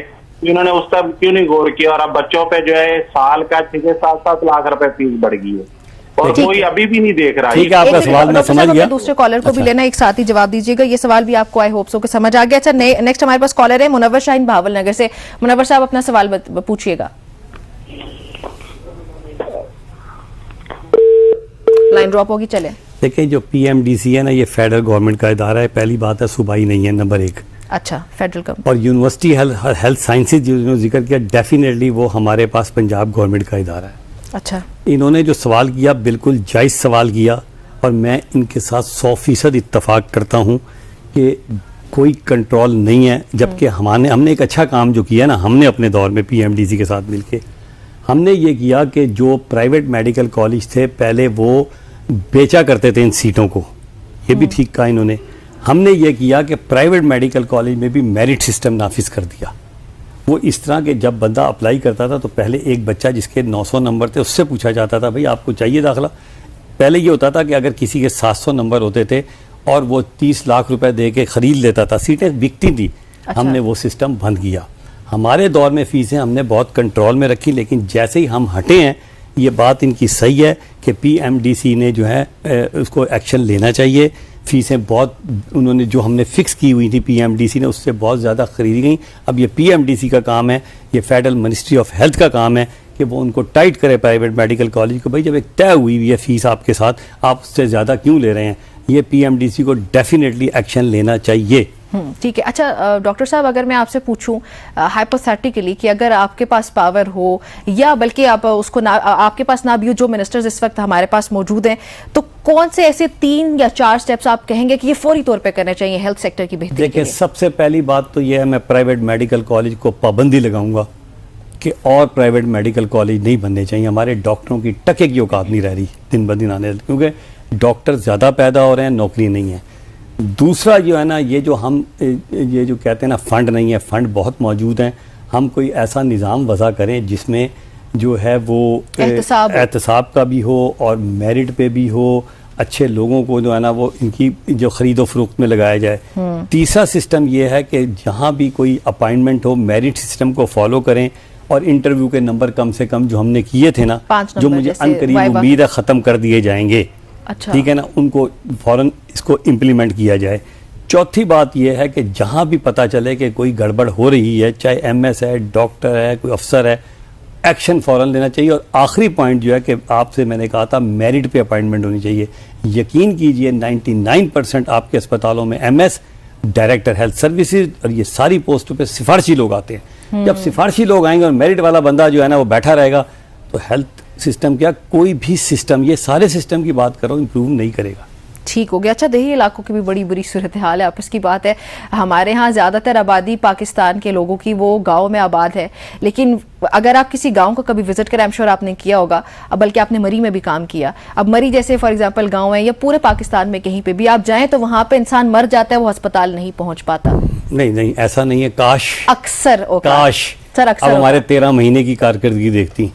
इन्होंने उस टाइम क्यों नहीं गौर किया? और अब बच्चों पे जो है साल का 6-7 लाख रुपए फीस बढ़ गई है और कोई अभी भी नहीं देख रहा। ठीक है, आपका सवाल मैं समझ गया। दूसरे कॉलर को भी लेना, एक साथ ही जवाब दीजिएगा। ये सवाल भी आपको आई होप सो कि समझ आ गया। अच्छा, नेक्स्ट हमारे पास कॉलर है मुनव्वर शाहीन भावल नगर से। मुनव्वर साहब, अपना सवाल पूछिएगा। लाइन ड्रॉप होगी, चले। देखिए, जो PMDC है ना, ये फेडरल गवर्नमेंट का इदारा है। पहली बात है, सूबाई नहीं है, नंबर 1। अच्छा, फेडरल का। और यूनिवर्सिटी हेल्थ साइंसेज जो जिक्र किया, डेफिनेटली वो हमारे पास पंजाब गवर्नमेंट का इदारा है। अच्छा, इन्होंने जो सवाल किया बिल्कुल जायज़ सवाल किया, और मैं इनके साथ 100% इत्तफाक करता हूँ कि कोई कंट्रोल नहीं है। जबकि हमने एक अच्छा काम जो किया ना, हमने अपने दौर में PMDC के साथ मिलके हमने ये किया कि जो प्राइवेट मेडिकल कॉलेज थे पहले वो बेचा करते थे इन सीटों को, ये भी ठीक कहा इन्होंने। हमने ये किया कि प्राइवेट मेडिकल कॉलेज में भी मेरिट सिस्टम नाफिज कर दिया। वो इस तरह के जब बंदा अप्लाई करता था तो पहले एक बच्चा जिसके 900 नंबर थे उससे पूछा जाता था भाई आपको चाहिए दाखिला। पहले ये होता था कि अगर किसी के 700 नंबर होते थे और वो 30 लाख रुपए दे के ख़रीद लेता था, सीटें बिकती थी। अच्छा। हमने वो सिस्टम बंद किया। हमारे दौर में फ़ीसें हमने बहुत कंट्रोल में रखी, लेकिन जैसे ही हम हटे हैं, ये बात इनकी सही है कि PMDC ने जो है उसको एक्शन लेना चाहिए। फ़ीसें बहुत उन्होंने जो हमने फ़िक्स की हुई थी PMDC ने उससे बहुत ज़्यादा ख़रीदी गई। अब ये PMDC का काम है, ये फेडरल मिनिस्ट्री ऑफ हेल्थ का काम है कि वो उनको टाइट करे प्राइवेट मेडिकल कॉलेज को। भाई जब एक तय हुई हुई है फ़ीस आपके साथ, आप उससे ज़्यादा क्यों ले रहे हैं? ये PMDC को डेफिनेटली एक्शन लेना चाहिए। ठीक है। अच्छा डॉक्टर साहब, अगर मैं आपसे पूछूं हाइपोथेटिकली कि अगर आपके पास पावर हो या बल्कि आप उसको ना आपके पास ना भी हो, जो मिनिस्टर्स इस वक्त हमारे पास मौजूद हैं, तो कौन से ऐसे 3 या 4 स्टेप्स आप कहेंगे कि ये फौरी तौर पे करने चाहिए हेल्थ सेक्टर की बेहतरी के देखिए, लिए? सबसे पहली बात तो यह है, मैं प्राइवेट मेडिकल कॉलेज को पाबंदी लगाऊंगा कि और प्राइवेट मेडिकल कॉलेज नहीं बनने चाहिए। हमारे डॉक्टरों की टके की औकात नहीं रह रही दिन ब दिन आने, क्योंकि डॉक्टर ज़्यादा पैदा हो रहे हैं, नौकरी नहीं है। दूसरा जो है ना, ये जो कहते हैं ना फंड नहीं है, फंड बहुत मौजूद हैं। हम कोई ऐसा निज़ाम वज़ा करें जिसमें जो है वो एहतसाब का भी हो और मेरिट पे भी हो, अच्छे लोगों को जो है ना वो इनकी जो ख़रीदो फरोख्त में लगाया जाए। तीसरा सिस्टम ये है कि जहाँ भी कोई अपॉइंटमेंट हो, मेरिट सिस्टम को फॉलो करें और इंटरव्यू के नंबर कम से कम जो हमने किए थे ना, जो मुझे अनकरीब उम्मीद है ख़त्म कर दिए जाएंगे। अच्छा। ठीक है ना, उनको फौरन इसको इम्प्लीमेंट किया जाए। चौथी बात यह है कि जहां भी पता चले कि कोई गड़बड़ हो रही है, चाहे MS है, डॉक्टर है, कोई अफसर है, एक्शन फौरन लेना चाहिए। और आखिरी पॉइंट जो है कि आपसे मैंने कहा था मेरिट पे अपॉइंटमेंट होनी चाहिए। यकीन कीजिए 99% आपके अस्पतालों में MS, डायरेक्टर हेल्थ सर्विसेज और ये सारी पोस्टों पे सिफारशी लोग आते हैं। जब सिफारशी लोग आएंगे और मेरिट वाला बंदा जो है ना वो बैठा रहेगा, तो हेल्थ सिस्टम क्या कोई भी सिस्टम, ये सारे सिस्टम की बात करो, इंप्रूव नहीं करेगा। ठीक हो गया। अच्छा, देही इलाकों की भी बड़ी बुरी सूरत हाल है, आपस की बात है। हमारे यहाँ ज़्यादातर आबादी पाकिस्तान के लोगों की वो गाँव में आबाद है, लेकिन अगर आप किसी गांव को कभी विजिट करें, आई एम श्योर आपने किया होगा, अब बल्कि आपने मरी में भी काम किया। अब मरी जैसे फॉर एग्जांपल गांव है या पूरे पाकिस्तान में कहीं पे भी आप जाएं तो वहां पे इंसान मर जाता है, वो अस्पताल नहीं पहुंच पाता। नहीं, ऐसा नहीं है। काश अक्सर सर अक्सर हमारे 13 महीने की कारकर्दगी देखती।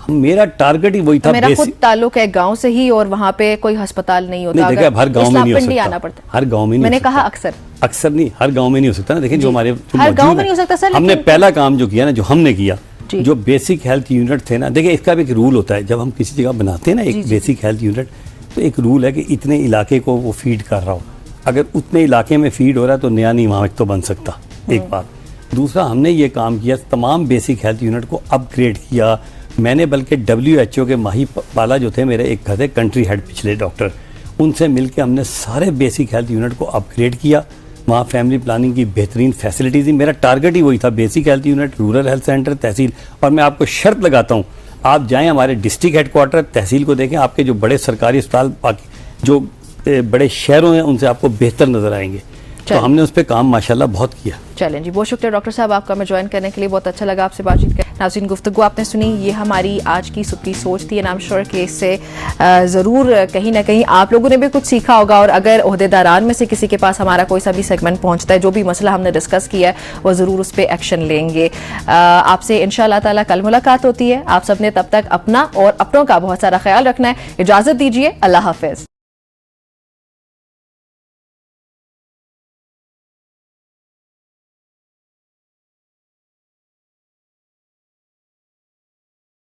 मेरा टारगेट ही वही था। मेरा खुद ताल्लुक है गांव से ही और वहां पे कोई अस्पताल नहीं होता। नहीं, हर गांव में नहीं हो सकता। आना पड़ता। हर गांव में नहीं। मैंने कहा अक्सर नहीं, हर गांव में नहीं हो सकता ना। देखिए, जो हमारे हर गांव में नहीं हो सकता सर। हमने पहला काम जो किया ना, जो हमने किया, जो बेसिक हेल्थ यूनिट थे ना, देखिए इसका भी एक रूल होता है। जब हम किसी जगह बनाते हैं ना एक बेसिक हेल्थ यूनिट, तो एक रूल है कि इतने इलाके को वो फीड कर रहा हो। अगर उतने इलाके में फीड हो रहा है तो नया नियामक तो बन सकता, एक बात। दूसरा, हमने ये काम किया, तमाम बेसिक हेल्थ यूनिट को अपग्रेड किया। मैंने बल्कि WHO के माही पाला जो थे, मेरे एक घर थे कंट्री हेड पिछले डॉक्टर, उनसे मिलकर हमने सारे बेसिक हेल्थ यूनिट को अपग्रेड किया। वहाँ फैमिली प्लानिंग की बेहतरीन फैसिलिटीज़ थी। मेरा टारगेट ही वही था, basic health unit, rural health centre, tehsil. और मैं आपको शर्त लगाता हूँ, आप जाएँ हमारे डिस्ट्रिक्ट हेडक्वार्टर तहसील को देखें, आपके जो बड़े सरकारी अस्पताल बाकी जो बड़े शहरों हैं उनसे आपको बेहतर नजर आएंगे। तो हमने उस पर काम माशाल्लाह बहुत किया। चलें जी, बहुत शुक्रिया डॉक्टर साहब आपका, मैं ज्वाइन करने के लिए बहुत अच्छा लगा आपसे बातचीत कर। नाज़रीन, गुफ्तगू आपने सुनी, ये हमारी आज की सुबह की सोच थी। नाम श्योर कि इससे ज़रूर कहीं ना कहीं आप लोगों ने भी कुछ सीखा होगा। और अगर ओहदेदारान में से किसी के पास हमारा कोई सा भी सेगमेंट पहुंचता है, जो भी मसला हमने डिस्कस किया है, वो ज़रूर उस पर एक्शन लेंगे। आपसे इंशाअल्लाह ताला कल मुलाकात होती है। आप सब ने तब तक अपना और अपनों का बहुत सारा ख्याल रखना है। इजाज़त दीजिए, अल्लाह हाफिज़।